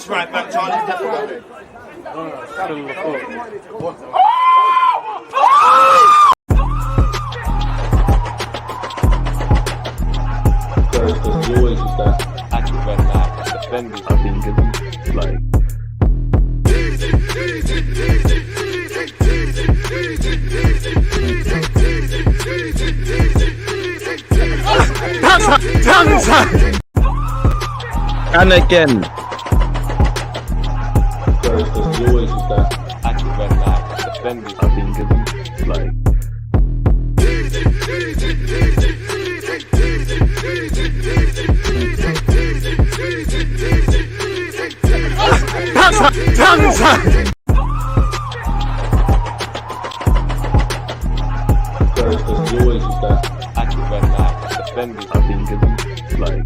That's right back, Charlie. Definitely. There's always just that active and defending. I think it's like. And again. There's always just that active and defending. I think it's like. There's always just that active and defending. I think it's like.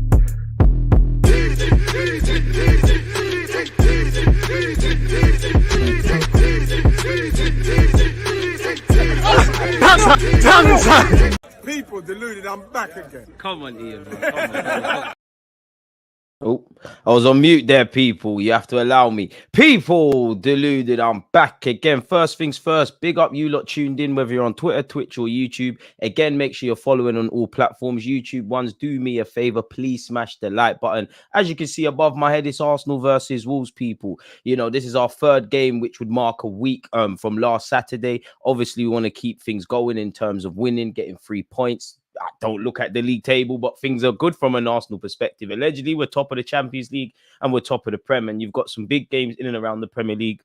People deluded, I'm back again. Come on, Ian. Man. Come on. Oh, I was on mute there, people. You have to allow me. People, deluded, I'm back again. First things first, big up you lot tuned in, whether you're on Twitter, Twitch, or YouTube. Again, make sure you're following on all platforms. YouTube ones, do me a favor, please smash the like button. As you can see above my head, it's Arsenal versus Wolves, people. You know, this is our third game, which would mark a week from last Saturday. Obviously, we want to keep things going in terms of winning, getting 3 points. I don't look at the league table, but things are good from an Arsenal perspective. Allegedly, we're top of the Champions League and we're top of the Prem, and you've got some big games in and around the Premier League.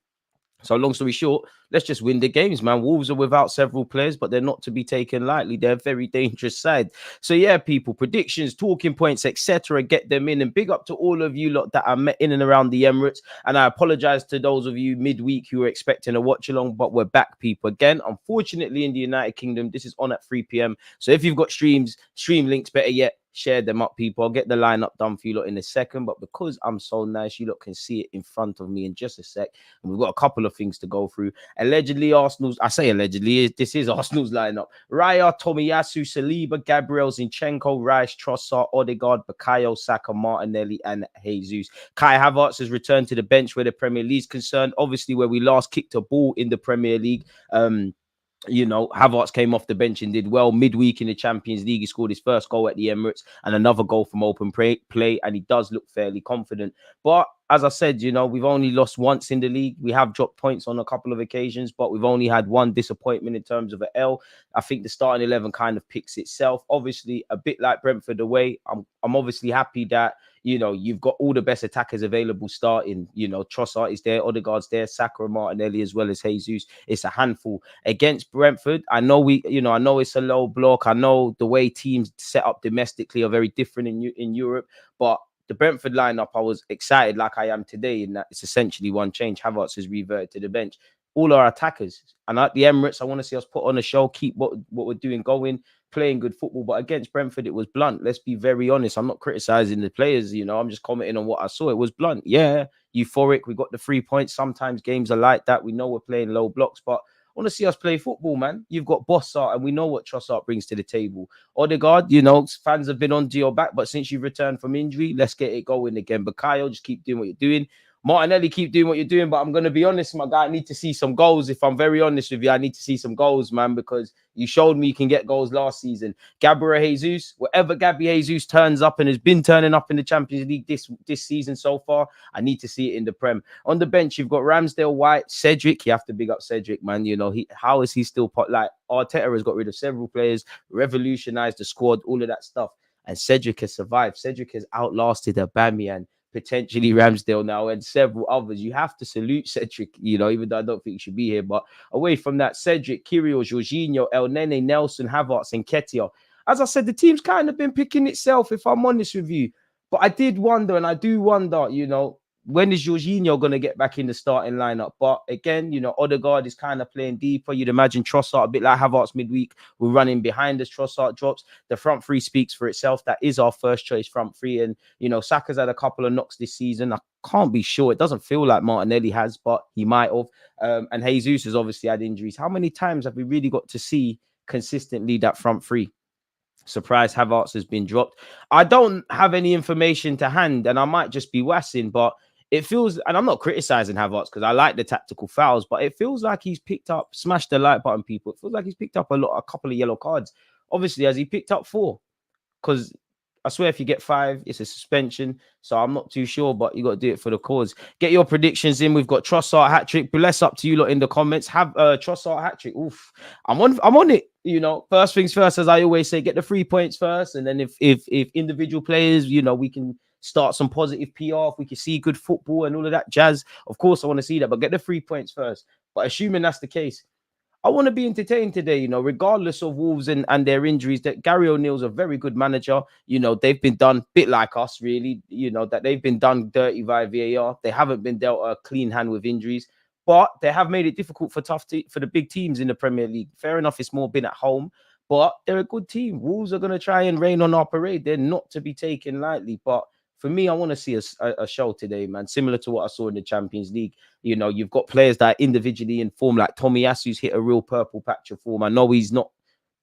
So long story short, let's just win the games, man. Wolves are without several players, but they're not to be taken lightly. They're a very dangerous side. So yeah, people, predictions, talking points, etc. Get them in. And big up to all of you lot that are met in and around the Emirates. And I apologize to those of you midweek who were expecting a watch along, but we're back, people. Again, unfortunately, in the United Kingdom, this is on at 3 p.m. So if you've got stream links, better yet, share them up, people. I'll get the lineup done for you lot in a second, but because I'm so nice, you lot can see it in front of me in just a sec. And we've got a couple of things to go through. Allegedly, Arsenal's, I say allegedly, this is Arsenal's lineup. Raya, Tomiyasu, Saliba, Gabriel, Zinchenko, Rice, Trossard, Odegaard, Bukayo, Saka, Martinelli, and Jesus. Kai Havertz has returned to the bench where the Premier League is concerned. Obviously, where we last kicked a ball in the Premier League, you know, Havertz came off the bench and did well. Midweek in the Champions League, he scored his first goal at the Emirates and another goal from open play, and he does look fairly confident. But as I said, you know, we've only lost once in the league. We have dropped points on a couple of occasions, but we've only had one disappointment in terms of an L. I think the starting 11 kind of picks itself. Obviously, a bit like Brentford away, I'm obviously happy that, you know, you've got all the best attackers available starting. You know, Trossard is there, Odegaard's there, Saka and Martinelli as well as Jesus. It's a handful. Against Brentford, I know I know it's a low block. I know the way teams set up domestically are very different in Europe, but the Brentford lineup, I was excited like I am today in that it's essentially one change. Havertz has reverted to the bench. All our attackers. And at the Emirates, I want to see us put on a show, keep what we're doing going, playing good football. But against Brentford, it was blunt. Let's be very honest. I'm not criticizing the players, you know. I'm just commenting on what I saw. It was blunt. Yeah, euphoric. We got the 3 points. Sometimes games are like that. We know we're playing low blocks, but I want to see us play football, man. You've got Bossart, and we know what Trossard brings to the table. Odegaard, you know, fans have been on to your back, but since you've returned from injury, let's get it going again. Bukayo, just keep doing what you're doing. Martinelli, keep doing what you're doing, but I'm going to be honest, my guy, I need to see some goals. If I'm very honest with you, I need to see some goals, man, because you showed me you can get goals last season. Gabriel Jesus, whatever Gabby Jesus turns up and has been turning up in the Champions League this season so far, I need to see it in the Prem. On the bench, you've got Ramsdale, White, Cedric. You have to big up Cedric, man. You know, how is he still like Arteta has got rid of several players, revolutionized the squad, all of that stuff. And Cedric has survived. Cedric has outlasted Aubameyang, potentially Ramsdale now, and several others. You have to salute Cedric, you know, even though I don't think he should be here. But away from that, Cedric, Kyrgios, Jorginho, El Nene, Nelson, Havertz, and Nketiah. As I said, the team's kind of been picking itself, if I'm honest with you. But I did wonder, and I do wonder, you know, when is Jorginho going to get back in the starting lineup? But again, you know, Odegaard is kind of playing deeper. You'd imagine Trossard, a bit like Havertz midweek, we're running behind as Trossard drops. The front three speaks for itself. That is our first choice front three. And, you know, Saka's had a couple of knocks this season. I can't be sure. It doesn't feel like Martinelli has, but he might have. And Jesus has obviously had injuries. How many times have we really got to see consistently that front three? Surprise, Havertz has been dropped. I don't have any information to hand, and I might just be wassing, but it feels, and I'm not criticizing Havertz because I like the tactical fouls, but it feels like he's picked up, smash the like button, people. It feels like he's picked up a couple of yellow cards. Obviously, has he picked up 4? Because I swear if you get 5, it's a suspension. So I'm not too sure, but you got to do it for the cause. Get your predictions in. We've got Trossard hat trick. Bless up to you lot in the comments. Have Trossard hat trick. Oof, I'm on it. You know, first things first, as I always say, get the 3 points first, and then if individual players, you know, we can start some positive PR. If we can see good football and all of that jazz, of course I want to see that. But get the 3 points first. But assuming that's the case, I want to be entertained today, you know, regardless of Wolves and their injuries. That Gary O'Neill's a very good manager. You know, they've been done a bit like us, really, you know, that they've been done dirty via VAR. They haven't been dealt a clean hand with injuries, but they have made it difficult for for the big teams in the Premier League. Fair enough, it's more been at home, but they're a good team. Wolves are going to try and rain on our parade. They're not to be taken lightly, but for me, I want to see a show today, man, similar to what I saw in the Champions League. You know, you've got players that are individually in form, like Tomiyasu's hit a real purple patch of form. I know he's not,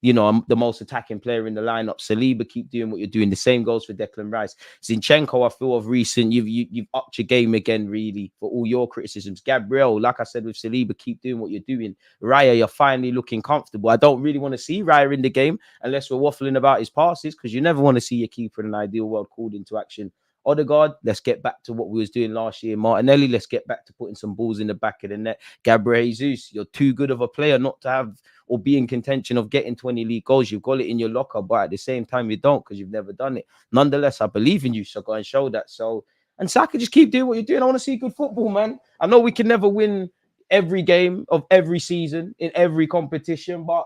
you know, the most attacking player in the lineup. Saliba, keep doing what you're doing. The same goes for Declan Rice. Zinchenko, I feel of recent, you've upped your game again, really, for all your criticisms. Gabriel, like I said with Saliba, keep doing what you're doing. Raya, you're finally looking comfortable. I don't really want to see Raya in the game unless we're waffling about his passes, because you never want to see your keeper in an ideal world called into action. Odegaard, let's get back to what we was doing last year. Martinelli, let's get back to putting some balls in the back of the net. Gabriel Jesus, you're too good of a player not to have or be in contention of getting 20 league goals. You've got it in your locker, but at the same time, you don't because you've never done it. Nonetheless, I believe in you, so go and show that. So, and Saka, just keep doing what you're doing. I want to see good football, man. I know we can never win every game of every season in every competition, but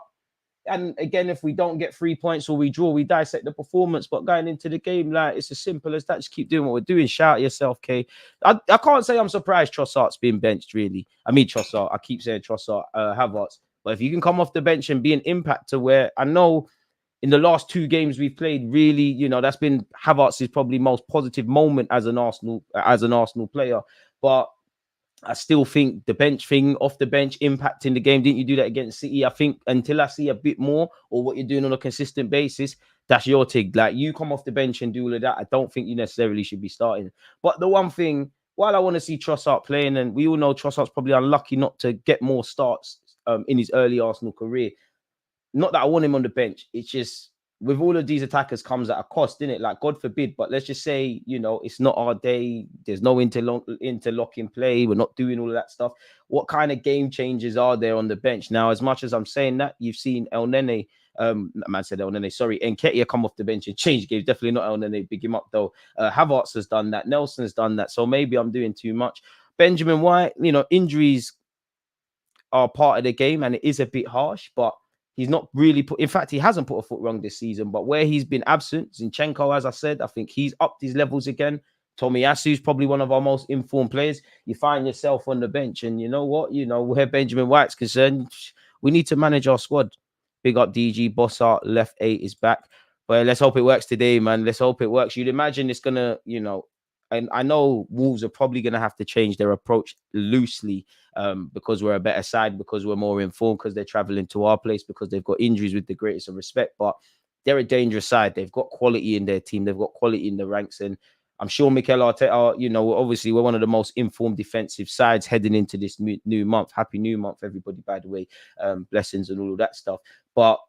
and again, if we don't get 3 points or we draw, we dissect the performance. But going into the game, like, it's as simple as that. Just keep doing what we're doing. Shout at yourself, Kay. I can't say I'm surprised Trossard's been benched, really. I mean, Trossard. I keep saying Trossard, Havertz. But if you can come off the bench and be an impact to where I know in the last 2 games we've played, really, you know, that's been Havertz's probably most positive moment as an Arsenal player. But I still think the bench thing, off the bench, impacting the game. Didn't you do that against City? I think until I see a bit more or what you're doing on a consistent basis, that's your thing. Like, you come off the bench and do all of that, I don't think you necessarily should be starting. But the one thing, while I want to see Trossard playing, and we all know Trossard's probably unlucky not to get more starts in his early Arsenal career. Not that I want him on the bench. It's just with all of these attackers comes at a cost, isn't it? Like, God forbid, but let's just say, you know, it's not our day. There's no interlocking play. We're not doing all of that stuff. What kind of game changes are there on the bench? Now, as much as I'm saying that, you've seen Nketiah come off the bench and change games. Definitely not El Nene. Big him up, though. Havertz has done that. Nelson's done that. So maybe I'm doing too much. Benjamin White, you know, injuries are part of the game and it is a bit harsh, but he's not really in fact, he hasn't put a foot wrong this season, but where he's been absent, Zinchenko, as I said, I think he's upped his levels again. Tomiyasu's probably one of our most informed players. You find yourself on the bench, and you know what? You know, where Benjamin White's concerned, we need to manage our squad. Big up DG, Bossart, left 8 is back. But let's hope it works today, man. Let's hope it works. You'd imagine it's gonna, you know, and I know Wolves are probably going to have to change their approach loosely because we're a better side, because we're more informed, because they're traveling to our place, because they've got injuries, with the greatest of respect. But they're a dangerous side. They've got quality in their team. They've got quality in the ranks. And I'm sure Mikel Arteta, you know, obviously we're one of the most informed defensive sides heading into this new month. Happy new month, everybody, by the way. Blessings and all of that stuff. But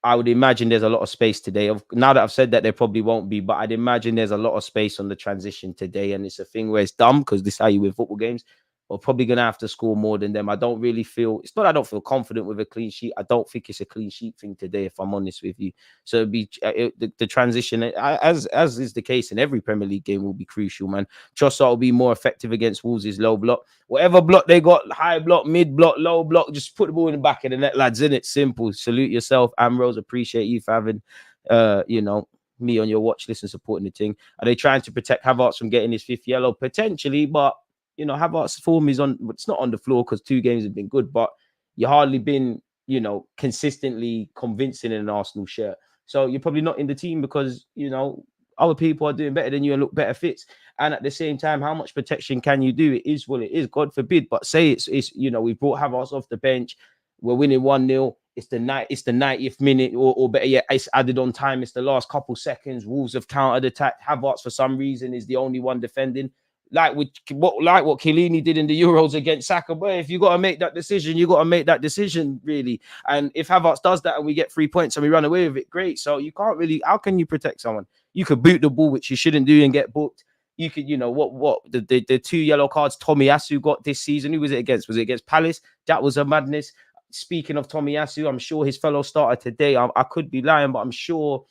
I would imagine there's a lot of space today. Now that I've said that, there probably won't be, but I'd imagine there's a lot of space on the transition today. And it's a thing where it's dumb because this is how you win football games. We're probably going to have to score more than them. I don't really feel, it's not I don't feel confident with a clean sheet. I don't think it's a clean sheet thing today, if I'm honest with you. So it'd be the transition, as is the case in every Premier League game, will be crucial, man. Trossard will be more effective against Wolves' low block. Whatever block they got, high block, mid block, low block, just put the ball in the back of the net, lads, in it. Simple. Salute yourself, Ambrose. Appreciate you for having, you know, me on your watch list and supporting the thing. Are they trying to protect Havertz from getting his 5th yellow? Potentially, but you know, Havertz's form is on, it's not on the floor because 2 games have been good, but you hardly been, you know, consistently convincing in an Arsenal shirt. So you're probably not in the team because, you know, other people are doing better than you and look better fits. And at the same time, how much protection can you do? It is what it is, God forbid. But say it's you know, we brought Havertz off the bench, we're winning 1-0. It's the 90th minute, or better yet, it's added on time. It's the last couple seconds. Wolves have countered attack. Havertz, for some reason, is the only one defending. like what Chiellini did in the Euros against Saka. But if you got to make that decision, you got to make that decision, really. And if Havertz does that and we get 3 points and we run away with it, great. So you can't really. How can you protect someone? You could boot the ball, which you shouldn't do, and get booked. You could, the 2 yellow cards Tomiyasu got this season. Who was it against? Was it against Palace? That was a madness. Speaking of Tomiyasu, I'm sure his fellow starter today. I could be lying, but I'm sure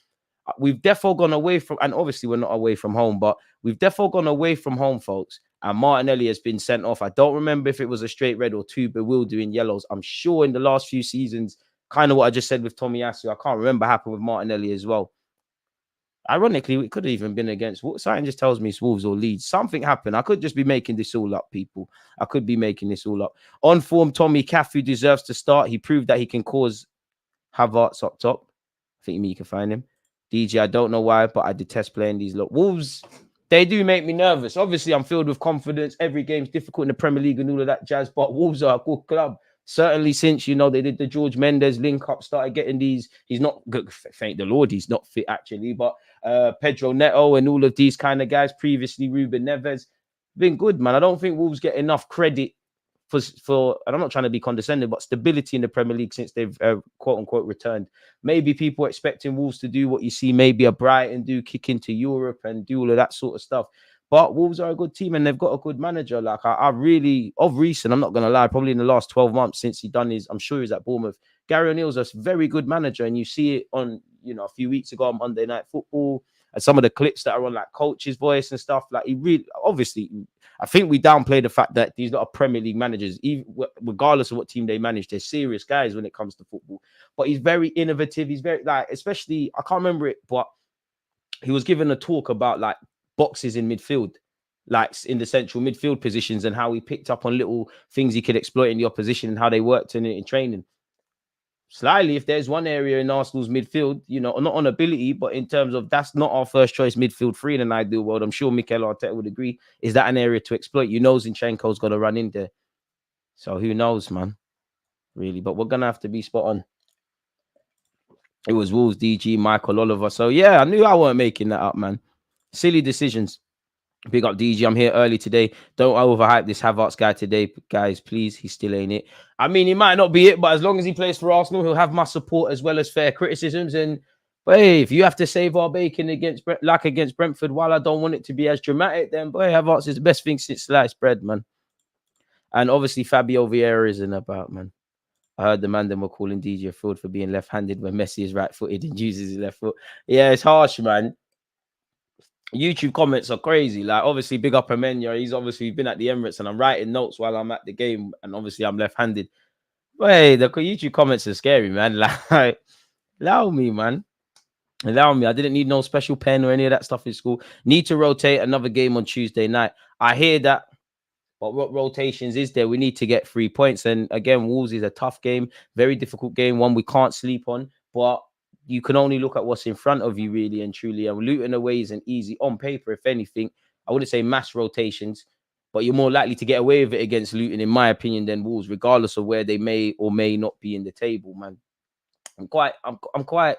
we've definitely gone away from, and obviously we're not away from home, but we've definitely gone away from home, folks. And Martinelli has been sent off. I don't remember if it was a straight red or 2 bewildering yellows. I'm sure in the last few seasons, kind of what I just said with Tomiyasu, I can't remember happened with Martinelli as well. Ironically, it could have even been against something just tells me it's Wolves or Leeds. Something happened. I could just be making this all up, people. I could be making this all up. On form, Tommy Cafu deserves to start. He proved that he can cause Havertz up top. I think you can find him. DG, I don't know why, but I detest playing these lot. Wolves, they do make me nervous. Obviously, I'm filled with confidence. Every game's difficult in the Premier League and all of that jazz, but Wolves are a good club. Certainly since, they did the George Mendes link up, started getting these. He's not good, thank the Lord, he's not fit actually, but Pedro Neto and all of these kind of guys, previously Ruben Neves, been good, man. I don't think Wolves get enough credit for, and I'm not trying to be condescending, but stability in the Premier League since they've quote unquote returned. Maybe people are expecting Wolves to do what you see maybe a Brighton do, kick into Europe and do all of that sort of stuff. But Wolves are a good team and they've got a good manager. Like I really, of recent, I'm not going to lie, probably in the last 12 months since he done his, I'm sure he's at Bournemouth, Gary O'Neill's a very good manager. And you see it on, a few weeks ago on Monday Night Football and some of the clips that are on like Coach's Voice and stuff. Like he really, obviously, I think we downplay the fact that these are Premier League managers, even regardless of what team they manage, they're serious guys when it comes to football. But he's very innovative. He's very especially, I can't remember it, but he was given a talk about like boxes in midfield, like in the central midfield positions, and how he picked up on little things he could exploit in the opposition and how they worked in it in training. Slightly, if there's one area in Arsenal's midfield, not on ability, but in terms of that's not our first choice midfield three in an ideal world. I'm sure Mikel Arteta would agree. Is that an area to exploit? Zinchenko's got to run in there. So who knows, man? Really, but we're gonna have to be spot on. It was Wolves, DG, Michael, Oliver. So yeah, I knew I weren't making that up, man. Silly decisions. Big up DG. I'm here early today. Don't overhype this Havertz guy today, guys. Please, he still ain't it. I mean, he might not be it, but as long as he plays for Arsenal, he'll have my support as well as fair criticisms. And but hey, if you have to save our bacon against Brentford, while I don't want it to be as dramatic, then boy, Havertz is the best thing since sliced bread, man. And obviously, Fabio Vieira isn't about, man. I heard the man them were calling DJ Field for being left-handed when Messi is right-footed and uses his left foot. Yeah, it's harsh, man. YouTube comments are crazy. Like, obviously, big up Amenya. He's obviously been at the Emirates, and I'm writing notes while I'm at the game, and obviously I'm left-handed. But hey, the YouTube comments are scary, man. Like, allow me, man. Allow me. I didn't need no special pen or any of that stuff in school. Need to rotate another game on Tuesday night. I hear that. But what rotations is there? We need to get 3 points. And again, Wolves is a tough game, very difficult game, one we can't sleep on. But you can only look at what's in front of you, really and truly. And Luton away isn't easy on paper, if anything. I wouldn't say mass rotations, but you're more likely to get away with it against Luton, in my opinion, than Wolves, regardless of where they may or may not be in the table, man. I'm quite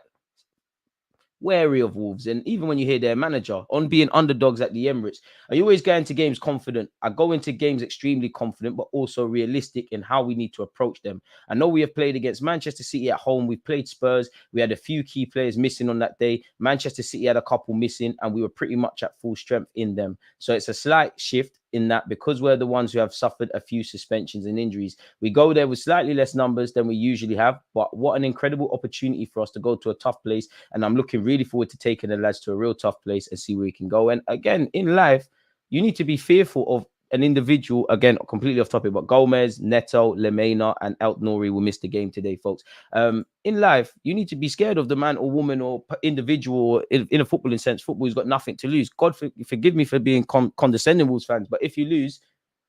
wary of Wolves. And even when you hear their manager on being underdogs at the Emirates, I always go into games confident. I go into games extremely confident, but also realistic in how we need to approach them. I know we have played against Manchester City at home. We've played Spurs. We had a few key players missing on that day. Manchester City had a couple missing, and we were pretty much at full strength in them. So it's a slight shift in that because we're the ones who have suffered a few suspensions and injuries. We go there with slightly less numbers than we usually have, but what an incredible opportunity for us to go to a tough place. And I'm looking really forward to taking the lads to a real tough place and see where we can go. And again, in life, you need to be fearful of an individual, again, completely off topic, but Gomez, Neto, Lemena, and El Nouri will miss the game today, folks. In life, you need to be scared of the man or woman or individual in a footballing sense. Football's got nothing to lose. God forgive me for being condescending, Wolves fans, but if you lose,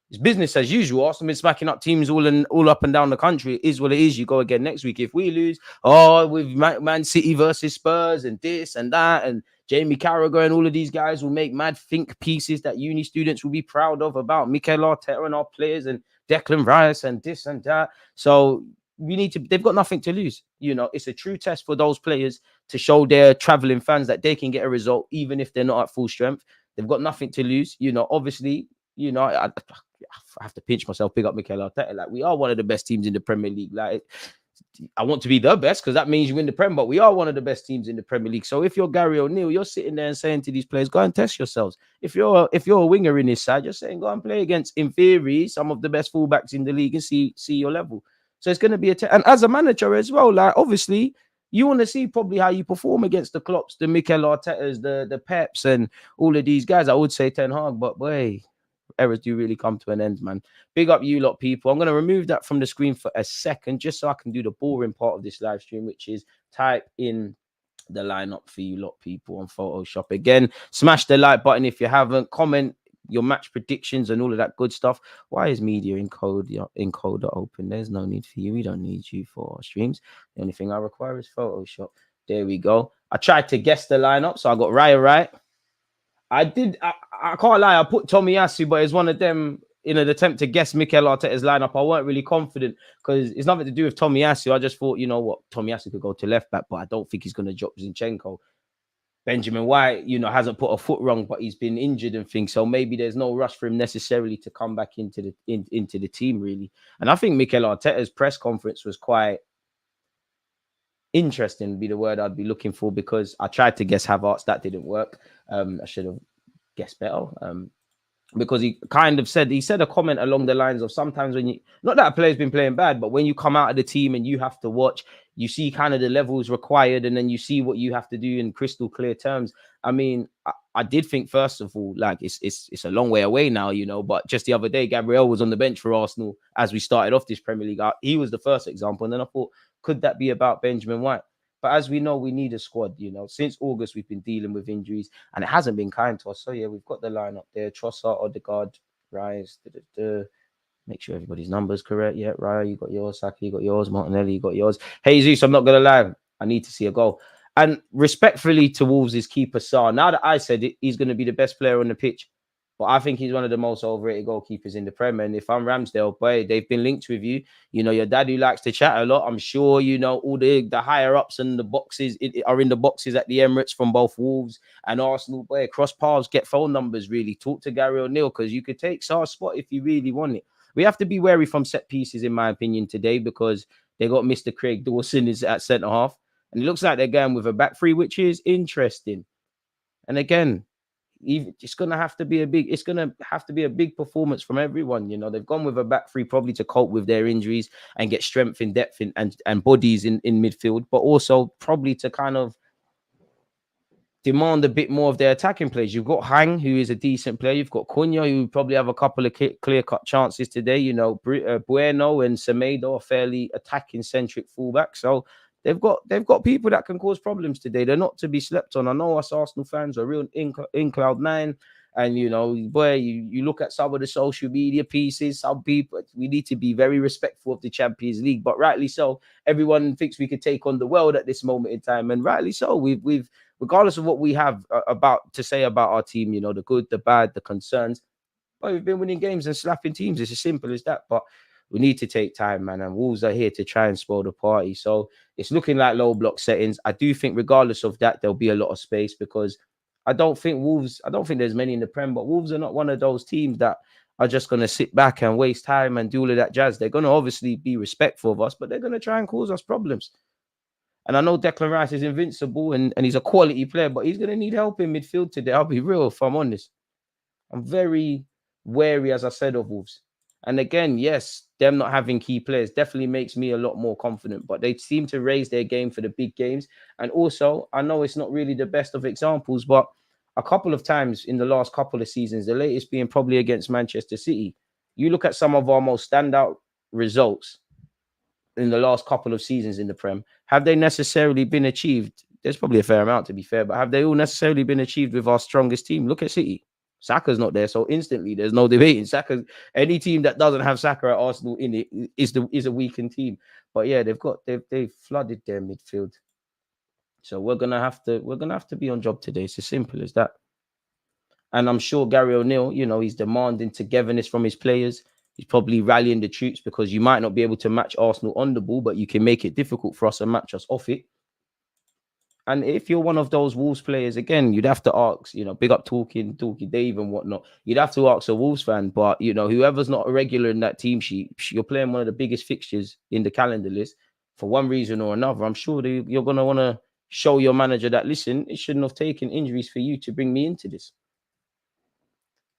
it's business as usual. Arsenal been smacking up teams all up and down the country. It is what it is. You go again next week. If we lose, with Man City versus Spurs and this and that, and Jamie Carragher and all of these guys will make mad think pieces that uni students will be proud of about Mikel Arteta and our players and Declan Rice and this and that. So they've got nothing to lose. It's a true test for those players to show their traveling fans that they can get a result, even if they're not at full strength. They've got nothing to lose. Obviously, you know, I have to pinch myself, pick up Mikel Arteta. Like, we are one of the best teams in the Premier League. Like, I want to be the best because that means you win the Prem, but we are one of the best teams in the Premier League. So if you're Gary O'Neill, you're sitting there and saying to these players, go and test yourselves. If you're a winger in this side, you're saying, go and play against, in theory, some of the best fullbacks in the league and see your level. So it's going to be and as a manager as well, like, obviously, you want to see probably how you perform against the Klopps, the Mikel Artetas, the Peps, and all of these guys. I would say Ten Hag, but boy, errors do really come to an end, man. Big up you lot, people. I'm going to remove that from the screen for a second just so I can do the boring part of this live stream, which is type in the lineup for you lot, people, on Photoshop. Again, smash the like button if you haven't. Comment your match predictions and all of that good stuff. Why is media encoder open? There's no need for you. We don't need you for our streams. The only thing I require is Photoshop. There we go. I tried to guess the lineup, so I got Raya right. I can't lie. I put Tomiyasu, but it's one of them in an attempt to guess Mikel Arteta's lineup. I weren't really confident because it's nothing to do with Tomiyasu. I just thought, you know what, Tomiyasu could go to left back, but I don't think he's going to drop Zinchenko. Benjamin White, you know, hasn't put a foot wrong, but he's been injured and things. So maybe there's no rush for him necessarily to come back into the team, really. And I think Mikel Arteta's press conference was quite interesting, would be the word I'd be looking for, because I tried to guess Havertz. That didn't work. I should have guessed better. Because he kind of said a comment along the lines of, sometimes when you, not that a player's been playing bad, but when you come out of the team and you have to watch, you see kind of the levels required, and then you see what you have to do in crystal clear terms. I mean, I did think, first of all, like, it's a long way away now, you know, but just the other day, Gabriel was on the bench for Arsenal as we started off this Premier League. He was the first example, and then I thought, could that be about Benjamin White? But as we know, we need a squad, you know. Since August, we've been dealing with injuries, and it hasn't been kind to us. So, yeah, we've got the lineup there. Trossard, Odegaard, Rice. Make sure everybody's number's correct. Yeah, Raya, you got yours. Saka, you got yours. Martinelli, you got yours. Jesus, I'm not going to lie. I need to see a goal. And respectfully to Wolves' keeper, Sarr. Now that I said it, he's going to be the best player on the pitch. But I think he's one of the most overrated goalkeepers in the Premier. And if I'm Ramsdale, boy, they've been linked with you. You know, your dad who likes to chat a lot. I'm sure, you know, all the higher ups and the boxes are in the boxes at the Emirates from both Wolves and Arsenal. Boy, cross paths, get phone numbers, really. Talk to Gary O'Neill, because you could take Sarr's spot if you really want it. We have to be wary from set pieces, in my opinion, today, because they got Mr. Craig Dawson is at centre half. And it looks like they're going with a back three, which is interesting. And again, it's going to have to be a big performance from everyone. You know, they've gone with a back three probably to cope with their injuries and get strength in depth and bodies in midfield, but also probably to kind of demand a bit more of their attacking players. You've got Hang, who is a decent player. You've got Cunha, who probably have a couple of clear-cut chances today. You know, Bueno and Semedo are fairly attacking-centric fullbacks. So they've got people that can cause problems today. They're not to be slept on. I know us Arsenal fans are real in cloud nine. And, you know, boy, you look at some of the social media pieces, some people, we need to be very respectful of the Champions League, but rightly so. Everyone thinks we could take on the world at this moment in time, and rightly so. We've regardless of what we have about to say about our team, you know, the good, the bad, the concerns, but we've been winning games and slapping teams. It's as simple as that. But we need to take time, man, and Wolves are here to try and spoil the party. So it's looking like low block settings. I do think regardless of that, there'll be a lot of space, because I don't think there's many in the Prem, but Wolves are not one of those teams that are just going to sit back and waste time and do all of that jazz. They're going to obviously be respectful of us, but they're going to try and cause us problems. And I know Declan Rice is invincible and he's a quality player, but he's going to need help in midfield today. I'll be real, if I'm honest. I'm very wary, as I said, of Wolves. And again, yes, them not having key players definitely makes me a lot more confident, but they seem to raise their game for the big games. And also, I know it's not really the best of examples, but a couple of times in the last couple of seasons, the latest being probably against Manchester City, you look at some of our most standout results in the last couple of seasons in the Prem, have they necessarily been achieved? There's probably a fair amount, to be fair, but have they all necessarily been achieved with our strongest team? Look at City. Saka's not there, so instantly there's no debating. Saka, any team that doesn't have Saka at Arsenal in it is a weakened team. But yeah, they've flooded their midfield. So we're gonna have to be on job today. It's as simple as that. And I'm sure Gary O'Neill, you know, he's demanding togetherness from his players. He's probably rallying the troops, because you might not be able to match Arsenal on the ball, but you can make it difficult for us and match us off it. And if you're one of those Wolves players, again, you'd have to ask, big up Talking Dave and whatnot. You'd have to ask a Wolves fan, but whoever's not a regular in that team sheet, you're playing one of the biggest fixtures in the calendar list for one reason or another. I'm sure you're gonna want to show your manager that, listen, it shouldn't have taken injuries for you to bring me into this.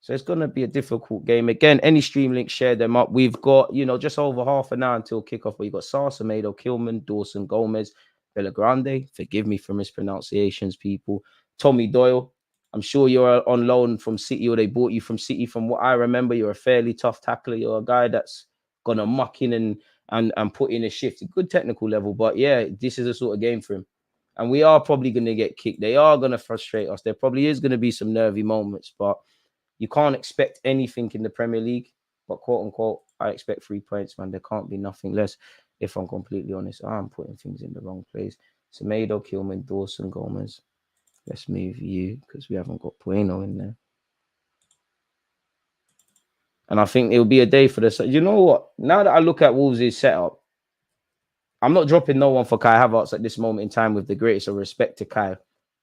So it's going to be a difficult game. Again, any stream links, share them up. We've got, just over half an hour until kickoff. But you've got Sarsa, Mado, Kilman, Dawson, Gomez, Villagrande. Forgive me for mispronunciations, people. Tommy Doyle. I'm sure you're on loan from City, or they bought you from City. From what I remember, you're a fairly tough tackler. You're a guy that's going to muck in and put in a shift. Good technical level. But yeah, this is a sort of game for him. And we are probably going to get kicked. They are going to frustrate us. There probably is going to be some nervy moments, but you can't expect anything in the Premier League, but quote unquote, I expect 3 points, man. There can't be nothing less. If I'm completely honest, I'm putting things in the wrong place. Semedo, Kilman, Dawson, Gomez. Let's move you because we haven't got Bueno in there. And I think it'll be a day for this. You know what? Now that I look at Wolves' setup, I'm not dropping no one for Kai Havertz at this moment in time, with the greatest of respect to Kai.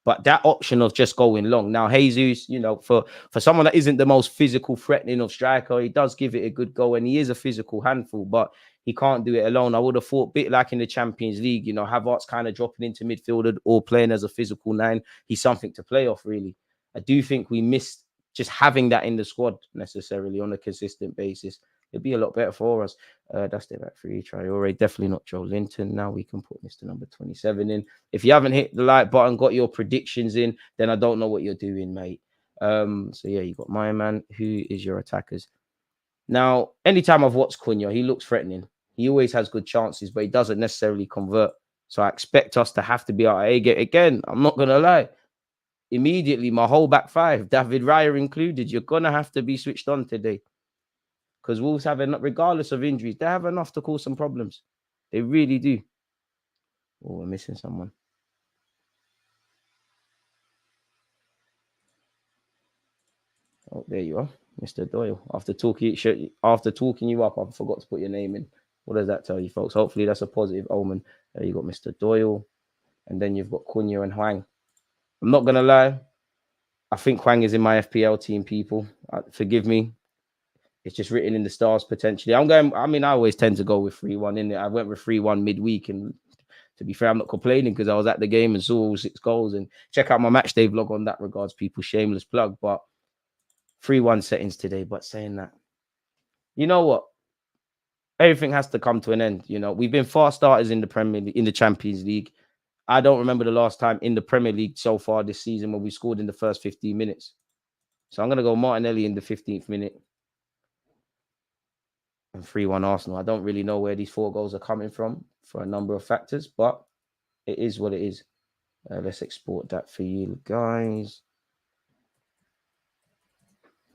But that option of just going long. Now, Jesus, for someone that isn't the most physical, threatening of striker, he does give it a good go, and he is a physical handful, but he can't do it alone. I would have thought, bit like in the Champions League, Havertz kind of dropping into midfield or playing as a physical 9. He's something to play off, really. I do think we missed just having that in the squad necessarily on a consistent basis. It'd be a lot better for us. That's their back three. Traore, definitely not Joe Linton. Now we can put Mr. Number 27 in. If you haven't hit the like button, got your predictions in, then I don't know what you're doing, mate. So yeah, you got my man. Who is your attackers? Now, anytime I've watched Cunha, he looks threatening. He always has good chances, but he doesn't necessarily convert. So I expect us to have to be our A game. Again, I'm not going to lie. Immediately, my whole back five, David Raya included, you're going to have to be switched on today. Because Wolves have enough, regardless of injuries, they have enough to cause some problems. They really do. Oh, we're missing someone. Oh, there you are, Mr. Doyle. After talking you up, I forgot to put your name in. What does that tell you, folks? Hopefully that's a positive omen. You got Mr. Doyle, and then you've got Cunha and Hwang. I'm not gonna lie. I think Hwang is in my FPL team, people. Forgive me. It's just written in the stars potentially. I always tend to go with 3-1 in it. I went with 3-1 midweek, and to be fair, I'm not complaining because I was at the game and saw all 6 goals. And check out my match day vlog on that regards, people. Shameless plug, but 3-1 settings today. But saying that, you know what? Everything has to come to an end. We've been fast starters in the Premier League, in the Champions League. I don't remember the last time in the Premier League so far this season when we scored in the first 15 minutes. So I'm going to go Martinelli in the 15th minute. And 3-1 Arsenal. I don't really know where these 4 goals are coming from for a number of factors, but it is what it is. Let's export that for you guys.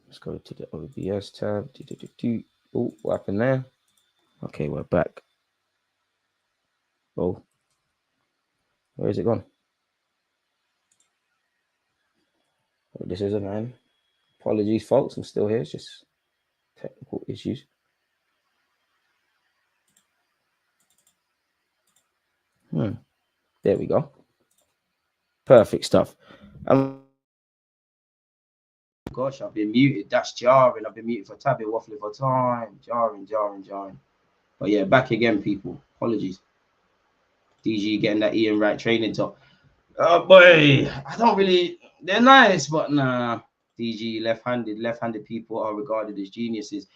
Let's go to the OBS tab. Oh, what happened there? Okay, we're back. Oh, where is it gone? Oh, this is a man. Apologies, folks. I'm still here. It's just technical issues. There we go. Perfect stuff. Gosh, I've been muted. That's jarring. I've been muted for Tabby waffling for time. Jarring. But yeah, back again, people. Apologies. DG getting that Ian Wright training top. Oh boy, I don't really. They're nice, but nah. DG left-handed people are regarded as geniuses.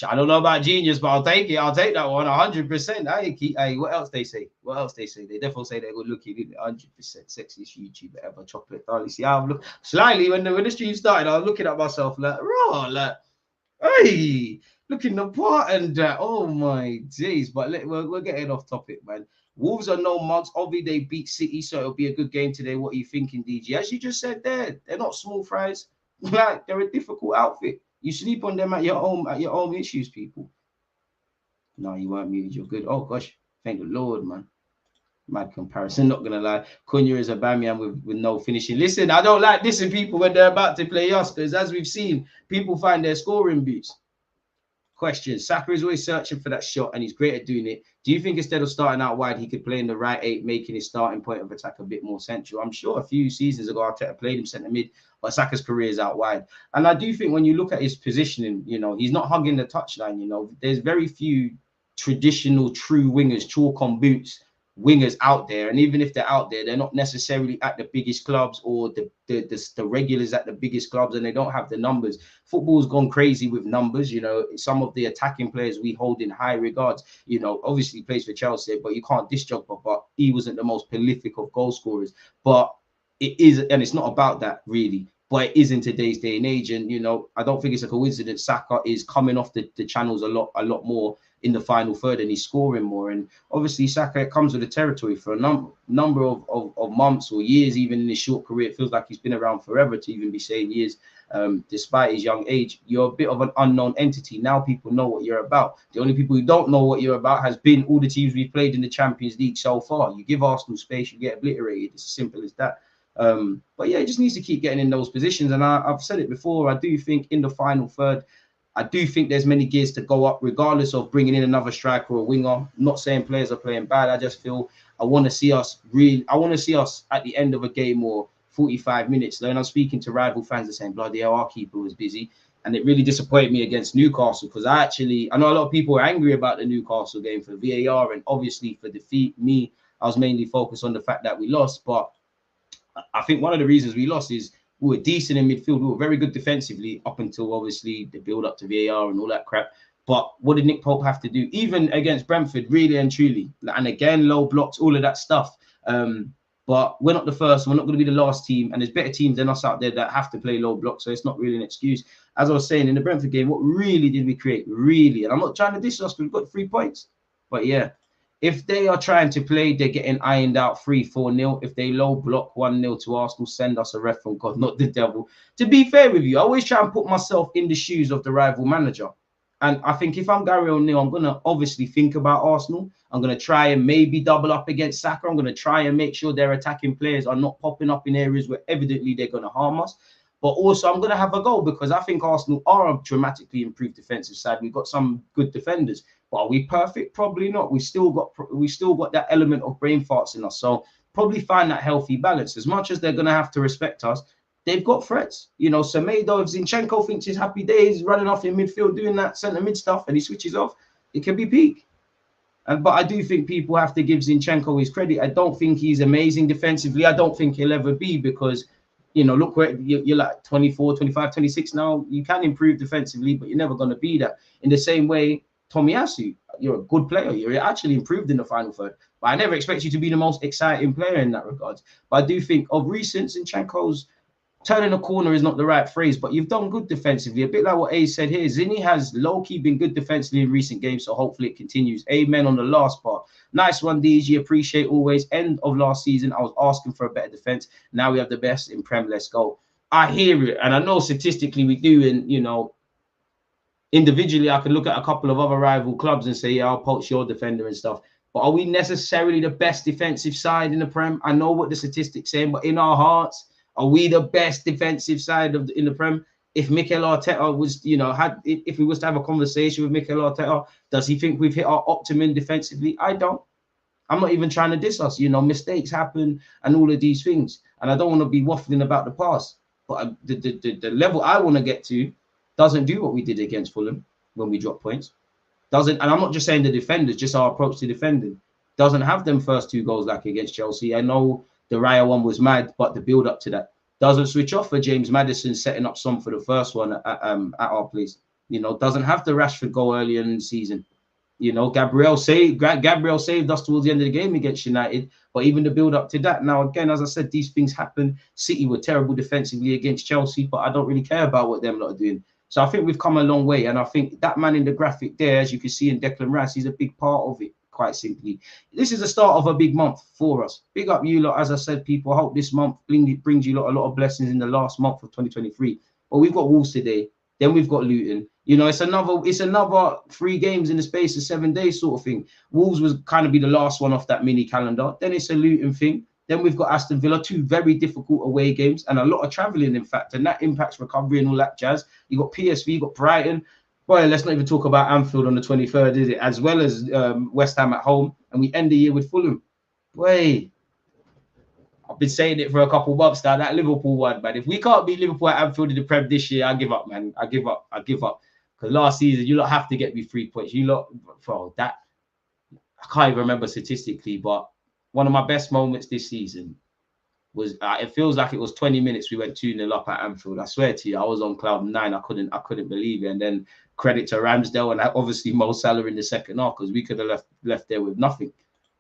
I don't know about genius, but I'll take it. I'll take that one 100%. Hey, what else they say? They definitely say they're good looking. 100% sexiest YouTuber ever. Chocolate darling. See, I've looked slightly when the stream started. I was looking at myself like, hey, looking the part and oh my days. But we're getting off topic, man. Wolves are no mugs. Obviously, they beat City, so it'll be a good game today. What are you thinking, DG? As you just said, they're not small fries. Like, they're a difficult outfit. You sleep on them at your own issues, people. No, you weren't muted. You're good. Oh gosh, thank the Lord, man. Mad comparison. Not gonna lie, Cunha is a Bamian with no finishing. Listen, I don't like dissing people when they're about to play us, because as we've seen, people find their scoring beats. Question: Saka is always searching for that shot, and he's great at doing it. Do you think instead of starting out wide, he could play in the right 8, making his starting point of attack a bit more central? I'm sure a few seasons ago, Arteta played him centre mid, but Saka's career is out wide. And I do think when you look at his positioning, you know, he's not hugging the touchline. You know, there's very few traditional true wingers, chalk on boots wingers out there, and even if they're out there, they're not necessarily at the biggest clubs or the regulars at the biggest clubs, and they don't have the numbers. Football's gone crazy with numbers. You know, some of the attacking players we hold in high regards, you know, obviously he plays for Chelsea, but you can't disjudge, but he wasn't the most prolific of goal scorers. But it is, and it's not about that really, but it is in today's day and age. And, you know, I don't think it's a coincidence Saka is coming off the channels a lot more in the final third, and he's scoring more. And obviously Saka comes with the territory for a number of months or years. Even in his short career, it feels like he's been around forever to even be saying years. Despite his young age, you're a bit of an unknown entity. Now people know what you're about. The only people who don't know what you're about has been all the teams we've played in the Champions League so far. You give Arsenal space, you get obliterated. It's as simple as that. But yeah, he just needs to keep getting in those positions. And I've said it before, I do think in the final third, I do think there's many gears to go up, regardless of bringing in another striker or a winger. I'm not saying players are playing bad. I just feel I want to see us at the end of a game or 45 minutes. And I'm speaking to rival fans and saying, bloody hell, our keeper was busy. And it really disappointed me against Newcastle, because I know a lot of people are angry about the Newcastle game for VAR and obviously for defeat. Me, I was mainly focused on the fact that we lost. But I think one of the reasons we lost is we were decent in midfield. We were very good defensively up until obviously the build up to VAR and all that crap. But what did Nick Pope have to do? Even against Brentford, really and truly. And again, low blocks, all of that stuff. But we're not the first. We're not going to be the last team. And there's better teams than us out there that have to play low blocks. So it's not really an excuse. As I was saying, in the Brentford game, what really did we create? Really. And I'm not trying to diss us. We've got 3 points. But yeah. If they are trying to play, they're getting ironed out 3-4-0. If they low block 1-0 to Arsenal, send us a ref from God, not the devil. To be fair with you, I always try and put myself in the shoes of the rival manager. And I think if I'm Gary O'Neill, I'm going to obviously think about Arsenal. I'm going to try and maybe double up against Saka. I'm going to try and make sure their attacking players are not popping up in areas where evidently they're going to harm us. But also, I'm going to have a goal, because I think Arsenal are a dramatically improved defensive side. We've got some good defenders. But are we perfect? Probably not. We still got that element of brain farts in us. So probably find that healthy balance. As much as they're going to have to respect us, they've got threats. You know, Semedo, if Zinchenko thinks his happy days running off in midfield doing that centre mid stuff and he switches off, it can be peak. But I do think people have to give Zinchenko his credit. I don't think he's amazing defensively. I don't think he'll ever be, because, you know, look where you're like 24, 25, 26 now. You can improve defensively, but you're never going to be that. In the same way, Tomiyasu, you're a good player. You're actually improved in the final third. But I never expect you to be the most exciting player in that regard. But I do think of recent, Zinchenko's turning a corner is not the right phrase, but you've done good defensively. A bit like what A said here. Zinni has low-key been good defensively in recent games, so hopefully it continues. Amen on the last part. Nice one, DG. Appreciate always. End of last season, I was asking for a better defense. Now we have the best in Prem. Let's go. I hear it, and I know statistically we do, and, you know, individually, I can look at a couple of other rival clubs and say, yeah, I'll poach your defender and stuff. But are we necessarily the best defensive side in the Prem? I know what the statistics saying, but in our hearts, are we the best defensive side in the Prem? If Mikel Arteta was, you know, if we was to have a conversation with Mikel Arteta, does he think we've hit our optimum defensively? I don't. I'm not even trying to diss us. You know, mistakes happen and all of these things. And I don't want to be waffling about the past. But the level I want to get to doesn't do what we did against Fulham when we dropped points. Doesn't, and I'm not just saying the defenders, just our approach to defending. Doesn't have them first 2 goals like against Chelsea. I know the Raya one was mad, but the build up to that doesn't switch off for James Maddison setting up some for the first one at our place. You know, doesn't have the Rashford goal earlier in the season. You know, Gabriel saved us towards the end of the game against United, but even the build up to that. Now, again, as I said, these things happen. City were terrible defensively against Chelsea, but I don't really care about what them lot are doing. So I think we've come a long way, and I think that man in the graphic there, as you can see in Declan Rice, he's a big part of it. Quite simply, this is the start of a big month for us. Big up you lot. As I said, people, I hope this month brings you lot a lot of blessings in the last month of 2023. But we've got Wolves today, then we've got Luton. You know, it's another 3 games in the space of 7 days sort of thing. Wolves was kind of be the last one off that mini calendar. Then it's a Luton thing. Then we've got Aston Villa, 2 very difficult away games and a lot of travelling, in fact, and that impacts recovery and all that jazz. You got PSV, you got Brighton. Well, let's not even talk about Anfield on the 23rd, is it? As well as West Ham at home, and we end the year with Fulham. Boy, I've been saying it for a couple months now. That Liverpool one, man. If we can't beat Liverpool at Anfield in the Prem this year, I give up, man. I give up. Because last season, you lot have to get me 3 points. You lot, bro, that I can't even remember statistically, but one of my best moments this season was it feels like it was 20 minutes we went 2-0 up at Anfield. I swear to you, I was on cloud nine. I couldn't believe it. And then credit to Ramsdale and obviously Mo Salah in the second half, because we could have left there with nothing.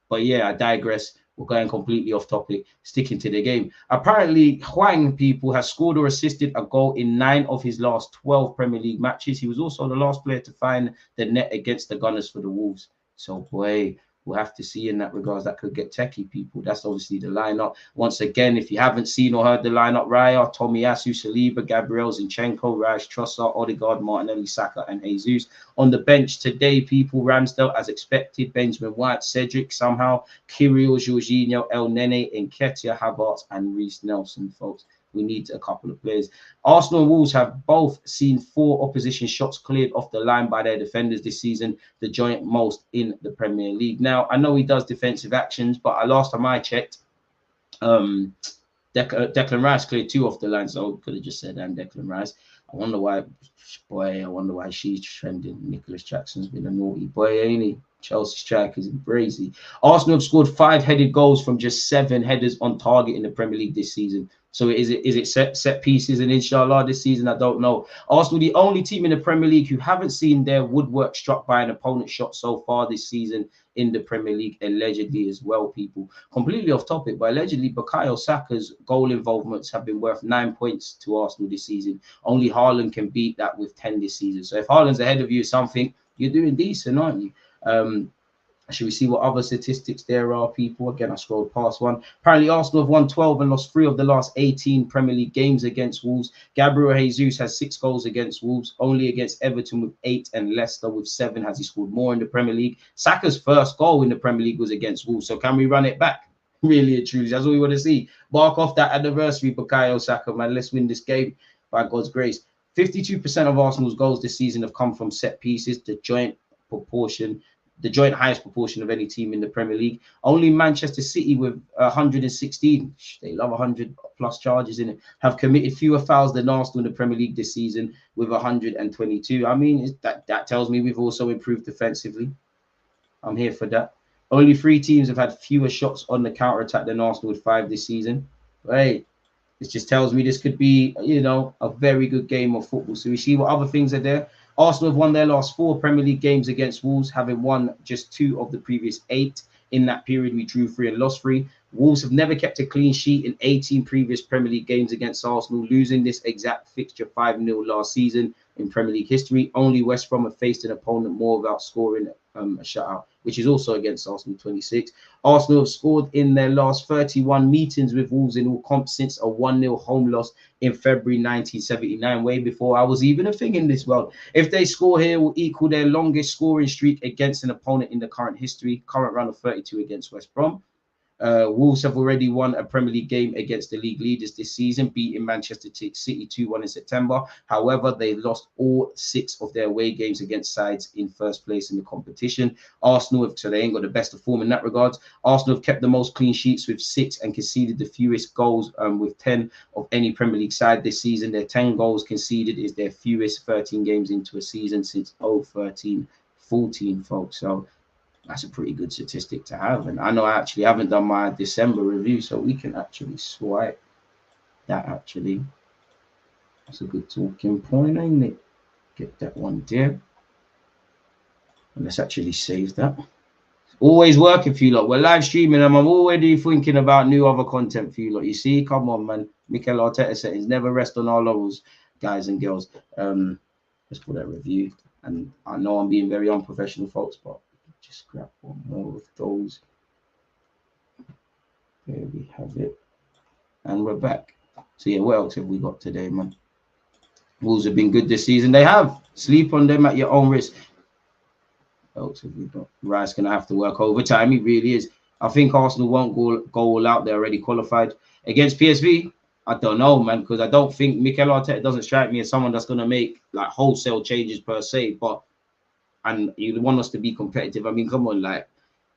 But yeah, I digress. We're going completely off topic, sticking to the game. Apparently, Hwang people has scored or assisted a goal in 9 of his last 12 Premier League matches. He was also the last player to find the net against the Gunners for the Wolves. So boy, we'll have to see in that regards. That could get techie, people. That's obviously the lineup. Once again, if you haven't seen or heard the lineup, Raya, Tomiyasu, Saliba, Gabriel, Zinchenko, Raj, Trossard, Odegaard, Martinelli, Saka, and Jesus. On the bench today, people, Ramsdale, as expected, Benjamin White, Cedric, somehow, Kirill, Jorginho, El Nene, Nketiah, Havertz, and Reece Nelson, folks. We need a couple of players. Arsenal and Wolves have both seen 4 opposition shots cleared off the line by their defenders this season, the joint most in the Premier League. Now, I know he does defensive actions, but last time I checked, Declan Rice cleared 2 off the line, so I could have just said Declan Rice. I wonder why she's trending. Nicholas Jackson's been a naughty boy, ain't he? Chelsea strikers and brazy. Arsenal have scored 5 headed goals from just 7 headers on target in the Premier League this season. So is it set pieces and inshallah this season? I don't know. Arsenal, the only team in the Premier League who haven't seen their woodwork struck by an opponent's shot so far this season in the Premier League, allegedly as well, people. Completely off topic, but allegedly Bukayo Saka's goal involvements have been worth 9 points to Arsenal this season. Only Haaland can beat that with 10 this season. So if Haaland's ahead of you or something, you're doing decent, aren't you? Should we see what other statistics there are, people? Again, I scrolled past one. Apparently, Arsenal have won 12 and lost 3 of the last 18 Premier League games against Wolves. Gabriel Jesus has 6 goals against Wolves, only against Everton with 8 and Leicester with 7 has he scored more in the Premier League. Saka's first goal in the Premier League was against Wolves, so can we run it back? Really and truly, that's all we want to see. Bark off that anniversary, Bukayo Saka, man. Let's win this game by God's grace. 52% of Arsenal's goals this season have come from set pieces, the joint highest proportion of any team in the Premier League. Only Manchester City with 116, they love 100 plus charges in it, have committed fewer fouls than Arsenal in the Premier League this season with 122. I mean, that tells me we've also improved defensively. I'm here for that. Only 3 teams have had fewer shots on the counter-attack than Arsenal with 5 this season. Hey, this just tells me this could be, a very good game of football. So we see what other things are there. Arsenal have won their last 4 Premier League games against Wolves, having won just 2 of the previous 8. In that period, we drew 3 and lost 3. Wolves have never kept a clean sheet in 18 previous Premier League games against Arsenal, losing this exact fixture 5-0 last season in Premier League history. Only West Brom have faced an opponent more without scoring a shutout, which is also against Arsenal 26. Arsenal have scored in their last 31 meetings with Wolves in all comps since a 1-0 home loss in February 1979, way before I was even a thing in this world. If they score here, will equal their longest scoring streak against an opponent in the current run of 32 against West Brom. Wolves have already won a Premier League game against the league leaders this season, beating Manchester City 2-1 in September. However, they lost all 6 of their away games against sides in first place in the competition. Arsenal, so they ain't got the best of form in that regard. Arsenal have kept the most clean sheets with 6 and conceded the fewest goals with 10 of any Premier League side this season. Their 10 goals conceded is their fewest 13 games into a season since 2013-14, folks. So that's a pretty good statistic to have. And I know I actually haven't done my December review, so we can actually swipe that actually. That's a good talking point, ain't it? Get that one there. And let's actually save that. Always working for you lot. We're live streaming and I'm already thinking about new other content for you lot. You see? Come on, man. Mikel Arteta settings. Never rest on our laurels, guys and girls. Let's put that review. And I know I'm being very unprofessional, folks, but just grab one more of those. There we have it. And we're back. So yeah, what else have we got today, man? Wolves have been good this season. They have. Sleep on them at your own risk. What else have we got? Rice gonna have to work overtime. He really is. I think Arsenal won't go all out. They're already qualified. Against PSV, I don't know, man, because I don't think Mikel Arteta doesn't strike me as someone that's going to make like wholesale changes per se. But and you want us to be competitive. I mean, come on, like,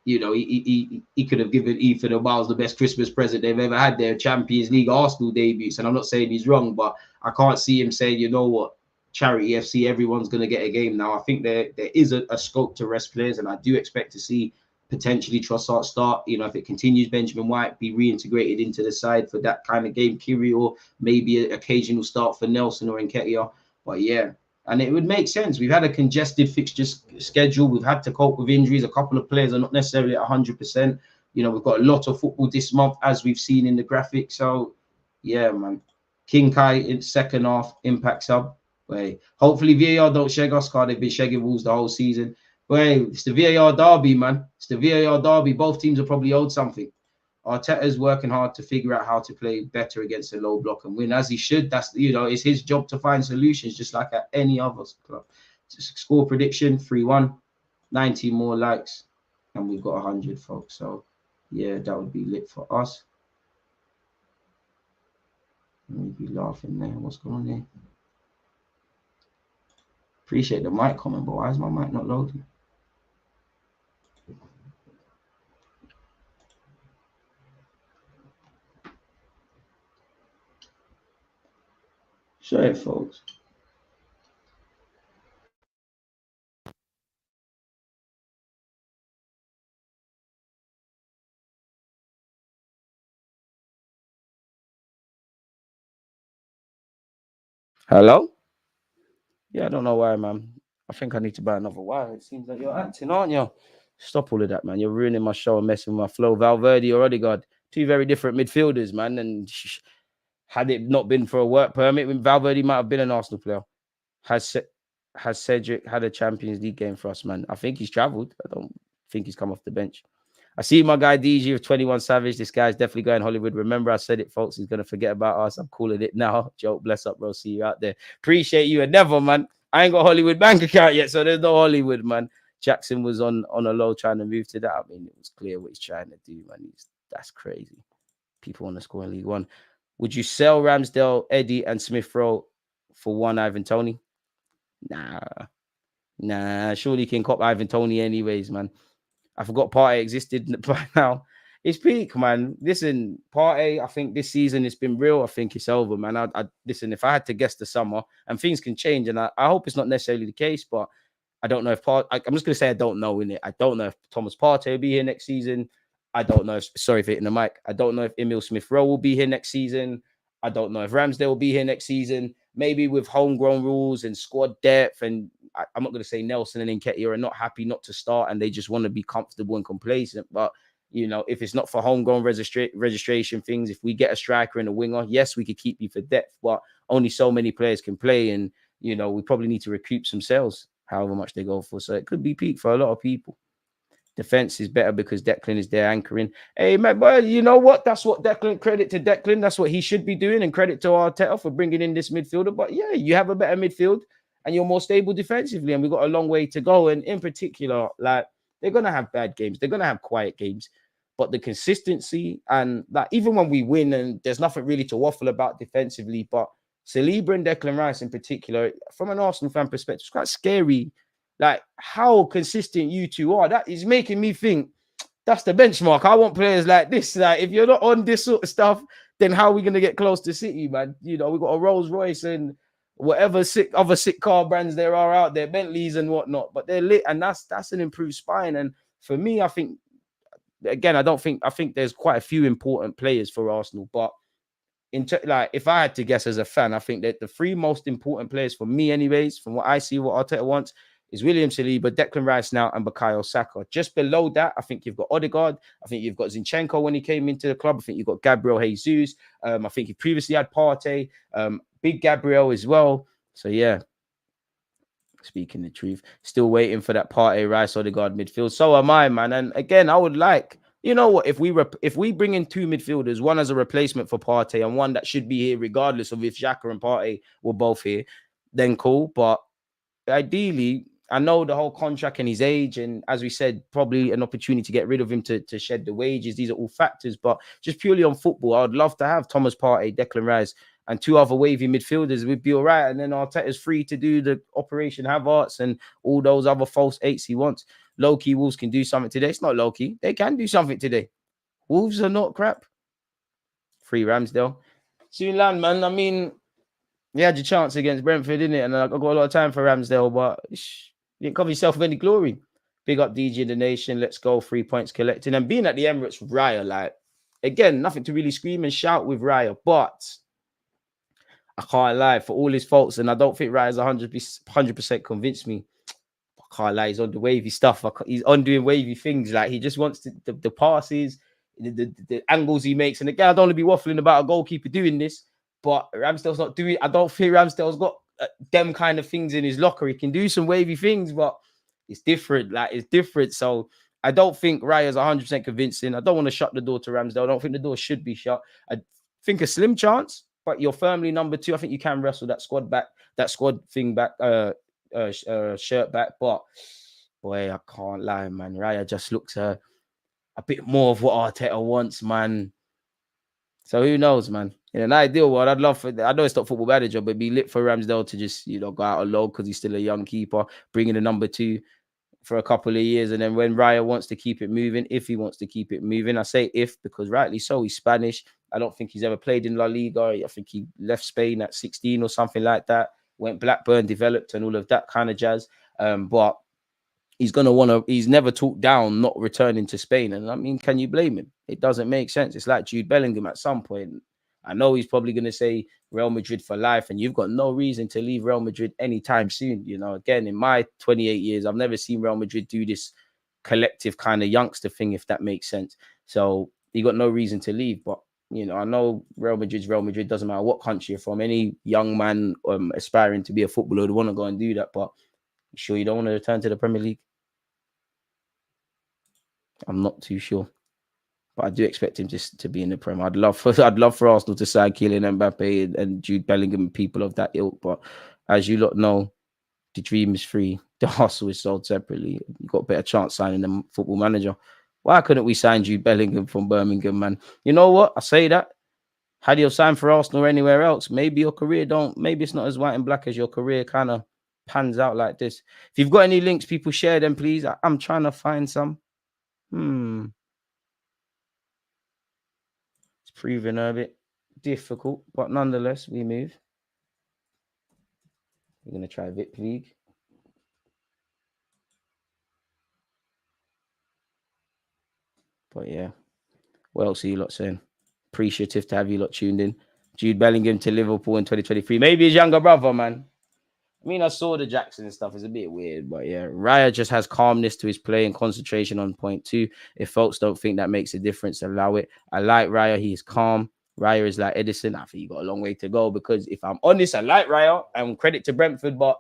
you know, he could have given Ethan and Miles the best Christmas present they've ever had, their Champions League Arsenal debuts. And I'm not saying he's wrong, but I can't see him saying, you know what, Charity FC, everyone's going to get a game now. I think there is a scope to rest players, and I do expect to see potentially Trossard start. You know, if it continues, Benjamin White be reintegrated into the side for that kind of game, Kiri, or maybe an occasional start for Nelson or Nketiah. But yeah, and it would make sense. We've had a congested fixture schedule. We've had to cope with injuries. A couple of players are not necessarily at 100%. You know, we've got a lot of football this month, as we've seen in the graphic. So, yeah, man. King Kai in second half, impact sub. Wait, hopefully VAR don't shag us, because they've been shagging Wolves the whole season. Wait, it's the VAR derby, man. It's the VAR derby. Both teams are probably owed something. Arteta's working hard to figure out how to play better against a low block and win, as he should. That's, you know, it's his job to find solutions, just like at any other club. Score prediction 3-1, 90 more likes, and we've got 100, folks. So yeah, that would be lit for us. Let me be laughing there. What's going on there? Appreciate the mic comment, but why is my mic not loading? Show it, folks. Hello? Yeah, I don't know why, man. I think I need to buy another wire. It seems like you're acting, aren't you? Stop all of that, man. You're ruining my show and messing with my flow. Valverde or Odegaard, two very different midfielders, man. And had it not been for a work permit, Valverde might have been an Arsenal player. Has Cedric had a Champions League game for us, man? I think he's travelled. I don't think he's come off the bench. I see my guy DG of 21 Savage. This guy's definitely going Hollywood. Remember, I said it, folks. He's going to forget about us. I'm calling it now. Joke, bless up, bro. See you out there. Appreciate you. And never, man. I ain't got a Hollywood bank account yet, so there's no Hollywood, man. Jackson was on a low trying to move to that. I mean, it was clear what he's trying to do, man. That's crazy. People want to score in League One. Would you sell Ramsdale, Eddie, and Smith Rowe for one Ivan Toney? Nah. Surely you can cop Ivan Toney anyways, man. I forgot Partey existed by now. It's peak, man. Listen, Partey, I think this season it's been real. I think it's over, man. I listen, if I had to guess the summer, and things can change, and I hope it's not necessarily the case, but I don't know if I'm just gonna say I don't know in it. I don't know if Thomas Partey will be here next season. I don't know if, sorry for hitting the mic. I don't know if Emil Smith Rowe will be here next season. I don't know if Ramsdale will be here next season. Maybe with homegrown rules and squad depth, and I'm not going to say Nelson and Nketiah are not happy not to start and they just want to be comfortable and complacent. But, you know, if it's not for homegrown registration things, if we get a striker and a winger, yes, we could keep you for depth, but only so many players can play. And, you know, we probably need to recoup some sales, however much they go for. So it could be peak for a lot of people. Defense is better because Declan is there anchoring. Hey, man, well, you know what? That's what Declan, credit to Declan. That's what he should be doing. And credit to Arteta for bringing in this midfielder. But yeah, you have a better midfield and you're more stable defensively. And we've got a long way to go. And in particular, like, they're going to have bad games. They're going to have quiet games. But the consistency and like, even when we win and there's nothing really to waffle about defensively, but Saliba and Declan Rice in particular, from an Arsenal fan perspective, it's quite scary. Like how consistent you two are. That is making me think that's the benchmark. I want players like this. Like if you're not on this sort of stuff, then how are we going to get close to City, man? You know, we've got a Rolls Royce and whatever other sick car brands there are out there, Bentleys and whatnot, but they're lit, and that's an improved spine. And for me, I think, again, I think there's quite a few important players for Arsenal, but like if I had to guess as a fan, I think that the three most important players for me, anyways, from what I see, what Arteta wants, is William Saliba, Declan Rice now, and Bukayo Saka. Just below that, I think you've got Odegaard. I think you've got Zinchenko when he came into the club. I think you've got Gabriel Jesus. I think he previously had Partey. Big Gabriel as well. So yeah, speaking the truth, still waiting for that Partey, Rice, Odegaard midfield. So am I, man. And again, I would like, you know what, if we bring in two midfielders, one as a replacement for Partey and one that should be here regardless of if Xhaka and Partey were both here, then cool. But ideally, I know the whole contract and his age, and as we said, probably an opportunity to get rid of him to shed the wages. These are all factors, but just purely on football, I'd love to have Thomas Partey, Declan Rice, and 2 other wavy midfielders. We'd be all right. And then Arteta's free to do the Operation Havertz and all those other false eights he wants. Low-key Wolves can do something today. It's not low-key. They can do something today. Wolves are not crap. Free Ramsdale. Soon land, man. I mean, you had your chance against Brentford, didn't it? And I got a lot of time for Ramsdale, but you didn't cover yourself with any glory. Big up DG in the nation. Let's go. 3 points collecting. And being at the Emirates, Raya, like, again, nothing to really scream and shout with Raya, but I can't lie, for all his faults, and I don't think Raya's 100% convinced me. I can't lie, he's on the wavy stuff. He's on doing wavy things. Like, he just wants the passes, the angles he makes. And again, I don't want to be waffling about a goalkeeper doing this, but Ramsdale's not doing. I don't think Ramsdale's got them kind of things in his locker. He can do some wavy things, but it's different. Like, it's different. So I don't think Raya's 100% convincing. I don't want to shut the door to Ramsdale. I don't think the door should be shut. I think a slim chance, but you're firmly number 2. I think you can wrestle that squad thing back, shirt back. But boy, I can't lie, man. Raya just looks a bit more of what Arteta wants, man. So who knows, man? In an ideal world, I'd love for, I know it's not football manager, but it'd be lit for Ramsdale to just, go out alone because he's still a young keeper, bring in a number 2 for a couple of years. And then when Raya wants to keep it moving, if he wants to keep it moving, I say if, because rightly so, he's Spanish. I don't think he's ever played in La Liga. I think he left Spain at 16 or something like that, went Blackburn, developed and all of that kind of jazz. But he's going to want to, he's never talked down not returning to Spain. And I mean, can you blame him? It doesn't make sense. It's like Jude Bellingham at some point. I know he's probably going to say Real Madrid for life, and you've got no reason to leave Real Madrid anytime soon. Again, in my 28 years, I've never seen Real Madrid do this collective kind of youngster thing, if that makes sense. So he got no reason to leave. But, I know Real Madrid, doesn't matter what country you're from. Any young man aspiring to be a footballer would want to go and do that. But you sure you don't want to return to the Premier League? I'm not too sure. But I do expect him to be in the Prem. I'd love for Arsenal to sign Kylian Mbappe and Jude Bellingham and people of that ilk. But as you lot know, the dream is free. The hustle is sold separately. You've got a better chance signing the Football Manager. Why couldn't we sign Jude Bellingham from Birmingham, man? You know what? I say that. Had you signed for Arsenal or anywhere else, maybe your career maybe it's not as white and black as your career kind of pans out like this. If you've got any links, people share them, please. I'm trying to find some. Proving a bit difficult, but nonetheless, we move. We're going to try VIP League. But yeah, what else are you lot saying? Appreciative to have you lot tuned in. Jude Bellingham to Liverpool in 2023. Maybe his younger brother, man. I mean, I saw the Jackson stuff. It's a bit weird, but yeah, Raya just has calmness to his play and concentration on point 2. If folks don't think that makes a difference, allow it. I like Raya. He is calm. Raya is like Edison. I think you got a long way to go because if I'm honest, I like Raya and credit to Brentford, but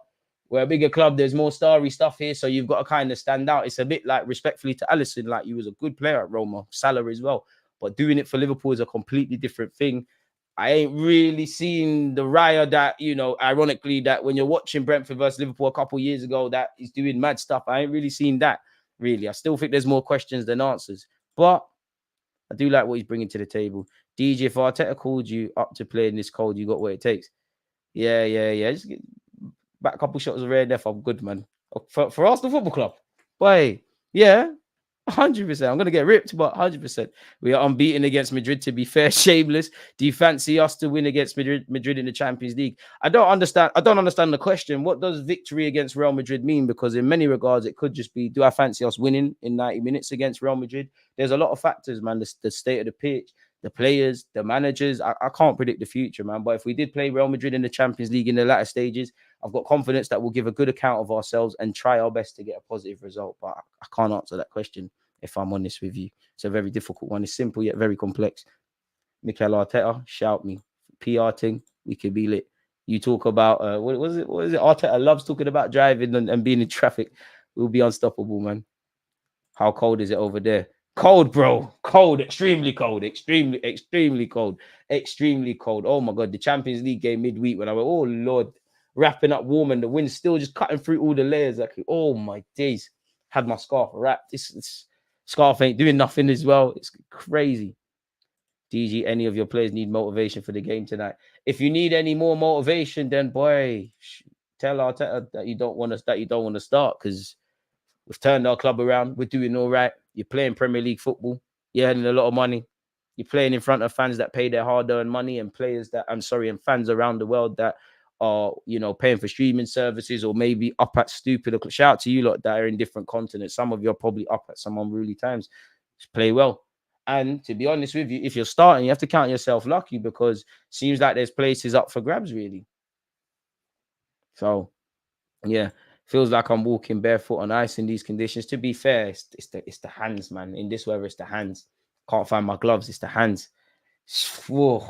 we're a bigger club. There's more starry stuff here, so you've got to kind of stand out. It's a bit like respectfully to Alisson, like he was a good player at Roma, Salah as well, but doing it for Liverpool is a completely different thing. I ain't really seen the Raya that, ironically, that when you're watching Brentford versus Liverpool a couple of years ago, that he's doing mad stuff. I ain't really seen that, really. I still think there's more questions than answers. But I do like what he's bringing to the table. DJ, if Arteta called you up to play in this cold, you got what it takes. Yeah. Just get back a couple shots of rare death. I'm good, man. For Arsenal Football Club. Boy, yeah. 100%. I'm going to get ripped, but 100%. We are unbeaten against Madrid, to be fair. Shameless. Do you fancy us to win against Madrid in the Champions League? I don't understand the question. What does victory against Real Madrid mean? Because in many regards, it could just be, do I fancy us winning in 90 minutes against Real Madrid? There's a lot of factors, man. The state of the pitch, the players, the managers. I can't predict the future, man. But if we did play Real Madrid in the Champions League in the latter stages, I've got confidence that we'll give a good account of ourselves and try our best to get a positive result. But I can't answer that question, if I'm honest with you. It's a very difficult one. It's simple yet very complex. Mikel Arteta, shout me. PR thing, we could be lit. You talk about, what is it? Arteta loves talking about driving and being in traffic. We'll be unstoppable, man. How cold is it over there? Cold, bro. Cold. Extremely cold. Extremely cold. Extremely cold. Oh, my God. The Champions League game midweek when I went, oh, Lord. wrapping up warm and the wind's still just cutting through all the layers. Like, oh my days. Had my scarf wrapped. This scarf ain't doing nothing as well. It's crazy. DG, any of your players need motivation for the game tonight? If you need any more motivation, then boy, tell Arteta that you don't want to start, because we've turned our club around. We're doing all right. You're playing Premier League football. You're earning a lot of money. You're playing in front of fans that pay their hard-earned money, and and fans around the world that are, paying for streaming services, or maybe up at stupid. Shout out to you lot that are in different continents. Some of you are probably up at some unruly times. Just play well. And to be honest with you, if you're starting, you have to count yourself lucky, because it seems like there's places up for grabs, really. So, yeah, feels like I'm walking barefoot on ice in these conditions. To be fair, it's the hands, man. In this weather, it's the hands. Can't find my gloves. It's the hands. Whoa.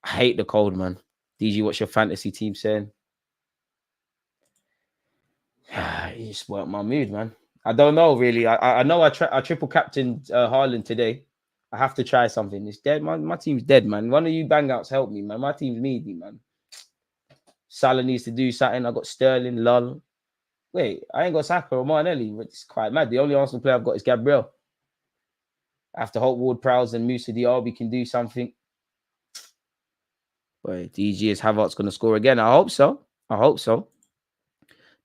I hate the cold, man. DG, what's your fantasy team saying? You just worked my mood, man. I don't know, really. I know I triple captained Haaland today. I have to try something. It's dead, man. My team's dead, man. One of you bang-outs help me, man. My team's meaty, man. Salah needs to do something. I got Sterling, lull. Wait, I ain't got Saka or Martinelli. It's quite mad. The only Arsenal player I've got is Gabriel. I have to hope Ward-Prowse and Moussa Diaby can do something. Boy, DG is Havertz going to score again. I hope so.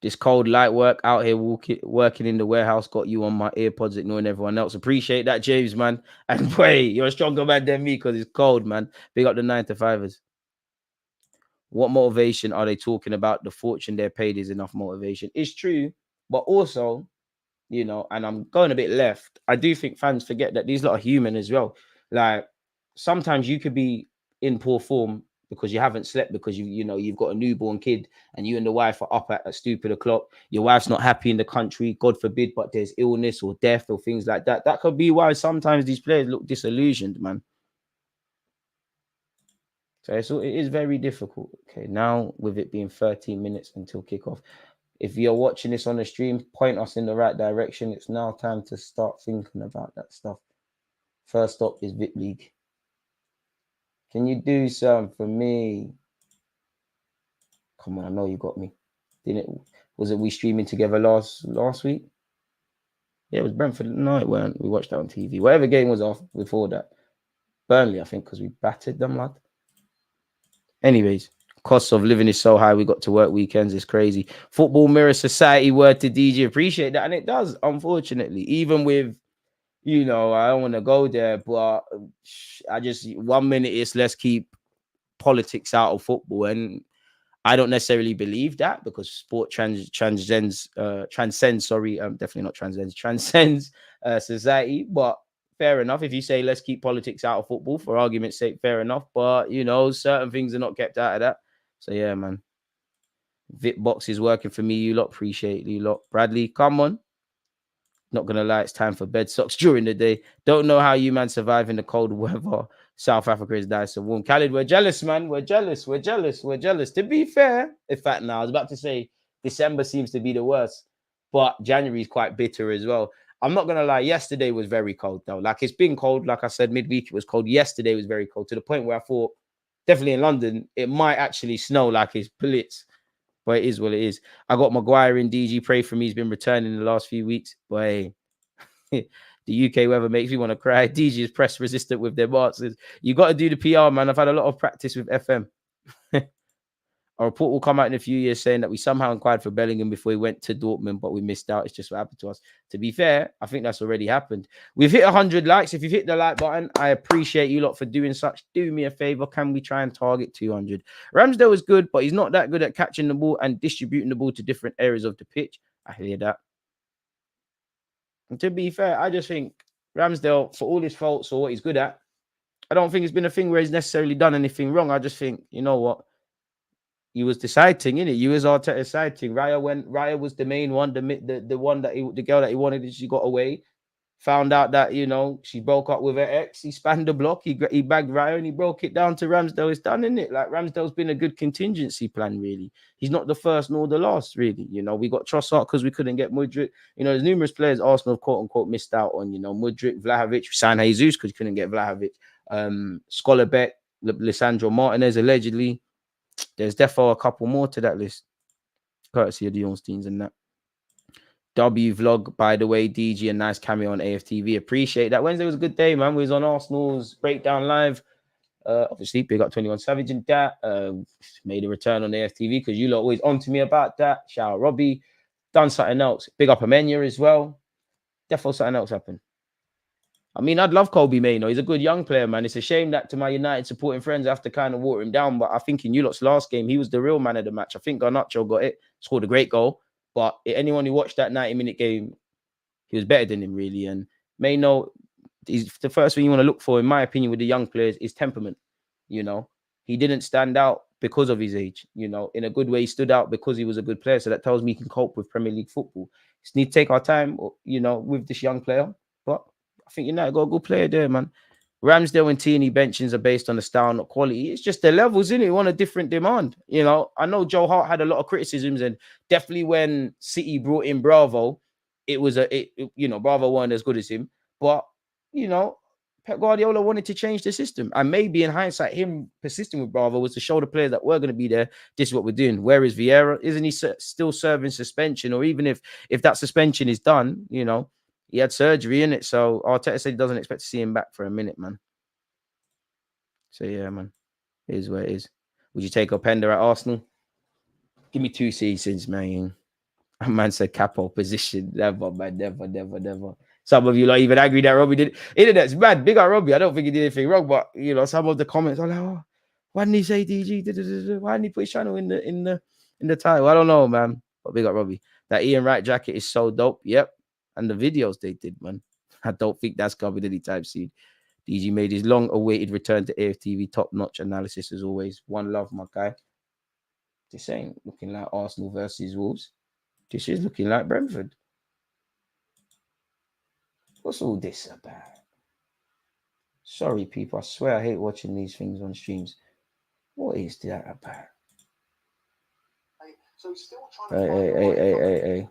This cold light work out here working in the warehouse got you on my earpods, ignoring everyone else. Appreciate that, James, man. And boy, you're a stronger man than me because it's cold, man. Big up the 9-to-5ers. What motivation are they talking about? The fortune they're paid is enough motivation. It's true, but also, and I'm going a bit left. I do think fans forget that these lot are human as well. Like, sometimes you could be in poor form because you haven't slept, because you've got a newborn kid and you and the wife are up at a stupid o'clock. Your wife's not happy in the country, God forbid, but there's illness or death or things like that. That could be why sometimes these players look disillusioned, man. So it is very difficult. Okay, now with it being 13 minutes until kickoff, if you're watching this on the stream, point us in the right direction. It's now time to start thinking about that stuff. First stop is VIP League. Can you do something for me? Come on, I know you got me. Wasn't we streaming together last week? Yeah, it was Brentford. No, it weren't. We watched that on TV. Whatever game was off before that. Burnley, I think, because we battered them, lad. Anyways, cost of living is so high. We got to work weekends. It's crazy. Football Mirror Society, word to DJ. Appreciate that. And it does, unfortunately. Even with, I don't want to go there, but I just, 1 minute it's let's keep politics out of football. And I don't necessarily believe that, because sport transcends society. But fair enough. If you say let's keep politics out of football, for argument's sake, fair enough. But, certain things are not kept out of that. So, yeah, man. VIP box is working for me. You lot, appreciate you lot. Bradley, come on. Not going to lie, it's time for bed socks during the day. Don't know how you, man, survive in the cold weather. South Africa is nice and warm. Khalid, we're jealous, man. We're jealous. To be fair, in fact, now I was about to say December seems to be the worst, but January is quite bitter as well. I'm not going to lie, yesterday was very cold, though. Like, it's been cold. Like I said, midweek, it was cold. Yesterday was very cold, to the point where I thought, definitely in London, it might actually snow like it's blitz. But it is what it is. I got Maguire in DG. Pray for me. He's been returning in the last few weeks. But hey, the UK weather makes me want to cry. DG is press resistant with their answers. You got to do the PR, man. I've had a lot of practice with FM. A report will come out in a few years saying that we somehow inquired for Bellingham before he went to Dortmund, but we missed out. It's just what happened to us. To be fair, I think that's already happened. We've hit 100 likes. If you've hit the like button, I appreciate you lot for doing such. Do me a favor. Can we try and target 200? Ramsdale is good, but he's not that good at catching the ball and distributing the ball to different areas of the pitch. I hear that. And to be fair, I just think Ramsdale, for all his faults or what he's good at, I don't think it's been a thing where he's necessarily done anything wrong. I just think, you know what? He was deciding, innit? You was Arteta deciding. Raya was the main one, the one that the girl that he wanted, she got away. Found out that, she broke up with her ex. He spanned the block. He bagged Raya and he broke it down to Ramsdale. It's done, innit? Like, Ramsdale's been a good contingency plan, really. He's not the first nor the last, really. We got Trossard because we couldn't get Mudryk. There's numerous players Arsenal, quote unquote, missed out on. Mudryk, Vlahovic, signed Jesus because couldn't get Vlahovic. Scholarbeck, Lisandro Martinez, allegedly. there's definitely a couple more to that list, courtesy of the Ornsteins and that. W vlog, by the way, DG, a nice cameo on AFTV. Appreciate that. Wednesday was a good day, man. We was on Arsenal's Breakdown Live. Obviously, big up 21 Savage and that. Made a return on AFTV because you lot always on to me about that. Shout out Robbie. Done something else. Big up Amenya as well. Definitely something else happened. I mean, I'd love Kobe Mainoo. He's a good young player, man. It's a shame that to my United supporting friends, I have to kind of water him down. But I think in you lot's last game, he was the real man of the match. I think Garnacho got it, scored a great goal. But anyone who watched that 90-minute game, he was better than him, really. And Mainoo, the first thing you want to look for, in my opinion, with the young players is temperament. You know, he didn't stand out because of his age. You know, in a good way, he stood out because he was a good player. So that tells me he can cope with Premier League football. Just need to take our time, you know, with this young player. But I think United got a good player there, man. Ramsdale and Tierney benchings are based on the style, not quality. It's just the levels, isn't it? On a different demand. You know, I know Joe Hart had a lot of criticisms, and definitely when City brought in Bravo, it was you know, Bravo weren't as good as him. But, you know, Pep Guardiola wanted to change the system. And maybe in hindsight, him persisting with Bravo was to show the players that we're going to be there. This is what we're doing. Where is Vieira? Isn't he still serving suspension? Or even if that suspension is done, you know, he had surgery in it. So Arteta said he doesn't expect to see him back for a minute, man. So, yeah, man. It is where it is. Would you take Openda at Arsenal? Give me 2 seasons, man. A man said capo position. Never, man. Never. Some of you like even angry that Robbie did. Internet's mad. Big up Robbie. I don't think he did anything wrong, but you know, some of the comments are like, oh, why didn't he say DG? Why didn't he put his channel in the title? I don't know, man. But big up Robbie. That Ian Wright jacket is so dope. Yep. And the videos they did, man. I don't think that's coming anytime soon. DG made his long-awaited return to AFTV. Top-notch analysis as always. One love, my guy. This ain't looking like Arsenal versus Wolves. This is looking like Brentford. What's all this about? Sorry, people. I swear I hate watching these things on streams. What is that about? Hey.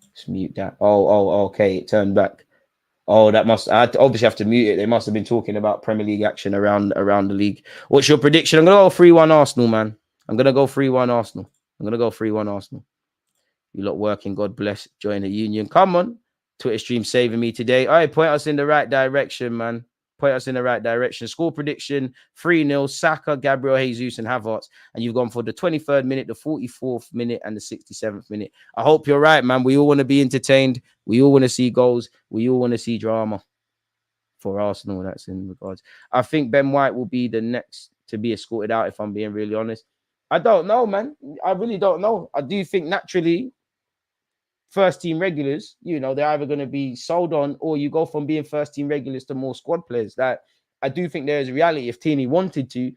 Let's mute that. Oh, okay. It turned back. Oh, that must. I obviously have to mute it. They must have been talking about Premier League action around the league. What's your prediction? I'm going to go 3-1 Arsenal, man. I'm going to go 3-1 Arsenal. You lot working. God bless. Join the union. Come on. Twitter stream saving me today. All right, point us in the right direction, man. Score prediction, 3-0, Saka, Gabriel Jesus, and Havertz. And you've gone for the 23rd minute, the 44th minute, and the 67th minute. I hope you're right, man. We all want to be entertained. We all want to see goals. We all want to see drama for Arsenal. That's in regards. I think Ben White will be the next to be escorted out, if I'm being really honest. I don't know, man. I really don't know. I do think naturally, first team regulars, you know, they're either going to be sold on or you go from being first team regulars to more squad players. That I do think there is a reality. If Tierney wanted to,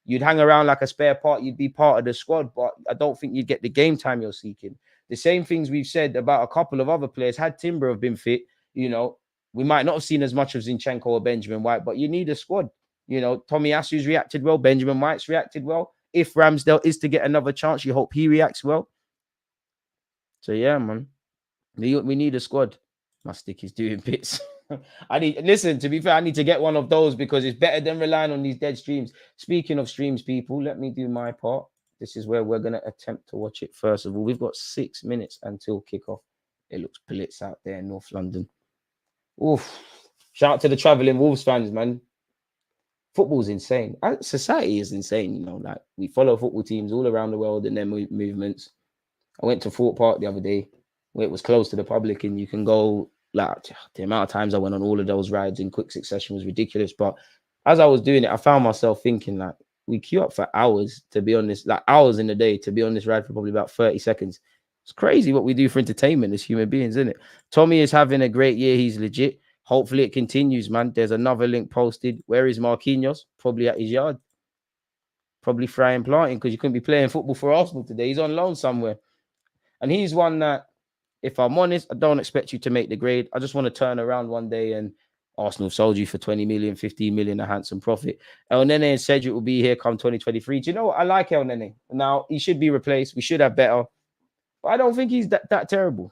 you'd hang around like a spare part, you'd be part of the squad, but I don't think you'd get the game time you're seeking. The same things we've said about a couple of other players. Had Timber have been fit, you know, we might not have seen as much of Zinchenko or Benjamin White, but you need a squad. You know, Tommy Asu's reacted well, Benjamin White's reacted well. If Ramsdale is to get another chance, you hope he reacts well. So yeah, man, we need a squad. My stick is doing bits. To be fair, I need to get one of those because it's better than relying on these dead streams. Speaking of streams, people, let me do my part. This is where we're going to attempt to watch it. First of all, we've got 6 minutes until kickoff. It looks blitz out there in North London. Oof. Shout out to the traveling Wolves fans, man. Football's insane. Society is insane, you know. Like, we follow football teams all around the world and their movements. I went to Fort Park the other day where it was closed to the public and you can go, like, the amount of times I went on all of those rides in quick succession was ridiculous. But as I was doing it, I found myself thinking, like, we queue up for hours to be on this, like hours in the day to be on this ride for probably about 30 seconds. It's crazy what we do for entertainment as human beings, isn't it? Tommy is having a great year. He's legit. Hopefully it continues, man. There's another link posted. Where is Marquinhos? Probably at his yard. Probably frying planting because you couldn't be playing football for Arsenal today. He's on loan somewhere. And he's one that, if I'm honest, I don't expect you to make the grade. I just want to turn around one day and Arsenal sold you for 20 million, 15 million, a handsome profit. El Nene and Cedric will be here come 2023. Do you know what? I like El Nene. Now, he should be replaced. We should have better. But I don't think he's that terrible.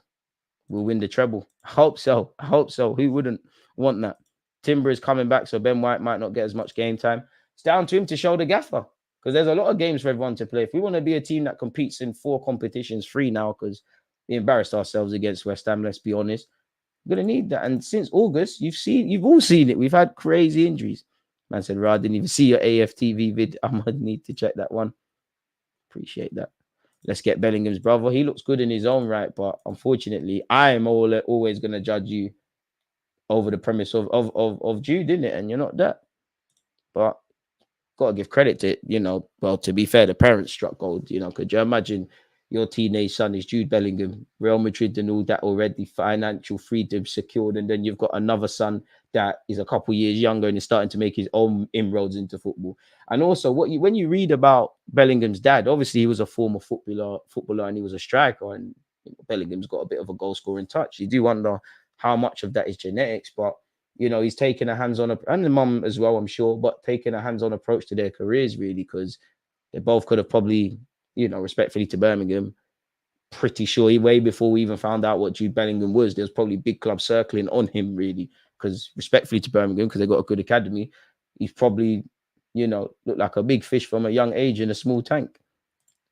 We'll win the treble. I hope so. Who wouldn't want that? Timber is coming back, so Ben White might not get as much game time. It's down to him to show the gaffer. because there's a lot of games for everyone to play. If we want to be a team that competes in 4 competitions, 3 now, because we embarrassed ourselves against West Ham, let's be honest. We're gonna need that. And since August, you've all seen it. We've had crazy injuries. Man said, "Rah, I didn't even see your AFTV vid. I might need to check that one." Appreciate that. Let's get Bellingham's brother. He looks good in his own right, but unfortunately, I am always gonna judge you over the premise of Jude, isn't it? And you're not that. But got to give credit to, well, to be fair, the parents struck gold, could you imagine your teenage son is Jude Bellingham, Real Madrid and all that already, financial freedom secured, and then you've got another son that is a couple years younger and is starting to make his own inroads into football. And also, when you read about Bellingham's dad, obviously he was a former footballer and he was a striker, and Bellingham's got a bit of a goal scoring touch. You do wonder how much of that is genetics, but he's taken a hands-on, and the mum as well, I'm sure, but taking a hands-on approach to their careers, really, because they both could have probably, respectfully to Birmingham, pretty sure way before we even found out what Jude Bellingham was, there was probably big clubs circling on him, really, because respectfully to Birmingham, because they got a good academy, he's probably, looked like a big fish from a young age in a small tank.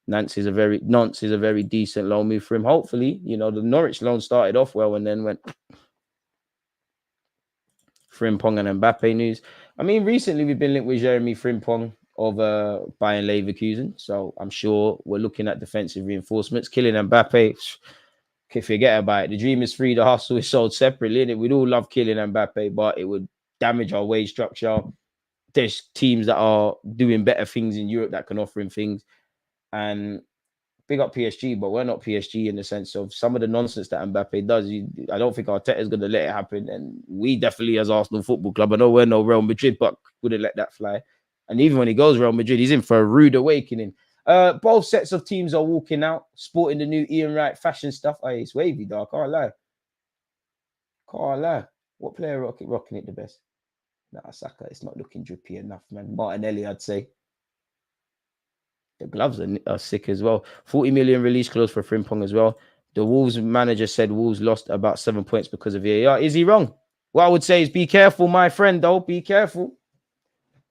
Nance is a very decent loan move for him. Hopefully, the Norwich loan started off well and then went Frimpong and Mbappe news. I mean, recently we've been linked with Jeremy Frimpong of Bayern Leverkusen, so I'm sure we're looking at defensive reinforcements. Killing Mbappe, forget about it. The dream is free, the hustle is sold separately, and we'd all love killing Mbappe, but it would damage our wage structure. There's teams that are doing better things in Europe that can offer him things, and big up PSG, but we're not PSG in the sense of some of the nonsense that Mbappe does. I don't think Arteta is going to let it happen. And we definitely, as Arsenal Football Club, I know we're no Real Madrid, but wouldn't let that fly. And even when he goes Real Madrid, he's in for a rude awakening. Both sets of teams are walking out, sporting the new Ian Wright fashion stuff. Hey, it's wavy, dog. Can't lie. What player rocking it the best? Nah, Saka. It's not looking drippy enough, man. Martinelli, I'd say. The gloves are sick as well. 40 million release clause for Frimpong as well. The Wolves manager said Wolves lost about 7 points because of VAR. Is he wrong? What I would say is be careful, my friend, though. Be careful.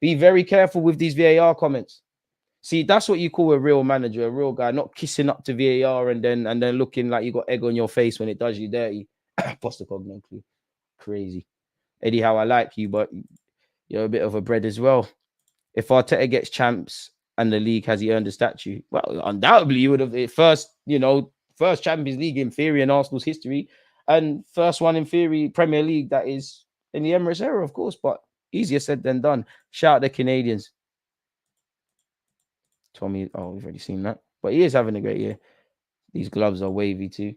Be very careful with these VAR comments. See, that's what you call a real manager, a real guy, not kissing up to VAR and then looking like you got egg on your face when it does you dirty. Postacogno, clue. Crazy. Eddie, how I like you, but you're a bit of a bread as well. If Arteta gets champs and the league, has he earned a statue? Well, undoubtedly, you would have first Champions League in theory in Arsenal's history, and first one in theory Premier League that is in the Emirates era, of course, but easier said than done. Shout out the Canadians. Tommy, we've already seen that, but he is having a great year. These gloves are wavy too.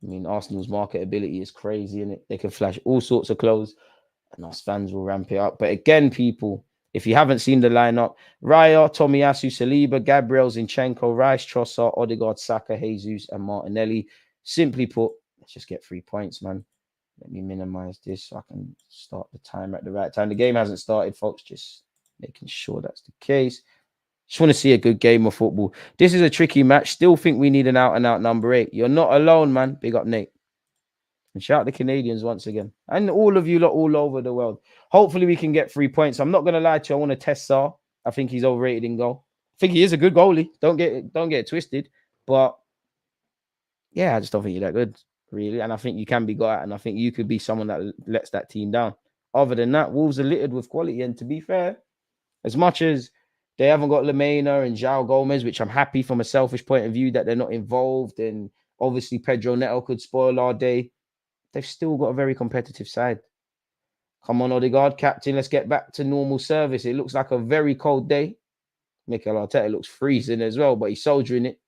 I mean, Arsenal's marketability is crazy, and they can flash all sorts of clothes, and us fans will ramp it up. But again, people, if you haven't seen the lineup, Raya, Tomiyasu, Saliba, Gabriel, Zinchenko, Rice, Trossard, Odegaard, Saka, Jesus, and Martinelli. Simply put, let's just get 3 points, man. Let me minimize this so I can start the timer at the right time. The game hasn't started, folks. Just making sure that's the case. Just want to see a good game of football. This is a tricky match. Still think we need an out-and-out number 8. You're not alone, man. Big up, Nate. And shout out the Canadians once again. And all of you lot all over the world. Hopefully we can get 3 points. I'm not going to lie to you. I want to test Sarr. I think he's overrated in goal. I think he is a good goalie. Don't get it twisted. But yeah, I just don't think you're that good, really. And I think you can be got at. And I think you could be someone that lets that team down. Other than that, Wolves are littered with quality. And to be fair, as much as they haven't got Lemena and João Gomez, which I'm happy from a selfish point of view that they're not involved. And obviously Pedro Neto could spoil our day. They've still got a very competitive side. Come on, Odegaard, captain. Let's get back to normal service. It looks like a very cold day. Mikel Arteta looks freezing as well, but he's soldiering it.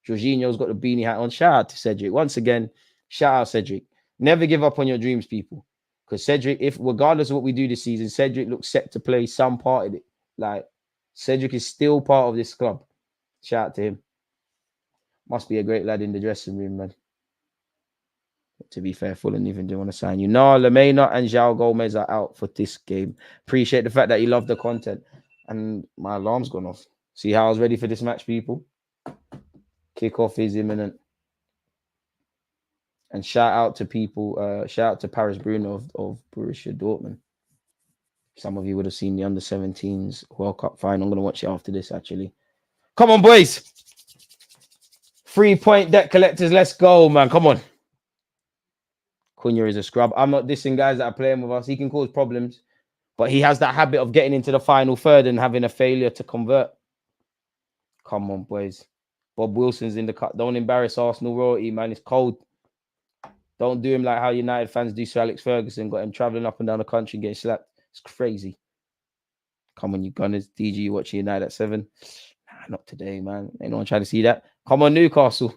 Jorginho's got the beanie hat on. Shout out to Cedric. Once again, shout out Cedric. Never give up on your dreams, people. Because Cedric, regardless of what we do this season, Cedric looks set to play some part in it. Like, Cedric is still part of this club. Shout out to him. Must be a great lad in the dressing room, man. To be fair, Fulham even do want to sign you. No, Lemena and João Gomez are out for this game. Appreciate the fact that you love the content. And my alarm's gone off. See how I was ready for this match, people? Kickoff is imminent. And shout out to people. Shout out to Paris Bruno of Borussia Dortmund. Some of you would have seen the under-17s World Cup final. I'm going to watch it after this, actually. Come on, boys. 3-point debt collectors. Let's go, man. Come on. Cunha is a scrub. I'm not dissing guys that are playing with us. He can cause problems. But he has that habit of getting into the final third and having a failure to convert. Come on, boys. Bob Wilson's in the cut. Don't embarrass Arsenal royalty, man. It's cold. Don't do him like how United fans do to Alex Ferguson. Got him travelling up and down the country getting slapped. It's crazy. Come on, you Gunners. DG, you watching United at 7? Nah, not today, man. Ain't no one trying to see that. Come on, Newcastle.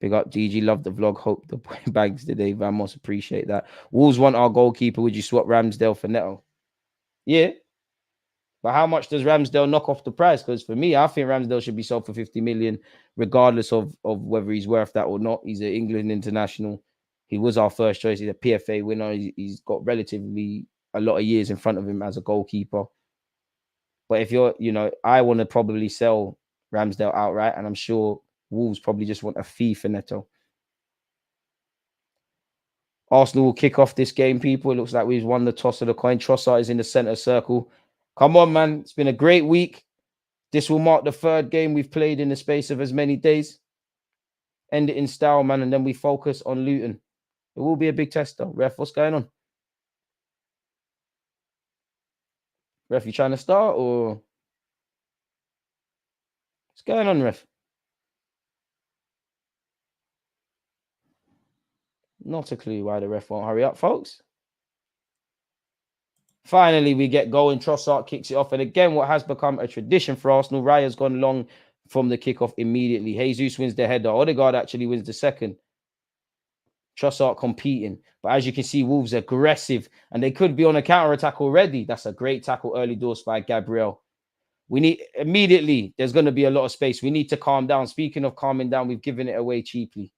Big up, DG. Love the vlog. Hope the bags today. Vamos, appreciate that. Wolves want our goalkeeper. Would you swap Ramsdale for Neto? Yeah. But how much does Ramsdale knock off the price? Because for me, I think Ramsdale should be sold for 50 million, regardless of whether he's worth that or not. He's an England international. He was our first choice. He's a PFA winner. He's got relatively a lot of years in front of him as a goalkeeper. But if you're, I want to probably sell Ramsdale outright, and I'm sure Wolves probably just want a fee for Neto. Arsenal will kick off this game, people. It looks like we've won the toss of the coin. Trossard is in the centre circle. Come on, man. It's been a great week. This will mark the 3rd game we've played in the space of as many days. End it in style, man, and then we focus on Luton. It will be a big test, though. Ref, what's going on? Ref, you trying to start, or what's going on, Ref? Not a clue why the ref won't hurry up, folks. Finally, we get going. Trossard kicks it off. And again, what has become a tradition for Arsenal, Raya's gone long from the kickoff immediately. Jesus wins the header. Odegaard actually wins the second. Trossard competing. But as you can see, Wolves aggressive. And they could be on a counter-attack already. That's a great tackle early doors by Gabriel. We need, immediately, there's going to be a lot of space. We need to calm down. Speaking of calming down, we've given it away cheaply.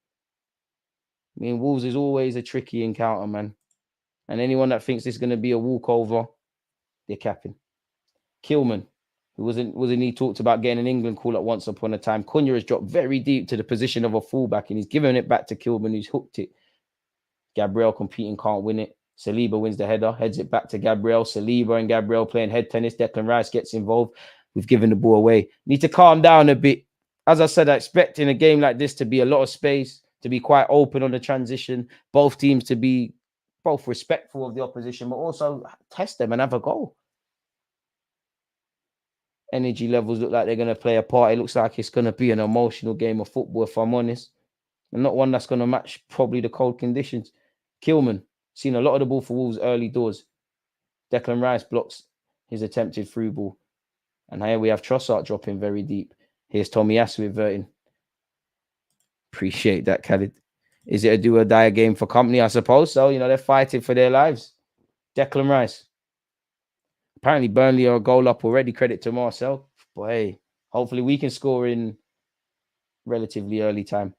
I mean, Wolves is always a tricky encounter, man. And anyone that thinks this is going to be a walkover, they're capping. Kilman, who wasn't he talked about getting an England call at once upon a time. Cunha has dropped very deep to the position of a fullback, and he's given it back to Kilman, who's hooked it. Gabriel competing, can't win it. Saliba wins the header, heads it back to Gabriel. Saliba and Gabriel playing head tennis. Declan Rice gets involved. We've given the ball away. Need to calm down a bit. As I said, I expect in a game like this to be a lot of space, to be quite open on the transition. Both teams to be both respectful of the opposition, but also test them and have a goal. Energy levels look like they're going to play a part. It looks like it's going to be an emotional game of football, if I'm honest. And not one that's going to match probably the cold conditions. Kilman, seen a lot of the ball for Wolves early doors. Declan Rice blocks his attempted through ball. And here we have Trossard dropping very deep. Here's Tomiyasu inverting. Appreciate that, Khalid. Is it a do or die game for company? I suppose so. They're fighting for their lives. Declan Rice. Apparently, Burnley are a goal up already. Credit to Marcel. But hey, hopefully we can score in relatively early time.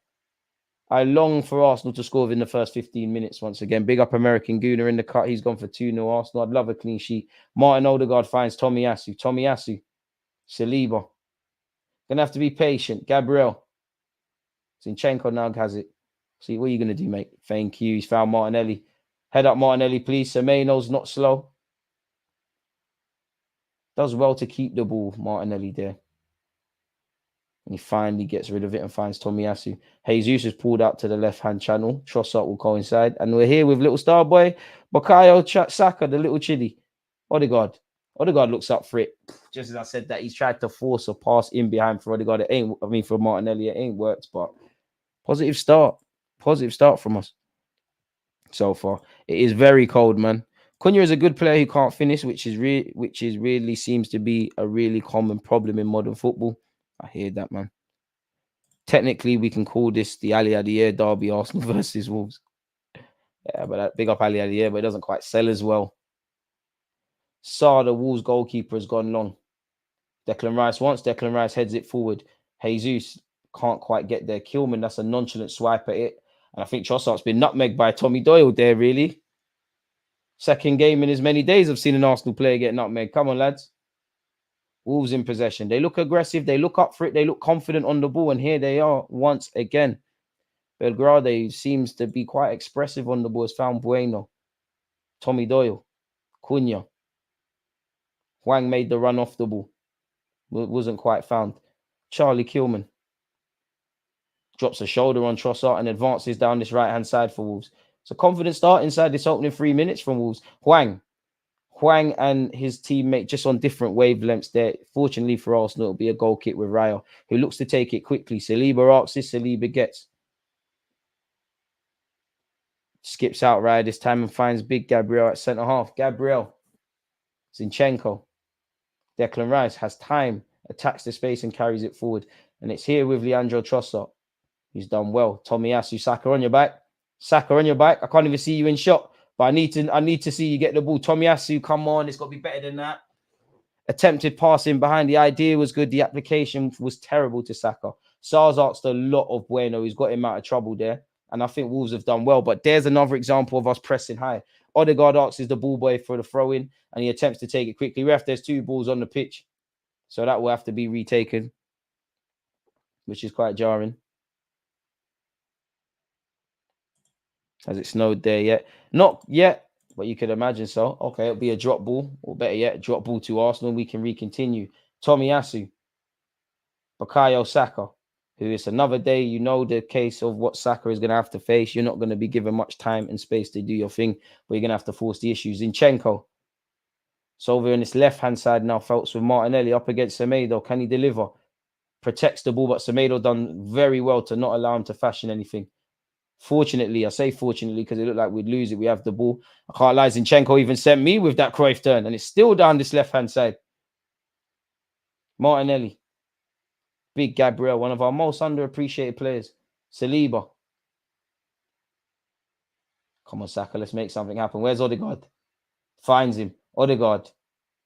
I long for Arsenal to score within the first 15 minutes once again. Big up American Gooner in the cut. He's gone for 2-0 Arsenal. I'd love a clean sheet. Martin Odegaard finds Tomiyasu. Saliba. Gonna have to be patient. Gabriel. Zinchenko now has it. See, what are you going to do, mate? Thank you. He's found Martinelli. Head up, Martinelli, please. Semedo's not slow. Does well to keep the ball, Martinelli there. And he finally gets rid of it and finds Tomiyasu. Jesus is pulled out to the left-hand channel. Trossard will coincide. And we're here with little star boy, Bukayo Saka, the little chili. Odegaard. Odegaard looks up for it. Just as I said that, he's tried to force a pass in behind for Odegaard. For Martinelli, it ain't worked, but positive start. Positive start from us so far. It is very cold, man. Cunha is a good player who can't finish, which really seems to be a really common problem in modern football. I hear that, man. Technically, we can call this the Ali Adair derby, Arsenal versus Wolves. Yeah, but big up Ali Adair, but it doesn't quite sell as well. The Wolves goalkeeper, has gone long. Declan Rice heads it forward. Jesus can't quite get there. Kilman, that's a nonchalant swipe at it. And I think Trossard's been nutmegged by Tommy Doyle there, really. Second game in as many days I've seen an Arsenal player get nutmegged. Come on, lads. Wolves in possession. They look aggressive. They look up for it. They look confident on the ball. And here they are once again. Belgrade seems to be quite expressive on the ball. Has found Bueno. Tommy Doyle. Cunha. Hwang made the run off the ball. Wasn't quite found. Charlie Kilman drops a shoulder on Trossard and advances down this right-hand side for Wolves. It's a confident start inside this opening 3 minutes from Wolves. Hwang and his teammate just on different wavelengths there. Fortunately for Arsenal, it'll be a goal kick with Raya, who looks to take it quickly. Saliba asks this, Saliba gets. Skips out Raya this time and finds big Gabriel at centre-half. Gabriel, Zinchenko, Declan Rice has time, attacks the space and carries it forward. And it's here with Leandro Trossard. He's done well. Tomiyasu, Saka on your back. Saka on your back. I can't even see you in shot, but I need to see you get the ball. Tomiyasu, come on. It's got to be better than that. Attempted passing behind. The idea was good. The application was terrible to Saka. Sars asked a lot of Bueno. He's got him out of trouble there. And I think Wolves have done well. But there's another example of us pressing high. Odegaard asks the ball boy for the throw-in, and he attempts to take it quickly. Ref, there's 2 balls on the pitch. So that will have to be retaken, which is quite jarring. Has it snowed there yet? Not yet, but you could imagine so. Okay, it'll be a drop ball, or better yet, drop ball to Arsenal. We can recontinue. Tomiyasu, Bukayo Saka, who is another day. You know the case of what Saka is going to have to face. You're not going to be given much time and space to do your thing, but you're going to have to force the issues. Zinchenko. So over on this left-hand side now, Phelps with Martinelli up against Semedo. Can he deliver? Protects the ball, but Semedo done very well to not allow him to fashion anything. Fortunately, I say fortunately because it looked like we'd lose it. We have the ball. I can't lie, Zinchenko even sent me with that Cruyff turn, and it's still down this left-hand side. Martinelli. Big Gabriel, one of our most underappreciated players. Saliba. Come on, Saka, let's make something happen. Where's Odegaard? Finds him. Odegaard.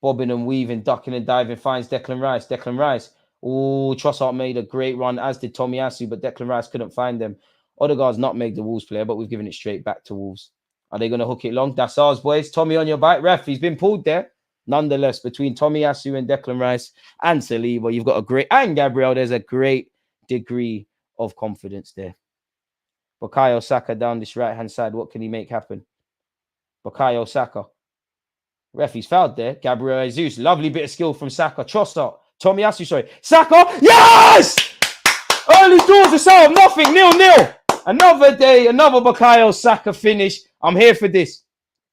Bobbing and weaving, ducking and diving, finds Declan Rice. Declan Rice. Oh, Trossard made a great run, as did Tomiyasu, but Declan Rice couldn't find them. Odegaard's not made the Wolves player, but we've given it straight back to Wolves. Are they going to hook it long? That's ours, boys. Tommy on your bike. Ref, he's been pulled there. Nonetheless, between Tomiyasu and Declan Rice and Saliba, you've got a great... And Gabriel, there's a great degree of confidence there. Bukayo Saka down this right-hand side. What can he make happen? Bukayo Saka. Ref, he's fouled there. Gabriel Jesus. Lovely bit of skill from Saka. Trossard. Tomiyasu, sorry. Saka. Yes! Early doors, it's out of nothing. 0-0. Another day, another Bukayo Saka finish. I'm here for this.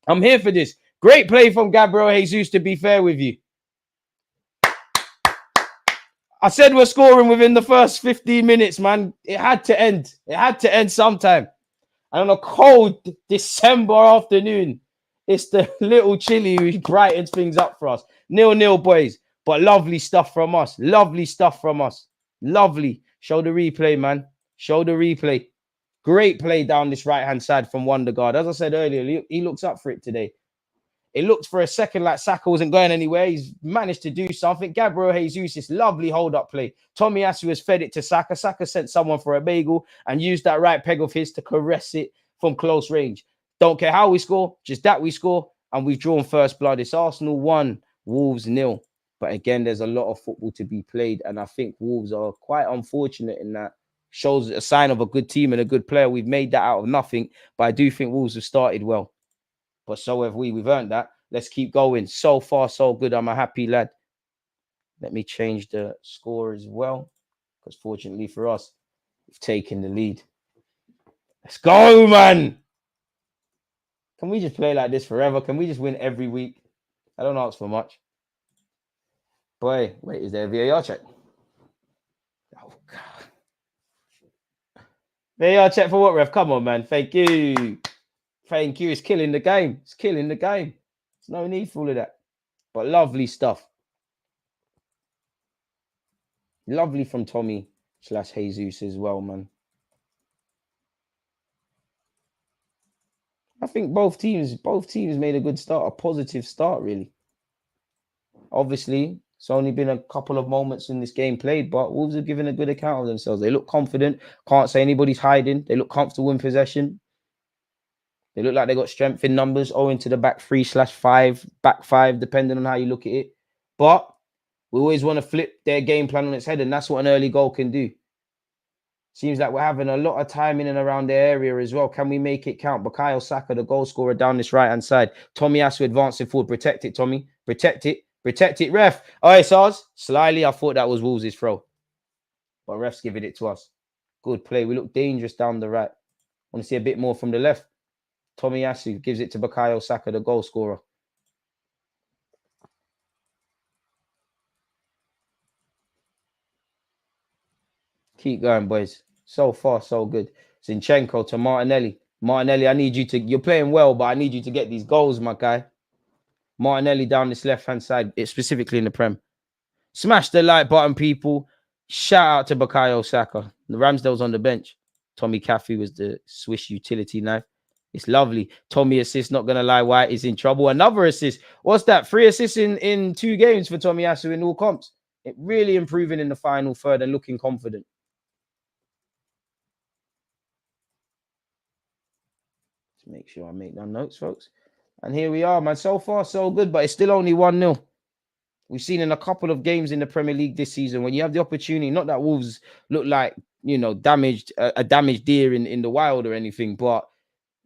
I'm here for this. Great play from Gabriel Jesus, to be fair with you. I said we're scoring within the first 15 minutes, man. It had to end. It had to end sometime. And on a cold December afternoon, it's the little chilly who brightens things up for us. 0-0, boys. But lovely stuff from us. Lovely stuff from us. Lovely. Show the replay, man. Show the replay. Great play down this right-hand side from Wondergaard. As I said earlier, he looks up for it today. It looked for a second like Saka wasn't going anywhere. He's managed to do something. Gabriel Jesus, this lovely hold-up play. Tomiyasu has fed it to Saka. Saka sent someone for a bagel and used that right peg of his to caress it from close range. Don't care how we score, just that we score, and we've drawn first blood. It's Arsenal 1, Wolves 0. But again, there's a lot of football to be played, and I think Wolves are quite unfortunate in that. Shows a sign of a good team and a good player. We've made that out of nothing, but I do think Wolves have started well. But so have we. We've earned that. Let's keep going. So far, so good. I'm a happy lad. Let me change the score as well, because fortunately for us, we've taken the lead. Let's go, man. Can we just play like this forever? Can we just win every week? I don't ask for much. Boy, wait, is there a VAR check? Oh, God. VAR check for what, ref? Come on, man. Thank you. Thank you. It's killing the game. It's killing the game. There's no need for all of that. But lovely stuff. Lovely from Tommy/Jesus as well, man. I think both teams made a good start, a positive start, really. Obviously, it's only been a couple of moments in this game played, but Wolves have given a good account of themselves. They look confident. Can't say anybody's hiding. They look comfortable in possession. They look like they got strength in numbers owing to the back 3/5, back 5, depending on how you look at it. But we always want to flip their game plan on its head, and that's what an early goal can do. Seems like we're having a lot of time in and around their area as well. Can we make it count? Bukayo Saka, the goal scorer down this right-hand side. Tomiyasu advancing forward. Protect it, Tommy. Protect it. Protect it, ref. All right, Sars. Slyly, I thought that was Wolves' throw. But ref's giving it to us. Good play. We look dangerous down the right. Want to see a bit more from the left. Tomiyasu gives it to Bukayo Saka, the goal scorer. Keep going, boys. So far, so good. Zinchenko to Martinelli. Martinelli, I need you to... You're playing well, but I need you to get these goals, my guy. Martinelli down this left-hand side, specifically in the Prem. Smash the like button, people. Shout out to Bukayo Saka. The Ramsdale's on the bench. Tommy Caffey was the Swiss utility knife. It's lovely. Tommy assist, not going to lie, White is in trouble. Another assist. What's that? 3 assists in 2 games for Tomiyasu in all comps. It really improving in the final third and looking confident. Let's make sure I make down notes, folks. And here we are, man. So far, so good, but it's still only 1-0. We've seen in a couple of games in the Premier League this season, when you have the opportunity, not that Wolves look like, you know, a damaged deer in the wild or anything, but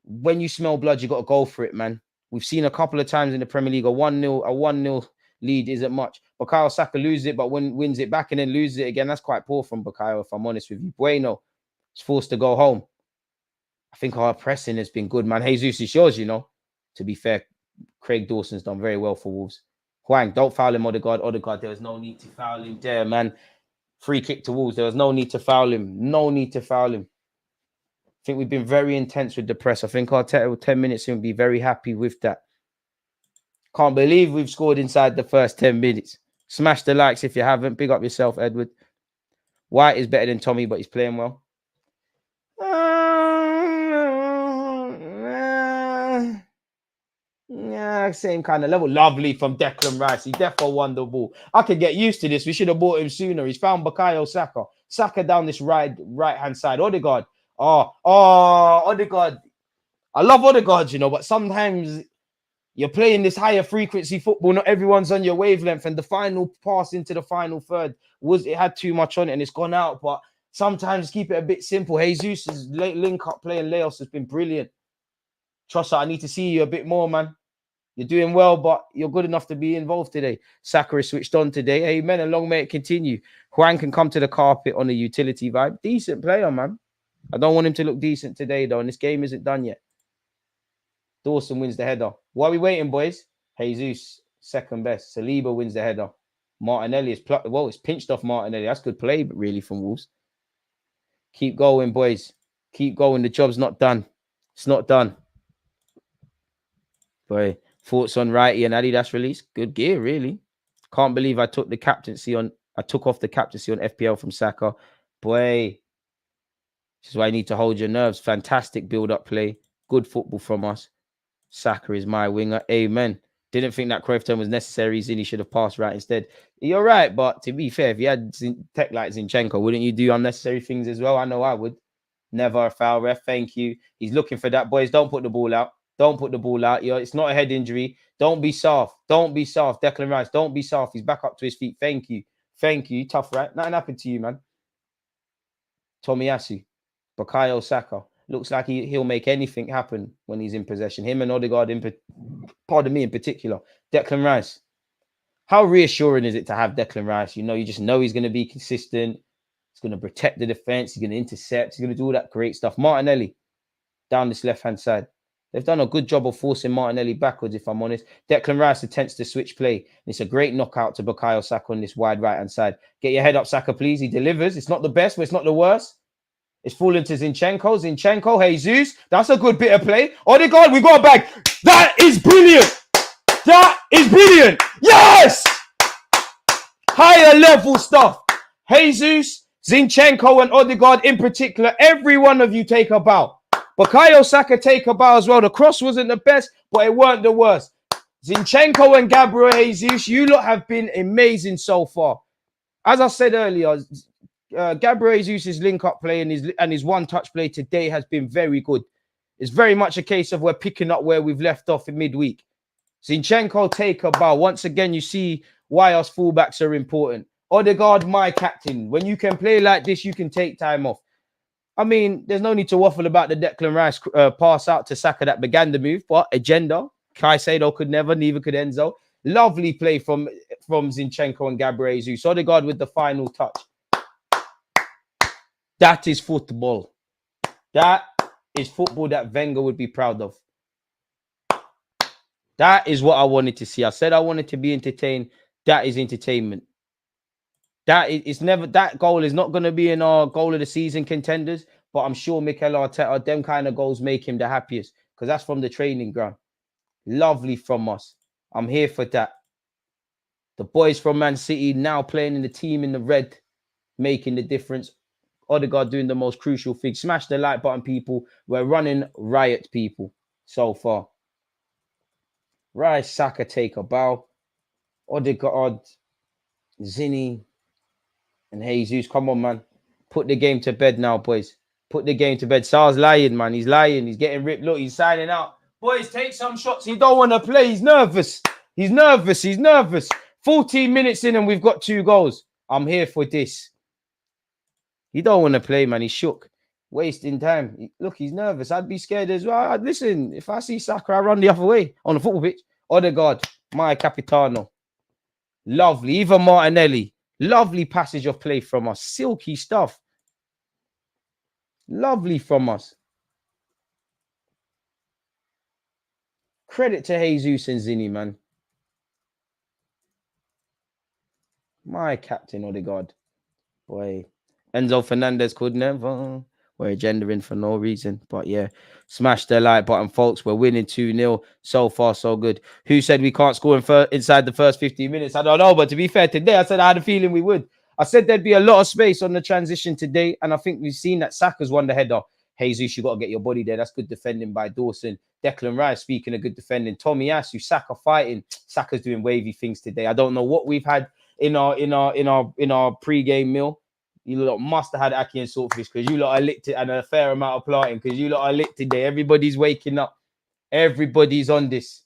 when you smell blood, you got to go for it, man. We've seen a couple of times in the Premier League, a 1-0 lead isn't much. Bukayo Saka loses it, but wins it back and then loses it again. That's quite poor from Bukayo, if I'm honest with you. Bueno is forced to go home. I think our pressing has been good, man. Jesus is yours, you know. To be fair, Craig Dawson's done very well for Wolves. Hwang, don't foul him, Odegaard. Odegaard, there was no need to foul him there, man. Free kick to Wolves. There was no need to foul him. No need to foul him. I think we've been very intense with the press. I think Arteta with 10 minutes in will be very happy with that. Can't believe we've scored inside the first 10 minutes. Smash the likes if you haven't. Big up yourself, Edward. White is better than Tommy, but he's playing well. Yeah, same kind of level. Lovely from Declan Rice. He definitely won the ball. I could get used to this. We should have bought him sooner. He's found Bukayo Saka. Saka down this right-hand side. Odegaard. Oh, Odegaard. I love Odegaard, you know, but sometimes you're playing this higher frequency football. Not everyone's on your wavelength. And the final pass into the final third it had too much on it and it's gone out. But sometimes keep it a bit simple. Jesus' link-up play and Laos has been brilliant. Trossard, I need to see you a bit more, man. You're doing well, but you're good enough to be involved today. Saka is switched on today. Amen, and long may it continue. Hwang can come to the carpet on a utility vibe. Decent player, man. I don't want him to look decent today, though, and this game isn't done yet. Dawson wins the header. Why are we waiting, boys? Jesus, second best. Saliba wins the header. Martinelli is it's pinched off Martinelli. That's good play, but really from Wolves. Keep going, boys. Keep going. The job's not done. It's not done. Boy, thoughts on Righty and Adidas release? Good gear, really. Can't believe I took off the captaincy on FPL from Saka. Boy, this is why you need to hold your nerves. Fantastic build-up play. Good football from us. Saka is my winger. Amen. Didn't think that Cruyff turn was necessary. Zini should have passed right instead. You're right, but to be fair, if you had tech like Zinchenko, wouldn't you do unnecessary things as well? I know I would. Never a foul, ref. Thank you. He's looking for that. Boys, don't put the ball out. Don't put the ball out. It's not a head injury. Don't be soft. Don't be soft. Declan Rice, don't be soft. He's back up to his feet. Thank you. Thank you. Tough, right? Nothing happened to you, man. Tomiyasu. Bukayo Saka. Looks like he'll make anything happen when he's in possession. Him and Odegaard, in particular. Declan Rice. How reassuring is it to have Declan Rice? You know, you just know he's going to be consistent. He's going to protect the defense. He's going to intercept. He's going to do all that great stuff. Martinelli down this left-hand side. They've done a good job of forcing Martinelli backwards, if I'm honest. Declan Rice attempts to switch play. And it's a great knockout to Bukayo Saka on this wide right-hand side. Get your head up, Saka, please. He delivers. It's not the best, but it's not the worst. It's falling to Zinchenko. Zinchenko, Jesus. That's a good bit of play. Odegaard, we got a bag. That is brilliant. That is brilliant. Yes! Higher level stuff. Jesus, Zinchenko, and Odegaard in particular. Every one of you take a bow. Bukayo Saka take a bow as well. The cross wasn't the best, but it weren't the worst. Zinchenko and Gabriel Jesus, you lot have been amazing so far. As I said earlier, Gabriel Jesus' link-up play and his one-touch play today has been very good. It's very much a case of we're picking up where we've left off in midweek. Zinchenko take a bow. Once again, you see why us fullbacks are important. Odegaard, my captain. When you can play like this, you can take time off. I mean, there's no need to waffle about the Declan Rice pass out to Saka that began the move, but agenda. Caicedo could never, neither could Enzo. Lovely play from Zinchenko and Gabriel Jesus. Odegaard with the final touch. That is football. That is football that Wenger would be proud of. That is what I wanted to see. I said I wanted to be entertained. That is entertainment. That goal is not going to be in our goal of the season contenders, but I'm sure Mikel Arteta, them kind of goals make him the happiest because that's from the training ground. Lovely from us. I'm here for that. The boys from Man City now playing in the team in the red, making the difference. Odegaard doing the most crucial thing. Smash the like button, people. We're running riot, people, so far. Right, Saka take a bow. Odegaard, Zinni, and Jesus. Come on, man. Put the game to bed now, boys. Put the game to bed. Sar's lying, man. He's lying. He's getting ripped. Look, he's signing out. Boys, take some shots. He don't want to play. He's nervous. He's nervous. He's nervous. 14 minutes in and we've got 2 goals. I'm here for this. He don't want to play, man. He's shook. Wasting time. Look, he's nervous. I'd be scared as well. Listen, if I see Saka, I run the other way on the football pitch. Odegaard, my capitano. Lovely. Even Martinelli. Lovely passage of play from us. Silky stuff. Lovely from us. Credit to Jesus and Zinni, man. My captain, Odegaard. Boy. Enzo Fernandez could never. We're gendering for no reason. But yeah, smash the like button, folks. We're winning 2-0. So far, so good. Who said we can't score inside the first 15 minutes? I don't know. But to be fair, today I said I had a feeling we would. I said there'd be a lot of space on the transition today. And I think we've seen that Saka's won the header. Jesus, you got to get your body there. That's good defending by Dawson. Declan Rice, speaking of good defending. Tommy Asu, Saka fighting. Saka's doing wavy things today. I don't know what we've had in our pre-game meal. You lot must have had ackee and saltfish because you lot are licked it and a fair amount of planting because you lot are licked today. Everybody's waking up. Everybody's on this.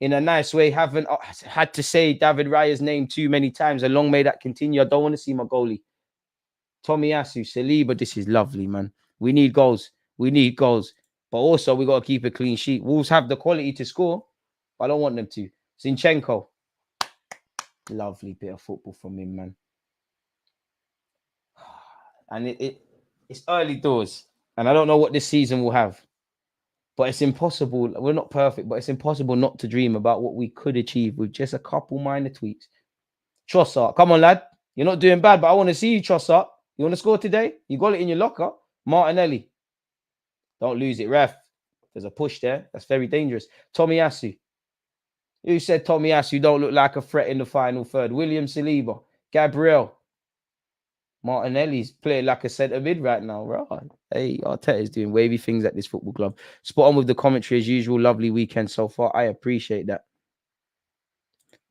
In a nice way, haven't had to say David Raya's name too many times. And long may that continue. I don't want to see my goalie. Tommy Asu, Saliba, this is lovely, man. We need goals. We need goals. But also, we got to keep a clean sheet. Wolves have the quality to score, but I don't want them to. Zinchenko. Lovely bit of football from him, man. And it's early doors. And I don't know what this season will have. But it's impossible. We're not perfect, but it's impossible not to dream about what we could achieve with just a couple minor tweaks. Trossard, come on, lad. You're not doing bad, but I want to see you, Trossard. You want to score today? You got it in your locker. Martinelli. Don't lose it, ref. There's a push there. That's very dangerous. Tommy Asu. Who said Tommy Asu don't look like a threat in the final third? William Saliba. Gabriel. Martinelli's playing like a centre mid right now. Right. Hey, Arteta's doing wavy things at this football club. Spot on with the commentary as usual. Lovely weekend so far. I appreciate that.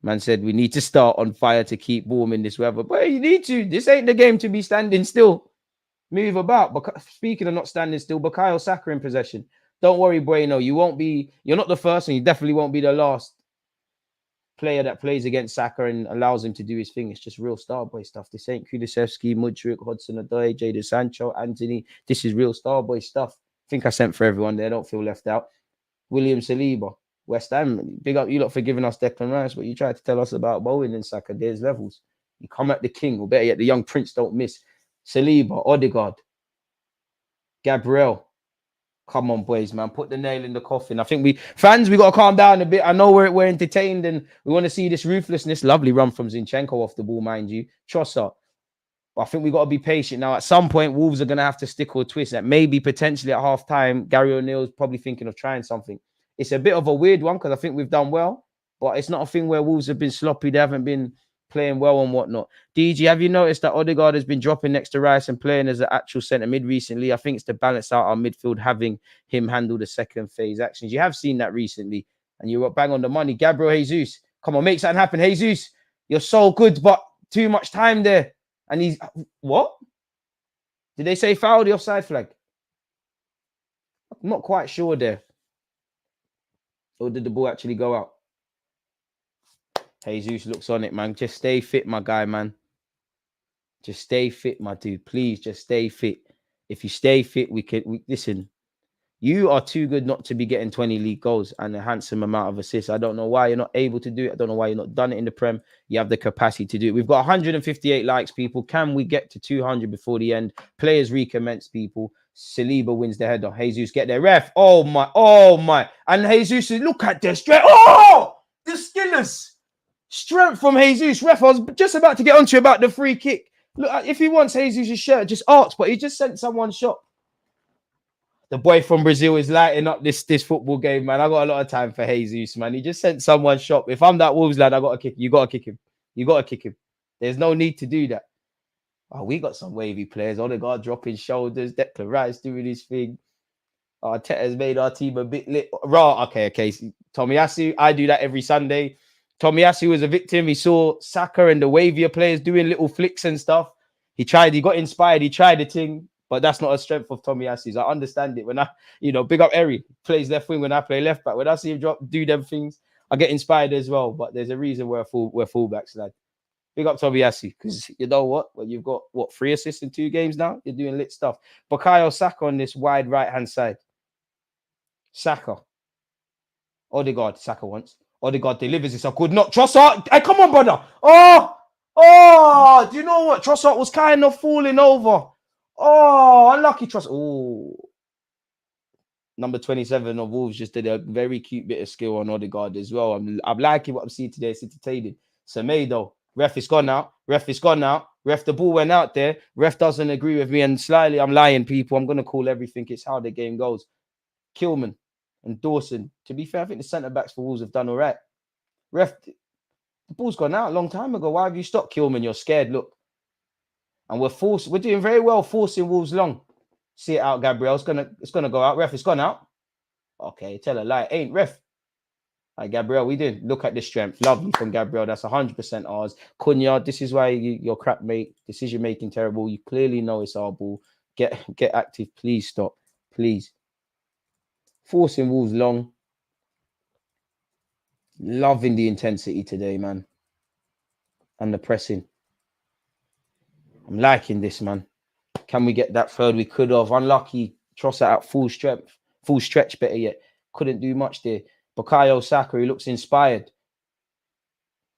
Man said we need to start on fire to keep warm in this weather. But you need to. This ain't the game to be standing still. Move about. But speaking of not standing still, Bukayo Saka in possession. Don't worry, Bueno. You're not the first and you definitely won't be the last player that plays against Saka and allows him to do his thing. It's just real Starboy stuff. This ain't Kulusevski, Mudryk, Hudson-Odoi, Jadon Sancho, Anthony. This is real Starboy stuff. I think I sent for everyone there. Don't feel left out. William Saliba, West Ham. Big up you lot for giving us Declan Rice, but you tried to tell us about Bowen and Saka. There's levels. You come at the king, or better yet, the young prince don't miss. Saliba, Odegaard, Gabriel. Come on, boys, man. Put the nail in the coffin. I think we got to calm down a bit. I know we're entertained and we want to see this ruthlessness. Lovely run from Zinchenko off the ball, mind you. Trossard. But I think we got to be patient now. At some point, Wolves are going to have to stick or twist. That maybe potentially at half time, Gary O'Neill's probably thinking of trying something. It's a bit of a weird one because I think we've done well, but it's not a thing where Wolves have been sloppy. They haven't been playing well and whatnot. DG, have you noticed that Odegaard has been dropping next to Rice and playing as an actual centre mid recently? I think it's to balance out our midfield, having him handle the second phase actions. You have seen that recently, and you were bang on the money. Gabriel Jesus, come on, make something happen. Jesus, you're so good, but too much time there. And he's what? Did they say foul the offside flag? I'm not quite sure there. Or did the ball actually go out? Jesus looks on it, man. Just stay fit, my guy, man. Just stay fit, my dude. Please, just stay fit. If you stay fit, listen. You are too good not to be getting 20 league goals and a handsome amount of assists. I don't know why you're not able to do it. I don't know why you're not done it in the Prem. You have the capacity to do it. We've got 158 likes, people. Can we get to 200 before the end? Players recommence, people. Saliba wins the header. Jesus, get there. Ref. Oh, my. Oh, my. And Jesus, look at this. Oh, the skillers. Strength from Jesus. Ref, I was just about to get onto you about the free kick. Look, if he wants Jesus' shirt, just ask. But he just sent someone shot. The boy from Brazil is lighting up this football game, man. I got a lot of time for Jesus, man. He just sent someone shot. If I'm that Wolves lad, I got to kick. You got to kick him. You got to kick him. There's no need to do that. Oh, we got some wavy players. Odegaard dropping shoulders. Declan Rice doing his thing. Arteta's made our team a bit lit. Raw. Okay. Tomiyasu, I do that every Sunday. Tomiyasu was a victim. He saw Saka and the wavier players doing little flicks and stuff. He got inspired. He tried the thing. But that's not a strength of Tomiyasu's. I understand it. When big up Eri, plays left wing when I play left back. When I see him do them things, I get inspired as well. But there's a reason we're fullbacks, lad. Big up Tomiyasu, because you know what? When you've got 3 assists in 2 games now, you're doing lit stuff. Bukayo Saka on this wide right-hand side. Saka. Odegaard, Saka once. Odegaard delivers this. I could not. Trossard. Hey, come on, brother. Oh, do you know what? Trossard was kind of falling over. Oh, unlucky Trossard. Oh, number 27 of Wolves just did a very cute bit of skill on Odegaard as well. I'm liking what I'm seeing today. It's entertaining. Semedo. Ref is gone now. Ref, the ball went out there. Ref doesn't agree with me. And slightly, I'm lying, people. I'm going to call everything. It's how the game goes. Kilman and Dawson. To be fair, I think the centre-backs for Wolves have done all right. Ref, the ball's gone out a long time ago. Why have you stopped, Kilman? You're scared. Look. And we're doing very well forcing Wolves long. See it out, Gabriel. It's gonna go out. Ref, it's gone out. Okay, tell a lie. Ain't ref. All right, Gabriel, we did. Look at the strength. Lovely from Gabriel. That's 100% ours. Cunha, this is why you're crap, mate. Decision making terrible. You clearly know it's our ball. Get active. Please stop. Please. Forcing Wolves long. Loving the intensity today, man. And the pressing. I'm liking this, man. Can we get that third? We could have. Unlucky. Trossard at full stretch, better yet. Couldn't do much there. Bukayo Saka, he looks inspired.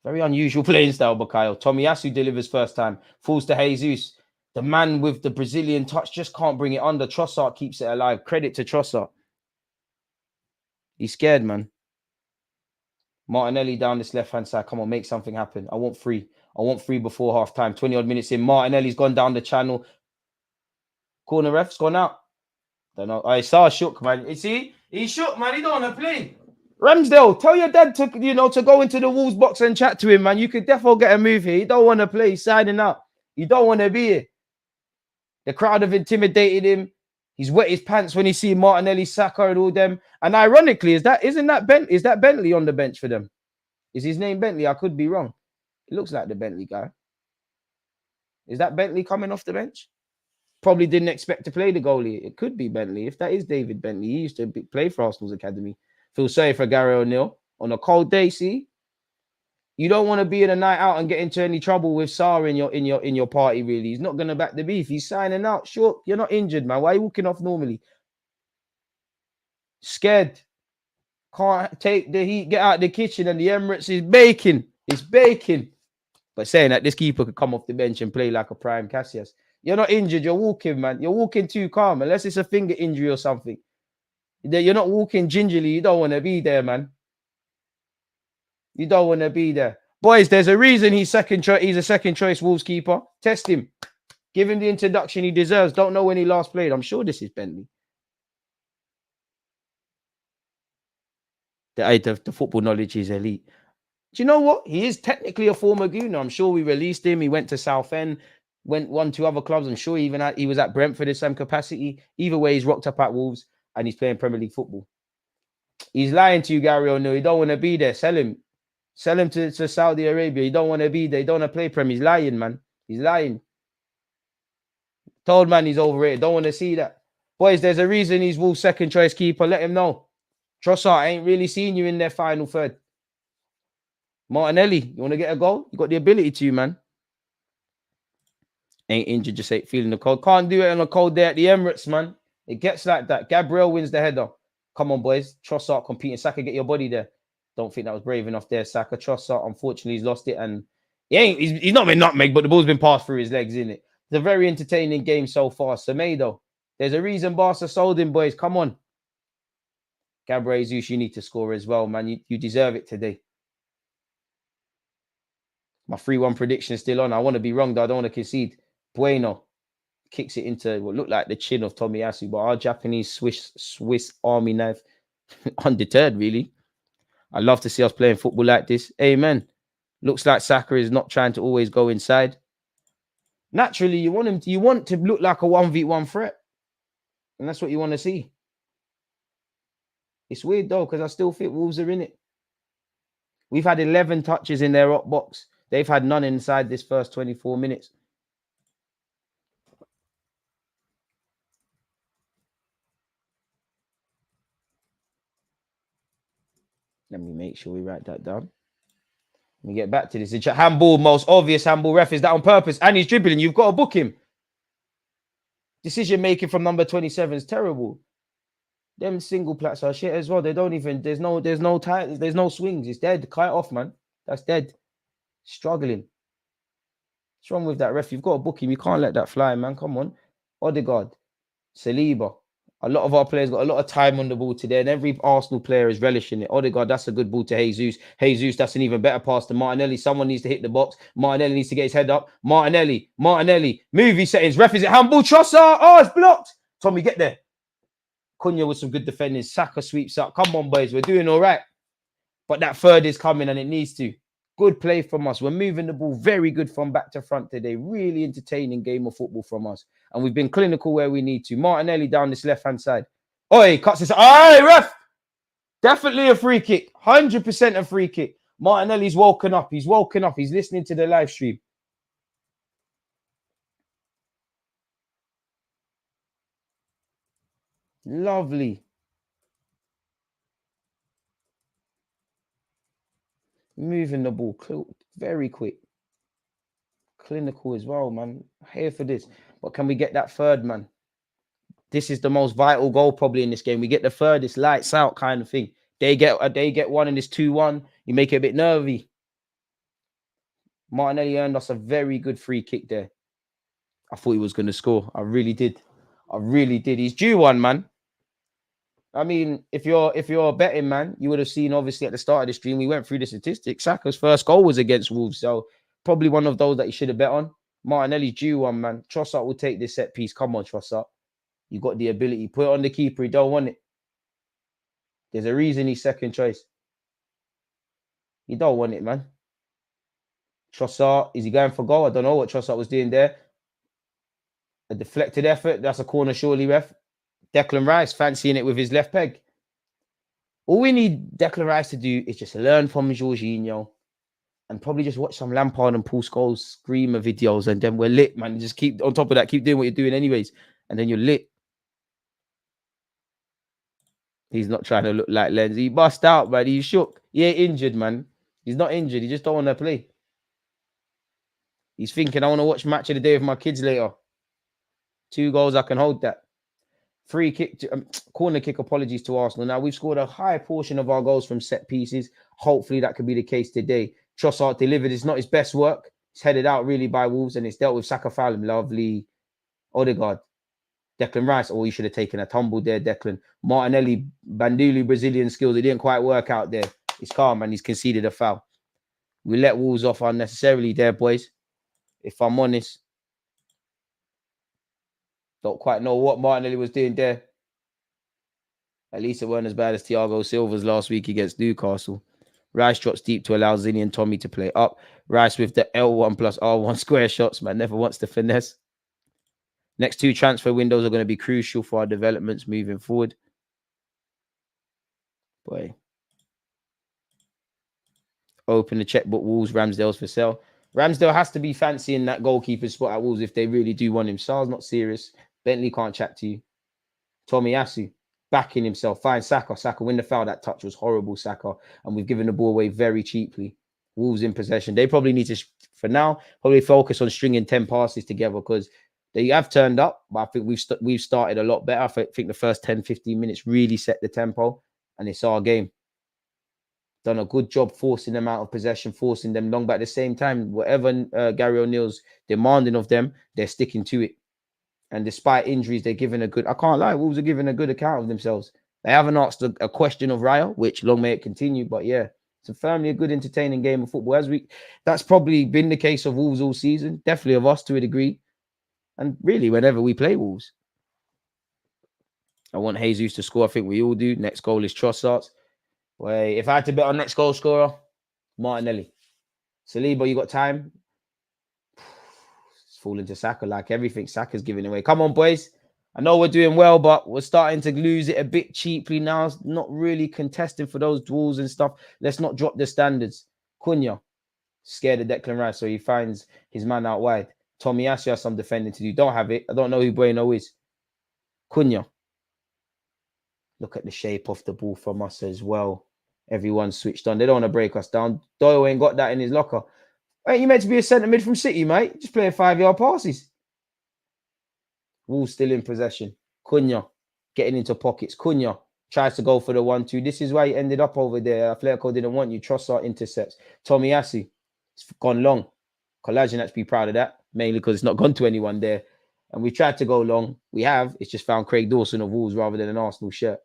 Very unusual playing style, Bukayo. Tomiyasu delivers first time. Falls to Jesus. The man with the Brazilian touch just can't bring it under. Trossard keeps it alive. Credit to Trossard. He's scared, man. Martinelli down this left-hand side. Come on, make something happen. I want 3. I want 3 before half-time. 20-odd minutes in. Martinelli's gone down the channel. Corner ref's gone out. Don't know. I saw shook, man. You see? He shook, man. He don't want to play. Ramsdale, tell your dad to go into the Wolves box and chat to him, man. You could definitely get a move here. He don't want to play. He's signing out. You don't want to be here. The crowd have intimidated him. He's wet his pants when he see Martinelli, Saka, and all them. And ironically, is that Bentley on the bench for them? Is his name Bentley? I could be wrong. It looks like the Bentley guy. Is that Bentley coming off the bench? Probably didn't expect to play the goalie. It could be Bentley. If that is David Bentley, he used to play for Arsenal's academy. Feel sorry for Gary O'Neill. On a cold day, see? You don't want to be in a night out and get into any trouble with Sarr in your party, really. He's not going to back the beef. He's signing out. Sure, you're not injured, man. Why are you walking off normally? Scared. Can't take the heat. Get out the kitchen and the Emirates is baking. It's baking. But saying that, this keeper could come off the bench and play like a prime Cassius. You're not injured. You're walking, man. You're walking too calm. Unless it's a finger injury or something. You're not walking gingerly. You don't want to be there, man. You don't want to be there. Boys, there's a reason he's a second choice Wolves keeper. Test him. Give him the introduction he deserves. Don't know when he last played. I'm sure this is Bentley. The football knowledge is elite. Do you know what? He is technically a former Gooner. I'm sure we released him. He went to Southend, went 1-2 other clubs. I'm sure he was at Brentford in some capacity. Either way, he's rocked up at Wolves and he's playing Premier League football. He's lying to you, Gary O'Neill. You don't want to be there. Sell him. Sell him to Saudi Arabia. You don't want to be there. You don't want to play Premier. He's lying, man. He's lying. Told man he's overrated. Don't want to see that. Boys, there's a reason he's Wolves' second choice keeper. Let him know. Trossard ain't really seen you in their final third. Martinelli, you want to get a goal? You got the ability to, man. Ain't injured, just ain't feeling the cold. Can't do it on a cold day at the Emirates, man. It gets like that. Gabriel wins the header. Come on, boys. Trossard competing. Saka, get your body there. Don't think that was brave enough there. Saka, Trossard, unfortunately, he's lost it. And he's not been nutmeg, but the ball's been passed through his legs, isn't it? It's a very entertaining game so far. Semedo, there's a reason Barca sold him, boys. Come on. Gabriel Jesus, you need to score as well, man. You deserve it today. My 3-1 prediction is still on. I want to be wrong, though. I don't want to concede. Bueno kicks it into what looked like the chin of Tomiyasu, but our Japanese Swiss Army knife, undeterred, really. I love to see us playing football like this. Amen. Looks like Saka is not trying to always go inside. Naturally, you want to look like a 1v1 threat. And that's what you want to see. It's weird, though, because I still think Wolves are in it. We've had 11 touches in their up box. They've had none inside this first 24 minutes. Let me make sure we write that down. Let me get back to this. The handball, most obvious handball. Ref, is that on purpose? And he's dribbling. You've got to book him. Decision making from number 27 is terrible. Them single plats are shit as well. They don't even. There's no time. There's no swings. It's dead. Cut it off, man. That's dead. Struggling. What's wrong with that, ref? You've got to book him. You can't let that fly, man. Come on. Odegaard. Saliba. A lot of our players got a lot of time on the ball today, and every Arsenal player is relishing it. Odegaard, that's a good ball to Jesus. Jesus, that's an even better pass to Martinelli. Someone needs to hit the box. Martinelli needs to get his head up. Martinelli. Movie settings. Ref, is it handball? Trossard. Oh, it's blocked. Tommy, get there. Cunha with some good defending. Saka sweeps up. Come on, boys. We're doing all right. But that third is coming, and it needs to. Good play from us. We're moving the ball very good from back to front today. Really entertaining game of football from us. And we've been clinical where we need to. Martinelli down this left-hand side. Oh, he cuts this. Hey, ref! Definitely a free kick. 100% a free kick. Martinelli's woken up. He's woken up. He's listening to the live stream. Lovely. Moving the ball very quick. Clinical as well, man. Here for this. But can we get that third, man? This is the most vital goal probably in this game. We get the third, it's lights out kind of thing. They get one and it's 2-1. You make it a bit nervy. Martinelli earned us a very good free kick there. I thought he was going to score. I really did. He's due one, man. I mean, if you're a betting man, you would have seen obviously at the start of the stream, we went through the statistics. Saka's first goal was against Wolves. So probably one of those that you should have bet on. Martinelli's due one, man. Trossard will take this set piece. Come on, Trossard. You got the ability. Put it on the keeper. He don't want it. There's a reason he's second choice. He don't want it, man. Trossard, is he going for goal? I don't know what Trossard was doing there. A deflected effort. That's a corner, surely, ref. Declan Rice fancying it with his left peg. All we need Declan Rice to do is just learn from Jorginho and probably just watch some Lampard and Paul Scholes screamer videos, and then we're lit, man. Just keep on top of that. Keep doing what you're doing anyways, and then you're lit. He's not trying to look like Lenz. He bust out, man. He's shook. He ain't injured, man. He's not injured. He just don't want to play. He's thinking, I want to watch match of the day with my kids later. 2 goals, I can hold that. Free kick, corner kick, apologies to Arsenal. Now, we've scored a high portion of our goals from set pieces. Hopefully, that could be the case today. Trossard delivered. It's not his best work. It's headed out really by Wolves, and it's dealt with. Saka foul him. Lovely. Odegaard. Declan Rice. Oh, you should have taken a tumble there, Declan. Martinelli, Bandulu, Brazilian skills. It didn't quite work out there. He's calm, and he's conceded a foul. We let Wolves off unnecessarily there, boys. If I'm honest. Don't quite know what Martinelli was doing there. At least it weren't as bad as Thiago Silva's last week against Newcastle. Rice drops deep to allow Zinni and Tommy to play up. Rice with the L1 plus R1 square shots, man. Never wants to finesse. Next 2 transfer windows are going to be crucial for our developments moving forward. Boy. Open the checkbook. Wolves, Ramsdale's for sale. Ramsdale has to be fancying that goalkeeper spot at Wolves if they really do want him. Sar's not serious. Bentley can't chat to you. Tomiyasu backing himself. Fine, Saka. Saka win the foul. That touch was horrible, Saka. And we've given the ball away very cheaply. Wolves in possession. They probably need to, for now, probably focus on stringing 10 passes together, because They have turned up, but I think we've started a lot better. I think the first 10, 15 minutes really set the tempo, and it's our game. Done a good job forcing them out of possession, forcing them long, but at the same time, whatever Gary O'Neill's demanding of them, they're sticking to it. And despite injuries, they're giving a good, I can't lie, Wolves are giving a good account of themselves. They haven't asked a question of Raya, which long may it continue, but yeah, it's a firmly a good, entertaining game of football. That's probably been the case of Wolves all season, definitely of us to a degree. And really, whenever we play Wolves, I want Jesus to score. I think we all do. Next goal is Trossard. Wait, if I had to bet on next goal scorer, Martinelli. Saliba, you got time? It's falling to Saka like everything. Saka's giving away. Come on, boys. I know we're doing well, but we're starting to lose it a bit cheaply now. It's not really contesting for those duels and stuff. Let's not drop the standards. Cunha, scared of Declan Rice, so he finds his man out wide. Tomiyasu has some defending to do. Don't have it. I don't know who Bueno is. Cunha. Look at the shape of the ball from us as well. Everyone's switched on. They don't want to break us down. Doyle ain't got that in his locker. Ain't you meant to be a centre mid from City, mate? Just playing 5-yard passes. Wolves still in possession. Cunha getting into pockets. Cunha tries to go for the 1-2. This is why he ended up over there. Atletico didn't want you. Trossard intercepts. Tomiyasu, it's gone long. Collagen had to be proud of that, mainly because it's not gone to anyone there. And we tried to go long. We have. It's just found Craig Dawson of Wolves rather than an Arsenal shirt.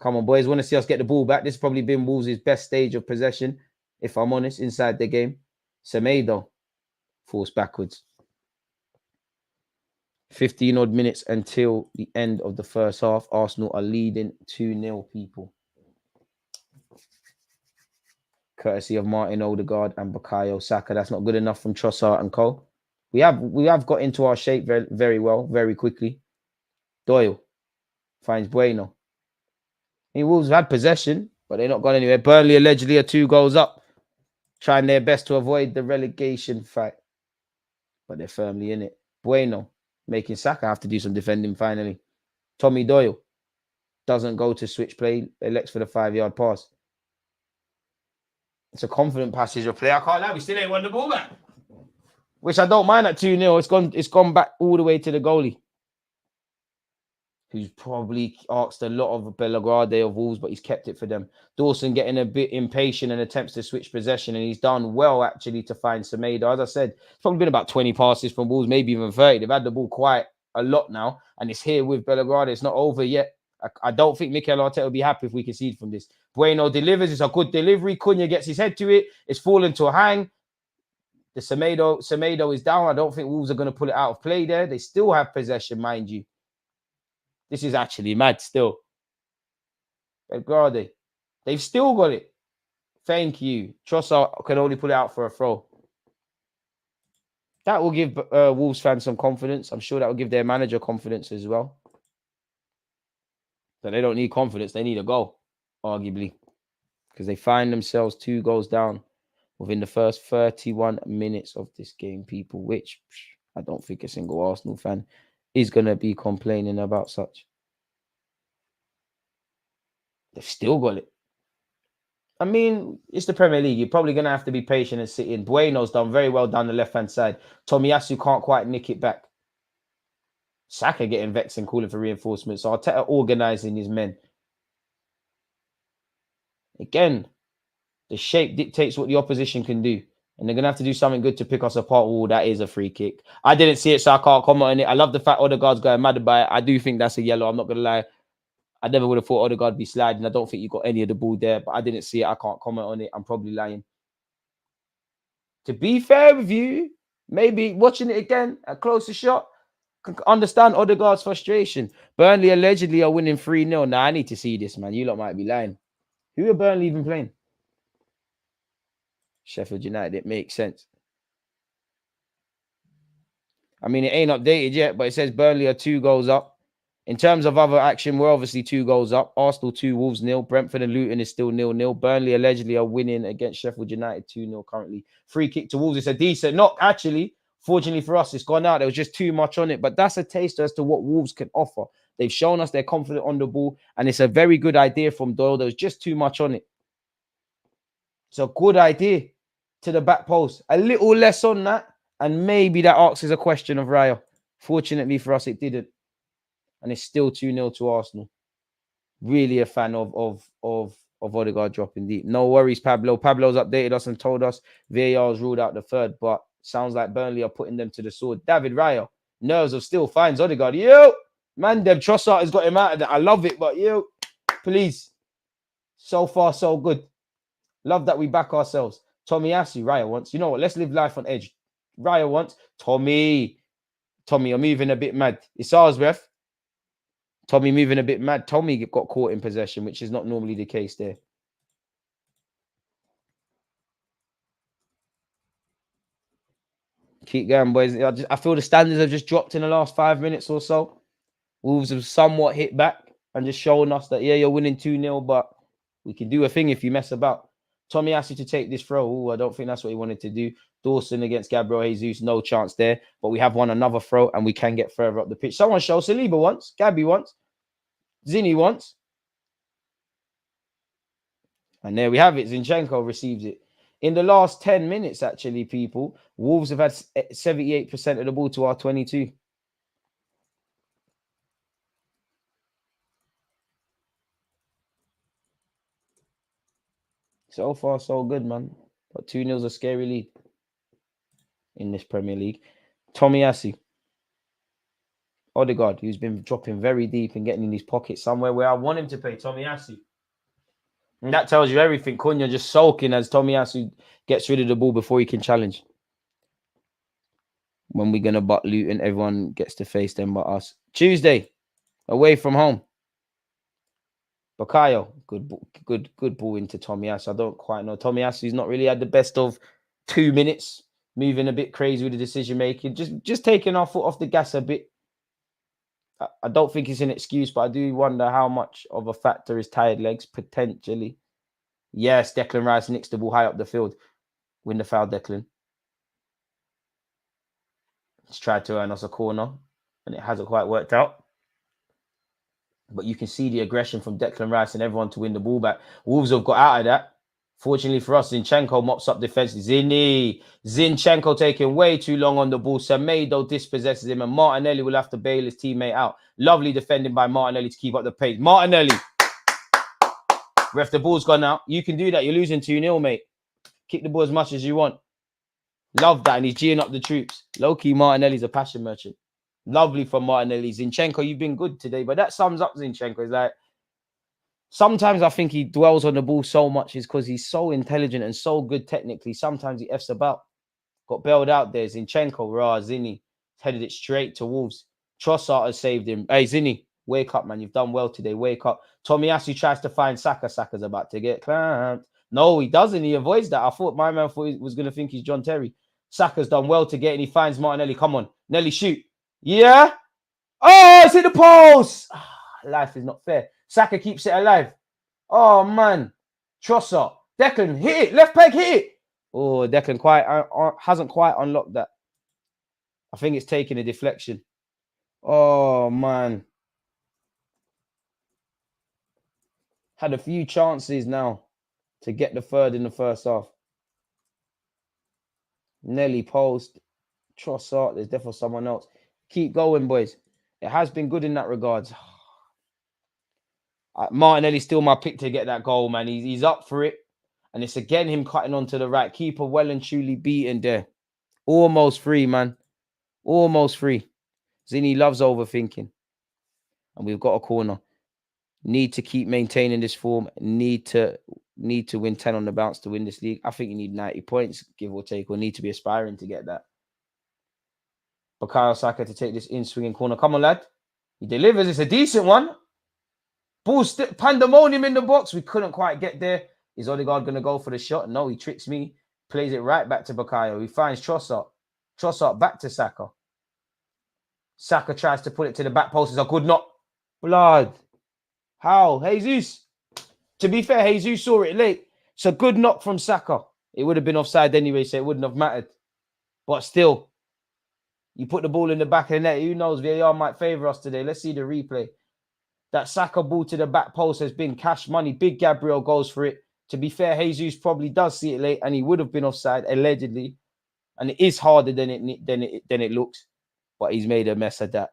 Come on, boys. Want to see us get the ball back. This has probably been Wolves' best stage of possession, if I'm honest, inside the game. Semedo falls backwards. 15 odd minutes until the end of the first half. Arsenal are leading 2-0, people. Courtesy of Martin Odegaard and Bukayo Saka. That's not good enough from Trossard and Co. We have got into our shape very, very well, very quickly. Doyle finds Bueno. Wolves have had possession, but they're not gone anywhere. Burnley allegedly are 2 goals up, trying their best to avoid the relegation fight. But they're firmly in it. Bueno making Saka have to do some defending finally. Tommy Doyle doesn't go to switch play, elects for the 5-yard pass. It's a confident passage of play. I can't lie, we still ain't won the ball back. Which I don't mind at 2-0. It's gone back all the way to the goalie, who's probably asked a lot of Belgrade of Wolves, but he's kept it for them. Dawson getting a bit impatient and attempts to switch possession, and he's done well, actually, to find Semedo. As I said, it's probably been about 20 passes from Wolves, maybe even 30. They've had the ball quite a lot now, and it's here with Belgrade. It's not over yet. I don't think Mikel Arteta will be happy if we concede from this. Bueno delivers. It's a good delivery. Cunha gets his head to it. It's fallen to a hang. The Semedo is down. I don't think Wolves are going to pull it out of play there. They still have possession, mind you. This is actually mad still. Belgrade. They've still got it. Thank you. Trossard can only pull it out for a throw. That will give Wolves fans some confidence. I'm sure that will give their manager confidence as well. So they don't need confidence. They need a goal, arguably. Because they find themselves 2 goals down within the first 31 minutes of this game, people, which I don't think a single Arsenal fan is going to be complaining about such. They've still got it. I mean, it's the Premier League. You're probably going to have to be patient and sit in. Bueno's done very well down the left-hand side. Tomiyasu can't quite nick it back. Saka getting vexed and calling for reinforcements. So Arteta organising his men. Again, the shape dictates what the opposition can do. And they're going to have to do something good to pick us apart. Oh, that is a free kick. I didn't see it, so I can't comment on it. I love the fact Odegaard's going mad by it. I do think that's a yellow. I'm not going to lie. I never would have thought Odegaard would be sliding. I don't think you got any of the ball there, but I didn't see it. I can't comment on it. I'm probably lying. To be fair with you, maybe watching it again, a closer shot, can understand Odegaard's frustration. Burnley allegedly are winning 3-0. Now, I need to see this, man. You lot might be lying. Who are Burnley even playing? Sheffield United. It makes sense. I mean, it ain't updated yet, but it says Burnley are 2 goals up. In terms of other action, we're obviously 2 goals up. Arsenal 2, Wolves 0. Brentford and Luton is still 0-0. Burnley allegedly are winning against Sheffield United 2-0 currently. Free kick to Wolves. It's a decent knock, actually. Fortunately for us, it's gone out. There was just too much on it. But that's a taste as to what Wolves can offer. They've shown us they're confident on the ball. And it's a very good idea from Doyle. There was just too much on it. It's a good idea to the back post. A little less on that. And maybe that asks a question of Raya. Fortunately for us, it didn't. And it's still 2-0 to Arsenal. Really a fan of Odegaard dropping deep. No worries, Pablo. Pablo's updated us and told us VAR has ruled out the third, but sounds like Burnley are putting them to the sword. David Raya, nerves of steel, finds Odegaard. Yo, man, them Trossard has got him out of that. I love it, but yo, please. So far, so good. Love that we back ourselves. Tommy Asu, Raya wants. You know what? Let's live life on edge. Raya wants. Tommy, you're moving a bit mad. It's ours, ref. Tommy moving a bit mad. Tommy got caught in possession, which is not normally the case there. Keep going, boys. I feel the standards have just dropped in the last 5 minutes or so. Wolves have somewhat hit back and just showing us that, yeah, you're winning 2-0, but we can do a thing if you mess about. Tommy asked you to take this throw. Ooh, I don't think that's what he wanted to do. Dawson against Gabriel Jesus, no chance there. But we have won another throw and we can get further up the pitch. Someone show Saliba once, Gabby once, Zinni once. And there we have it. Zinchenko receives it. In the last 10 minutes, actually, people, Wolves have had 78% of the ball to our 22. So far, so good, man. But 2-0's a scary lead in this Premier League. Tommy Asu. Odegaard, who's been dropping very deep and getting in his pocket somewhere where I want him to play. Tommy Asu. And that tells you everything. Cunha just sulking as Tommy Asu gets rid of the ball before he can challenge. When we're going to butt Luton, everyone gets to face them but us. Tuesday, away from home. Bakayo, good ball into Tommy Asu. I don't quite know. Tommy Asu's not really had the best of 2 minutes. Moving a bit crazy with the decision making. Just taking our foot off the gas a bit. I don't think it's an excuse, but I do wonder how much of a factor is tired legs, potentially. Yes, Declan Rice nicks the ball high up the field. Win the foul, Declan. He's tried to earn us a corner, and it hasn't quite worked out. But you can see the aggression from Declan Rice and everyone to win the ball back. Wolves have got out of that. Fortunately for us, Zinchenko mops up defense. Zinchenko taking way too long on the ball. Semedo dispossesses him, and Martinelli will have to bail his teammate out. Lovely defending by Martinelli to keep up the pace. Martinelli. Ref, the ball's gone out. You can do that. You're losing 2-0, mate. Kick the ball as much as you want. Love that, and he's geeing up the troops. Low-key, Martinelli's a passion merchant. Lovely from Martinelli. Zinchenko, you've been good today, but that sums up Zinchenko. It's like, sometimes I think he dwells on the ball so much is because he's so intelligent and so good technically. Sometimes he F's about. Got bailed out there. Zinchenko, Zinni, headed it straight to Wolves. Trossard has saved him. Hey, Zinni, wake up, man. You've done well today. Wake up. Tommy Asu tries to find Saka. Saka's about to get clamped. No, he doesn't. He avoids that. I thought my man thought he was going to think he's John Terry. Saka's done well to get and he finds Martinelli. Come on. Nelly, shoot. Yeah. Oh, it's hit the post. Life is not fair. Saka keeps it alive. Oh, man. Trossard. Declan, hit it. Left peg, hit it. Oh, Declan hasn't quite unlocked that. I think it's taking a deflection. Oh, man. Had a few chances now to get the third in the first half. Nelly post. Trossard. There's definitely someone else. Keep going, boys. It has been good in that regards. Martinelli's still my pick to get that goal, man. He's up for it. And it's again him cutting onto the right. Keeper well and truly beaten there. Almost free, man. Almost free. Zinni loves overthinking. And we've got a corner. Need to keep maintaining this form. Need to win 10 on the bounce to win this league. I think you need 90 points, give or take, or need to be aspiring to get that. Bukayo Saka to take this in-swinging corner. Come on, lad. He delivers. It's a decent one. Ball pandemonium in the box. We couldn't quite get there. Is Odegaard going to go for the shot? No, he tricks me. Plays it right back to Bukayo. He finds Trossard. Trossard back to Saka. Saka tries to put it to the back post. It's a good knock. Blood. How? Jesus. To be fair, Jesus saw it late. It's a good knock from Saka. It would have been offside anyway, so it wouldn't have mattered. But still, you put the ball in the back of the net. Who knows? VAR might favour us today. Let's see the replay. That Saka ball to the back post has been cash money. Big Gabriel goes for it. To be fair, Jesus probably does see it late and he would have been offside, allegedly. And it is harder than it looks, but he's made a mess of that.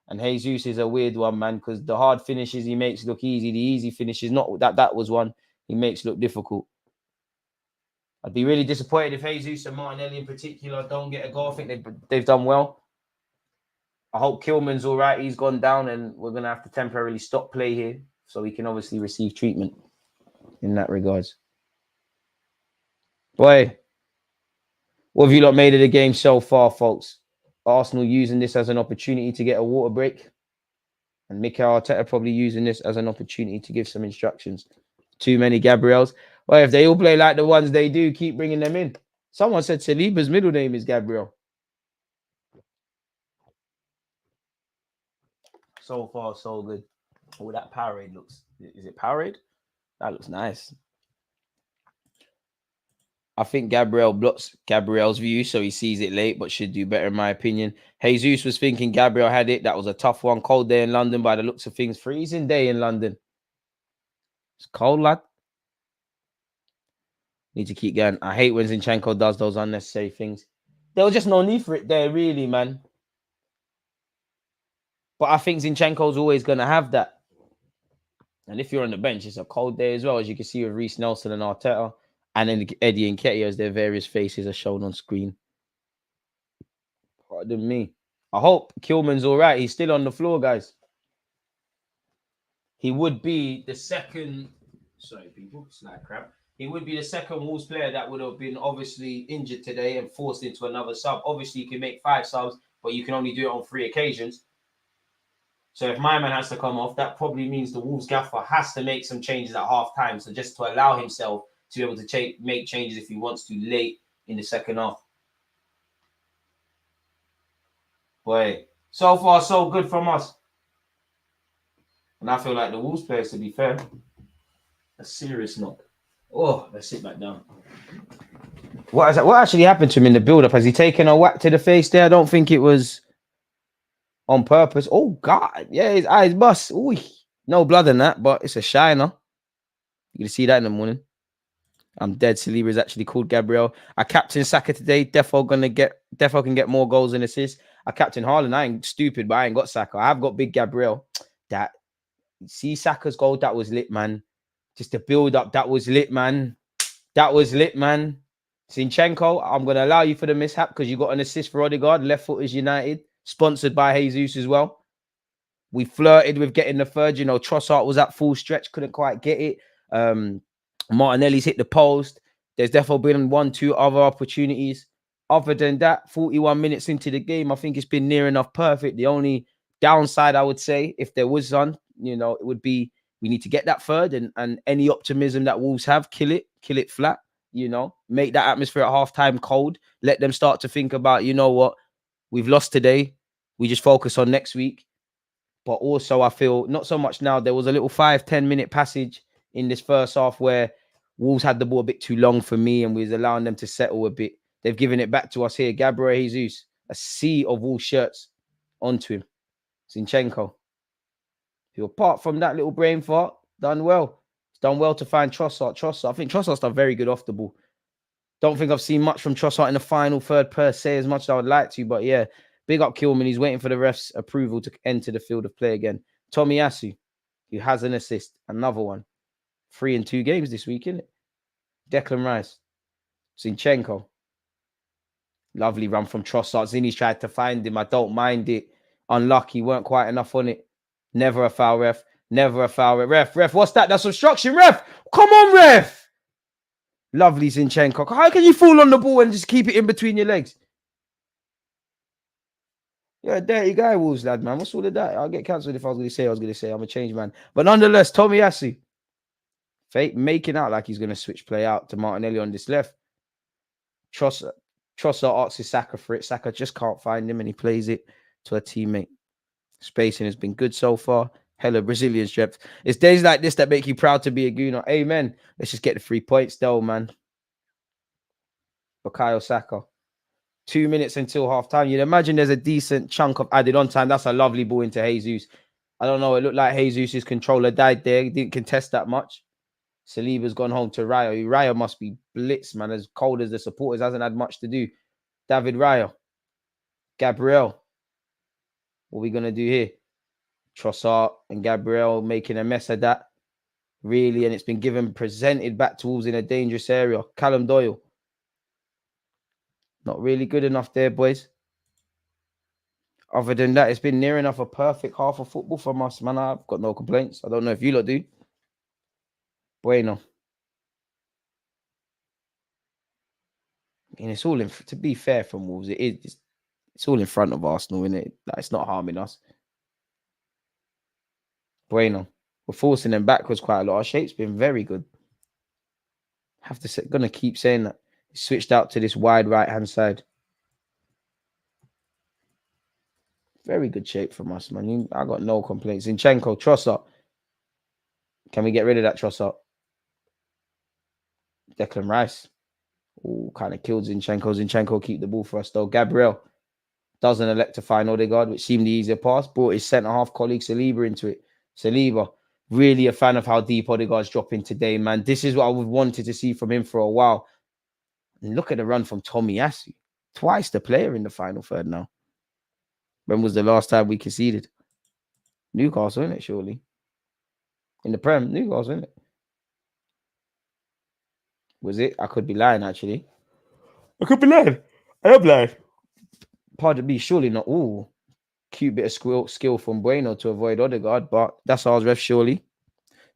And Jesus is a weird one, man, because the hard finishes he makes look easy. The easy finishes, not that was one he makes look difficult. I'd be really disappointed if Jesus and Martinelli in particular don't get a goal. I think they've done well. I hope Kilman's all right. He's gone down, and we're going to have to temporarily stop play here so he can obviously receive treatment in that regards. Boy, what have you lot made of the game so far, folks? Arsenal using this as an opportunity to get a water break, and Mikel Arteta probably using this as an opportunity to give some instructions. Too many Gabriels. Well, if they all play like the ones they do, keep bringing them in. Someone said Saliba's middle name is Gabriel. So far, so good. Oh, that Powerade looks... Is it Powerade? That looks nice. I think Gabriel blocks Gabriel's view, so he sees it late, but should do better in my opinion. Jesus was thinking Gabriel had it. That was a tough one. Cold day in London by the looks of things. Freezing day in London. It's cold, lad. Need to keep going. I hate when Zinchenko does those unnecessary things. There was just no need for it there, really, man. But I think Zinchenko's always going to have that. And if you're on the bench, it's a cold day as well, as you can see with Reece Nelson and Arteta. And then Eddie and Nketiah, as their various faces are shown on screen. Pardon me. I hope Kilman's all right. He's still on the floor, guys. He would be the second... Sorry, people. It's like crap. He would be the second Wolves player that would have been obviously injured today and forced into another sub. Obviously, you can make 5 subs, but you can only do it on 3 occasions. So if my man has to come off, that probably means the Wolves gaffer has to make some changes at half-time. So just to allow himself to be able to make changes if he wants to late in the second half. Boy, so far so good from us. And I feel like the Wolves players, to be fair, a serious knock. Oh, let's sit back down. What actually happened to him in the build-up? Has he taken a whack to the face there? I don't think it was on purpose. Oh, God. Yeah, his eyes bust. Ooh, no blood in that, but it's a shiner. You can see that in the morning. I'm dead. Saliba is actually called Gabriel. I captain Saka today. Defo can get more goals and assists. I captain Haaland. I ain't stupid, but I ain't got Saka. I've got big Gabriel. See Saka's goal. That was lit, man. Just the build-up. That was lit, man. That was lit, man. Zinchenko, I'm going to allow you for the mishap because you got an assist for Odegaard. Left Footers United. Sponsored by Jesus as well. We flirted with getting the third. You know, Trossard was at full stretch. Couldn't quite get it. Martinelli's hit the post. There's definitely been 1-2 other opportunities. Other than that, 41 minutes into the game, I think it's been near enough perfect. The only downside, I would say, if there was one, you know, it would be we need to get that third and any optimism that Wolves have, kill it flat, you know, make that atmosphere at halftime cold. Let them start to think about, you know what, we've lost today. We just focus on next week. But also, I feel not so much now. There was a little 5-10 minute passage in this first half where Wolves had the ball a bit too long for me and we was allowing them to settle a bit. They've given it back to us here. Gabriel Jesus, a sea of Wolves shirts onto him. Zinchenko, who apart from that little brain fart, done well. It's done well to find Trossard. I think Trossard's done very good off the ball. Don't think I've seen much from Trossard in the final third per se as much as I would like to, but yeah, big up Kilman. He's waiting for the ref's approval to enter the field of play again. Tomiyasu, who has an assist, another one. 3 in 2 games this week, isn't it? Declan Rice. Zinchenko. Lovely run from Trossard. Zinni's tried to find him. I don't mind it. Unlucky. Weren't quite enough on it. Never a foul, ref. Never a foul. Ref, what's that? That's obstruction, ref. Come on, ref. Lovely Zinchenko. How can you fall on the ball and just keep it in between your legs? You're a dirty guy, Wolves lad, man. What's all of that? I'll get cancelled if I was going to say. I'm a change man. But nonetheless, Tomiyasu. Fake making out like he's going to switch play out to Martinelli on this left. Trossard asks his Saka for it. Saka just can't find him and he plays it to a teammate. Spacing has been good so far. Hella Brazilian strips. It's days like this that make you proud to be a Gooner. Amen. Let's just get the 3 points though, man. Bukayo Saka. 2 minutes until half time. You'd imagine there's a decent chunk of added on time. That's a lovely ball into Jesus. I don't know. It looked like Jesus' controller died there. He didn't contest that much. Saliba's gone home to Raya. Raya must be blitzed, man. As cold as the supporters, hasn't had much to do. David Raya. Gabriel. What are we going to do here? Trossard and Gabriel making a mess of that. Really, and it's been presented back to Wolves in a dangerous area. Callum Doyle. Not really good enough there, boys. Other than that, it's been near enough a perfect half of football from us, man. I've got no complaints. I don't know if you lot do. Bueno. And it's all in, to be fair from Wolves, it's all in front of Arsenal, isn't it? Like, it's not harming us. Bueno. We're forcing them backwards quite a lot. Our shape's been very good. Have to say, gonna keep saying that. It's switched out to this wide right-hand side. Very good shape from us, man. I got no complaints. Zinchenko, Trossard. Can we get rid of that Trossard? Declan Rice. Oh, kind of killed Zinchenko. Zinchenko keep the ball for us, though. Gabriel doesn't elect to find Odegaard, which seemed the easier pass. Brought his centre-half colleague Saliba into it. Saliba, really a fan of how deep Odegaard's dropping today, man. This is what I would wanted to see from him for a while. And look at the run from Tomiyasu. Twice the player in the final third now. When was the last time we conceded? Newcastle, isn't it, surely? In the Prem, Newcastle, isn't it? Was it? I could be lying, actually. I could be lying. I am lying. Pardon me, surely not. Ooh, cute bit of skill from Bueno to avoid Odegaard, but that's ours, ref, surely.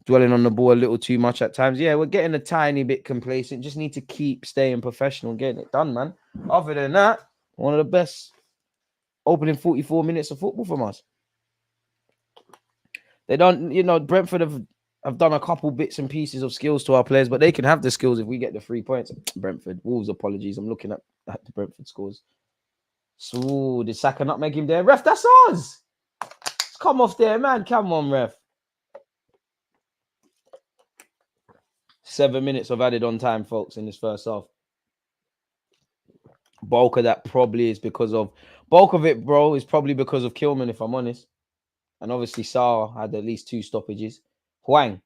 Dwelling on the ball a little too much at times. Yeah, we're getting a tiny bit complacent. Just need to keep staying professional, getting it done, man. Other than that, one of the best opening 44 minutes of football from us. They don't, Brentford have done a couple bits and pieces of skills to our players, but they can have the skills if we get the 3 points. Brentford, Wolves, apologies. I'm looking at the Brentford scores. So, did Saka not make him there? Ref, that's ours. Come off there, man. Come on, ref. 7 minutes of added on time, folks, in this first half. Bulk of that probably is because of... Bulk of it, bro, is probably because of Kilman, if I'm honest. And obviously, Sarr had at least 2 stoppages. Hwang.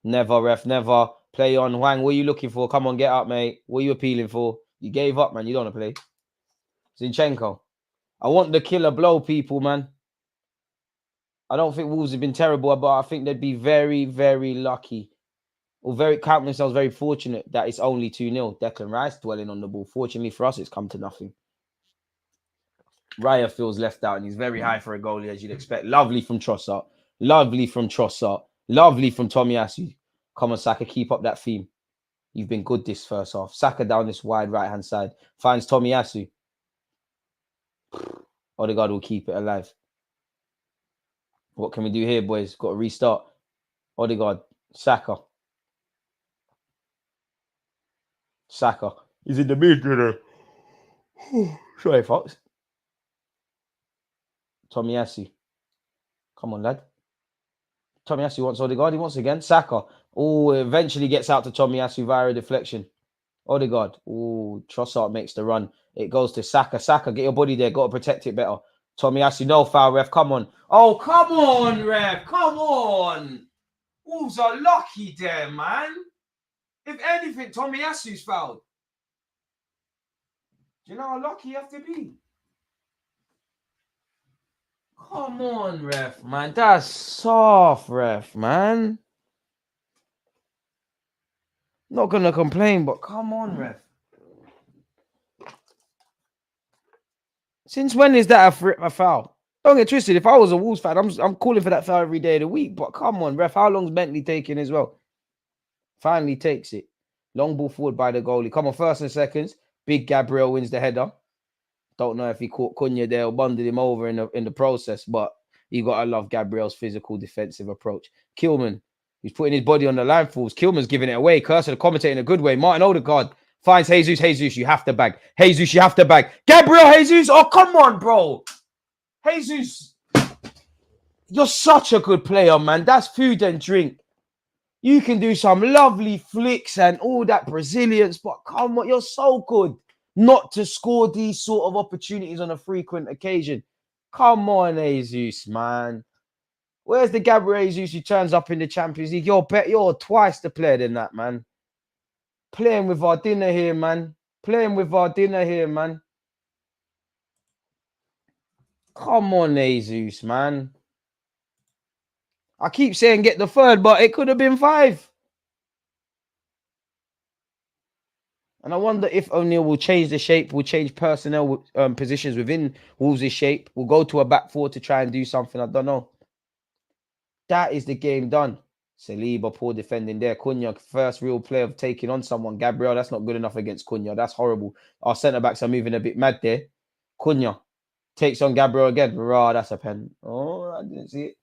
Never, ref, never. Play on. Hwang, what are you looking for? Come on, get up, mate. What are you appealing for? You gave up, man. You don't want to play. Zinchenko. I want the killer blow, people, man. I don't think Wolves have been terrible, but I think they'd be very, very lucky. Or count themselves very fortunate that it's only 2-0. Declan Rice dwelling on the ball. Fortunately for us, it's come to nothing. Raya feels left out, and he's very high for a goalie, as you'd expect. Lovely from Trossard. Lovely from Trossard. Lovely from Tomiyasu. Come on, Saka, keep up that theme. You've been good this first half. Saka down this wide right-hand side. Finds Tomiyasu. Odegaard will keep it alive. What can we do here, boys? Got to restart. Odegaard. Saka. Saka. He's in the midfield. Sorry, folks. Tomiyasu. Come on, lad. Tomiyasu wants Odegaard. He wants again. Saka. Oh, eventually gets out to Tomiyasu via a deflection. Odegaard. Oh, Trossard makes the run. It goes to Saka. Saka, get your body there. Got to protect it better. Tomiyasu, no foul, ref. Come on. Oh, come on, ref. Come on. Wolves are lucky there, man. If anything, Tomiyasu's fouled. Do you know how lucky you have to be? Come on, ref, man. That's soft, ref, man. Not going to complain, but come on, ref. Since when is that a foul? Don't get twisted. If I was a Wolves fan, I'm calling for that foul every day of the week. But come on, ref. How long's Bentley taking as well? Finally takes it. Long ball forward by the goalie. Come on, first and seconds. Big Gabriel wins the header. Don't know if he caught Cunha there or bundled him over in the process, but you got to love Gabriel's physical defensive approach. Kilman, he's putting his body on the line falls. Kilman's giving it away. Cursor the commentator in a good way. Martin Odegaard finds Jesus. Jesus, you have to bag. Jesus, you have to bag. Gabriel Jesus. Oh, come on, bro. Jesus, you're such a good player, man. That's food and drink. You can do some lovely flicks and all that Brazilians, but come on, you're so good not to score these sort of opportunities on a frequent occasion. Come on, Jesus, man. Where's the Gabriel Jesus who turns up in the Champions League? You're twice the player than that, man. Playing with our dinner here, man. Playing with our dinner here, man. Come on, Jesus, man. I keep saying get the third, but it could have been 5. And I wonder if O'Neill will change the shape, will change personnel positions within Wolves' shape. We'll go to a back 4 to try and do something. I don't know. That is the game done. Saliba, poor defending there. Cunha, first real play of taking on someone. Gabriel, that's not good enough against Cunha. That's horrible. Our centre-backs are moving a bit mad there. Cunha takes on Gabriel again. Rah, that's a pen. Oh, I didn't see it.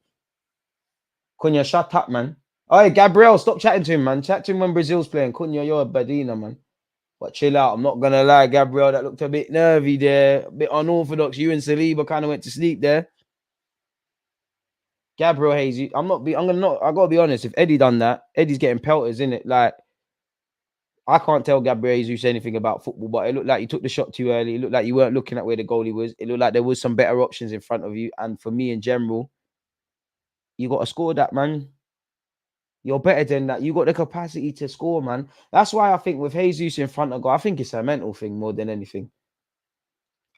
Cunha, shut up, man. Oh, hey, Gabriel, stop chatting to him, man. Chat to him when Brazil's playing. Cunha, you're a badina, man. But chill out. I'm not going to lie, Gabriel. That looked a bit nervy there. A bit unorthodox. You and Saliba kind of went to sleep there. Gabriel Hayes, I gotta be honest. If Eddie done that, Eddie's getting pelters, isn't it? Like, I can't tell Gabriel Jesus anything about football, but it looked like you took the shot too early. It looked like you weren't looking at where the goalie was. It looked like there was some better options in front of you. And for me in general, you got to score that, man. You're better than that. You got the capacity to score, man. That's why I think with Jesus in front of goal, I think it's a mental thing more than anything.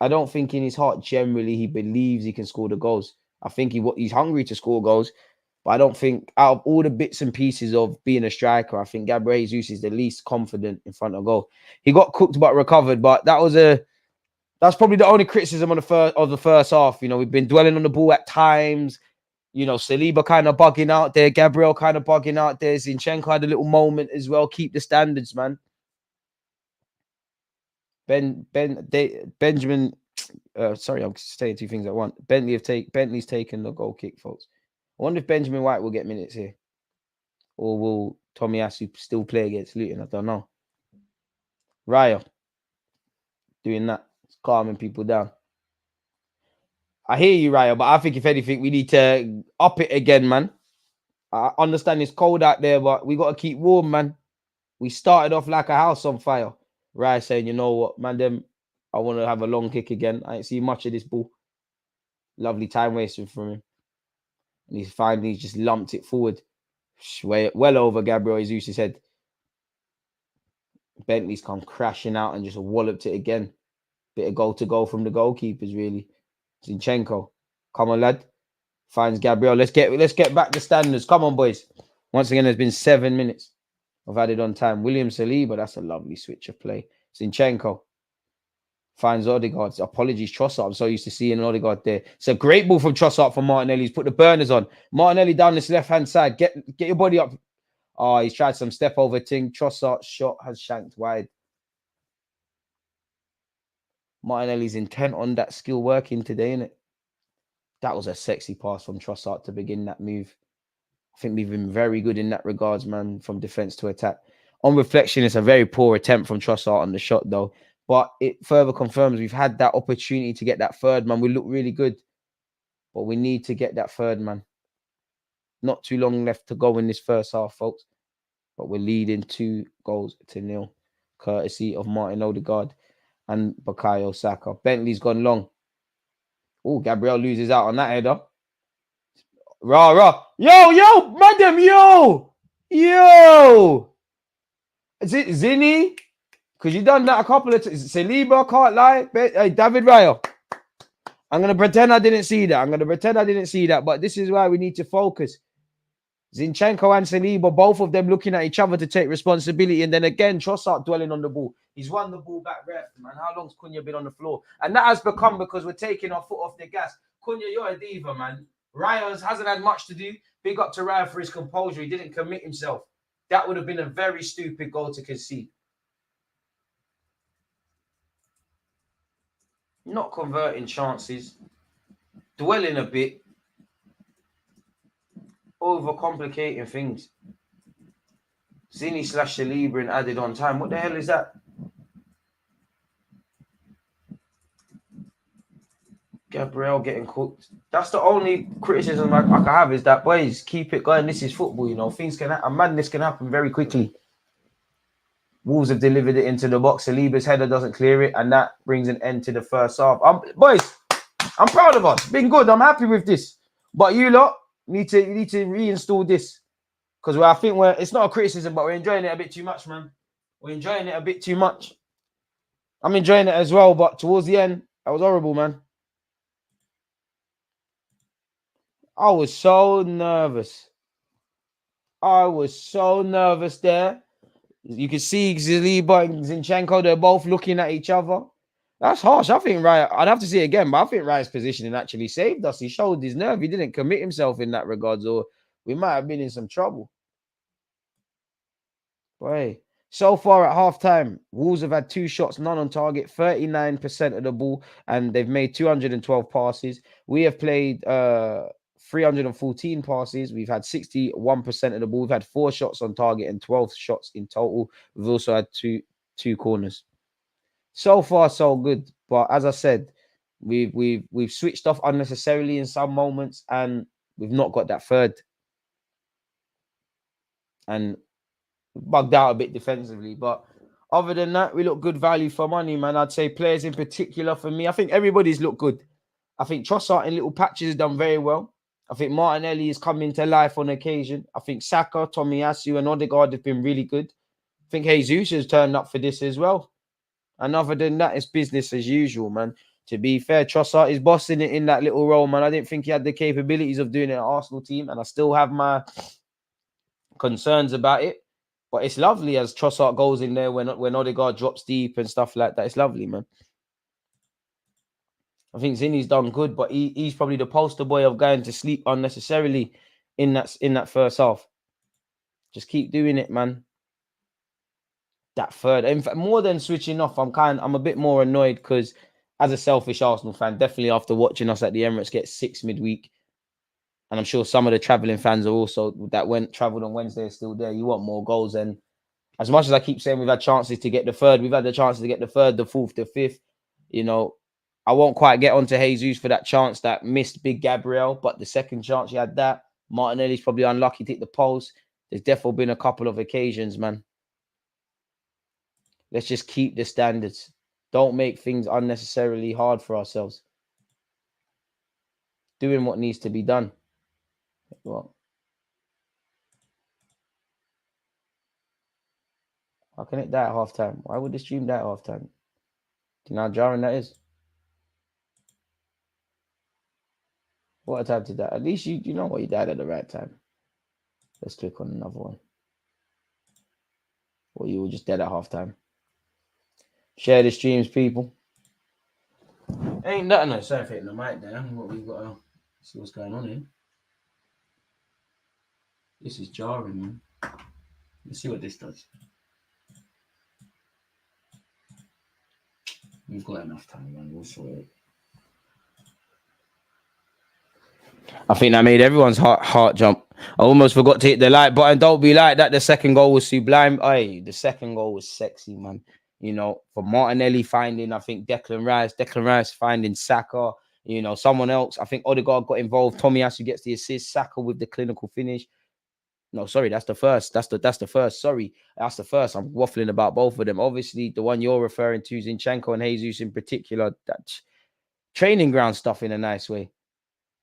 I don't think in his heart generally he believes he can score the goals. I think he's hungry to score goals, but I don't think out of all the bits and pieces of being a striker, I think Gabriel Jesus is the least confident in front of goal. He got cooked but recovered, but that's probably the only criticism of the first half. You know, we've been dwelling on the ball at times. You know, Saliba kind of bugging out there, Gabriel kind of bugging out there. Zinchenko had a little moment as well. Keep the standards, man. Benjamin. Sorry, I'm saying 2 things at once. Bentley's taken the goal kick, folks. I wonder if Benjamin White will get minutes here, or will Tomiyasu still play against Luton? I don't know. Raya doing that, it's calming people down. I hear you, Raya, but I think if anything, we need to up it again, man. I understand it's cold out there, but we got to keep warm, man. We started off like a house on fire. Raya saying, you know what, man, I want to have a long kick again. I ain't seen much of this ball. Lovely time wasting from him. And he's finally just lumped it forward. Well over Gabriel Jesus' head. Bentley's come crashing out and just walloped it again. Bit of goal to go from the goalkeepers, really. Zinchenko. Come on, lad. Finds Gabriel. Let's get back to standards. Come on, boys. Once again, there's been 7 minutes of added on time. William Saliba, that's a lovely switch of play. Zinchenko finds Odegaard. Apologies, Trossard. I'm so used to seeing Odegaard there. It's a great ball from Trossard for Martinelli. He's put the burners on. Martinelli down this left-hand side. Get your body up. Oh, he's tried some step over thing. Trossard's shot has shanked wide. Martinelli's intent on that skill working today, innit? That was a sexy pass from Trossard to begin that move. I think we've been very good in that regards, man, from defense to attack. On reflection, it's a very poor attempt from Trossard on the shot, though. But it further confirms we've had that opportunity to get that third, man. We look really good. But we need to get that third, man. Not too long left to go in this first half, folks. But we're leading 2-0, courtesy of Martin Odegaard and Bukayo Saka. Bentley's gone long. Oh, Gabriel loses out on that header. Rah. Yo, madam, yo. Is it Zinni? Because you done that a couple of times. Saliba, can't lie. Hey, David Raya. I'm going to pretend I didn't see that. But this is why we need to focus. Zinchenko and Saliba, both of them looking at each other to take responsibility. And then again, Trossard dwelling on the ball. He's won the ball back ref, man. How long's Cunha been on the floor? And that has become because we're taking our foot off the gas. Cunha, you're a diva, man. Raya hasn't had much to do. Big up to Raya for his composure. He didn't commit himself. That would have been a very stupid goal to concede. Not converting chances. Dwelling a bit. Overcomplicating things. Zinni / Saliba and added on time. What the hell is that? Gabriel getting cooked. That's the only criticism I can have is that, boys, keep it going. This is football, you know. Things can happen. Madness can happen very quickly. Wolves have delivered it into the box. Saliba's header doesn't clear it, and that brings an end to the first half. Boys, I'm proud of us. Been good. I'm happy with this. But you lot, You need to reinstall this. Because I think it's not a criticism, but we're enjoying it a bit too much, man. We're enjoying it a bit too much. I'm enjoying it as well, but towards the end, that was horrible, man. I was so nervous. I was so nervous there. You can see Zaliba and Zinchenko, they're both looking at each other. That's harsh. I think I'd have to see it again, but I think Ryan's positioning actually saved us. He showed his nerve. He didn't commit himself in that regards, or we might have been in some trouble. Boy, so far at halftime, Wolves have had 2 shots, none on target, 39% of the ball, and they've made 212 passes. We have played 314 passes. We've had 61% of the ball. We've had 4 shots on target and 12 shots in total. We've also had two corners. So far, so good. But as I said, we've switched off unnecessarily in some moments, and we've not got that third. And bugged out a bit defensively, but other than that, we look good value for money, man. I'd say players in particular for me, I think everybody's looked good. I think Trossard in little patches has done very well. I think Martinelli is coming to life on occasion. I think Saka, Tomiyasu, and Odegaard have been really good. I think Jesus has turned up for this as well. And other than that, it's business as usual, man. To be fair, Trossard is bossing it in that little role, man. I didn't think he had the capabilities of doing it at Arsenal team, and I still have my concerns about it. But it's lovely as Trossard goes in there when Odegaard drops deep and stuff like that. It's lovely, man. I think Zinni's done good, but he's probably the poster boy of going to sleep unnecessarily in that first half. Just keep doing it, man. That third, in fact, more than switching off, I'm a bit more annoyed because as a selfish Arsenal fan, definitely after watching us at the Emirates get 6 midweek, and I'm sure some of the travelling fans are also travelled on Wednesday are still there. You want more goals, and as much as I keep saying we've had chances to get the third, we've had the chances to get the third, the fourth, the fifth. You know, I won't quite get onto Jesus for that chance that missed Big Gabriel, but the second chance he had that. Martinelli's probably unlucky to hit the post. There's definitely been a couple of occasions, man. Let's just keep the standards. Don't make things unnecessarily hard for ourselves. Doing what needs to be done. Well, how can it die at halftime? Why would the stream die at halftime? Do you know how jarring that is? What a time to die. At least you know what, you died at the right time. Let's click on another one. Or you were just dead at halftime. Share the streams, people. Ain't nothing no surf hitting the mic there. What we've got to see what's going on here. This is jarring, man. Let's see what this does. We've got enough time, man. We'll sort it. I think that made everyone's heart jump. I almost forgot to hit the like button. Don't be like that. The second goal was sublime. Aye, the second goal was sexy, man. You know, for Martinelli finding, I think, Declan Rice finding Saka, you know, someone else. I think Odegaard got involved. Tomiyasu gets the assist. Saka with the clinical finish. No, sorry, that's the first. That's the first. Sorry, that's the first. I'm waffling about both of them. Obviously, the one you're referring to, Zinchenko and Jesus in particular, that's training ground stuff in a nice way.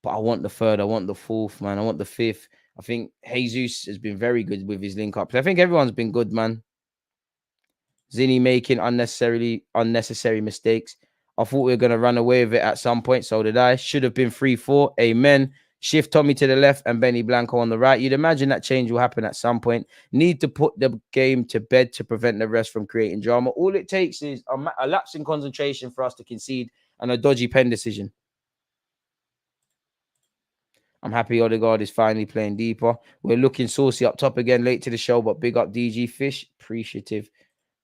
But I want the third. I want the fourth, man. I want the fifth. I think Jesus has been very good with his link up. I think everyone's been good, man. Zinni making unnecessary mistakes. I thought we were going to run away with it at some point. So did I. Should have been 3-4. Amen. Shift Tommy to the left and Benny Blanco on the right. You'd imagine that change will happen at some point. Need to put the game to bed to prevent the rest from creating drama. All it takes is a lapse in concentration for us to concede and a dodgy pen decision. I'm happy Odegaard is finally playing deeper. We're looking saucy up top again late to the show, but big up DG Fish. Appreciative.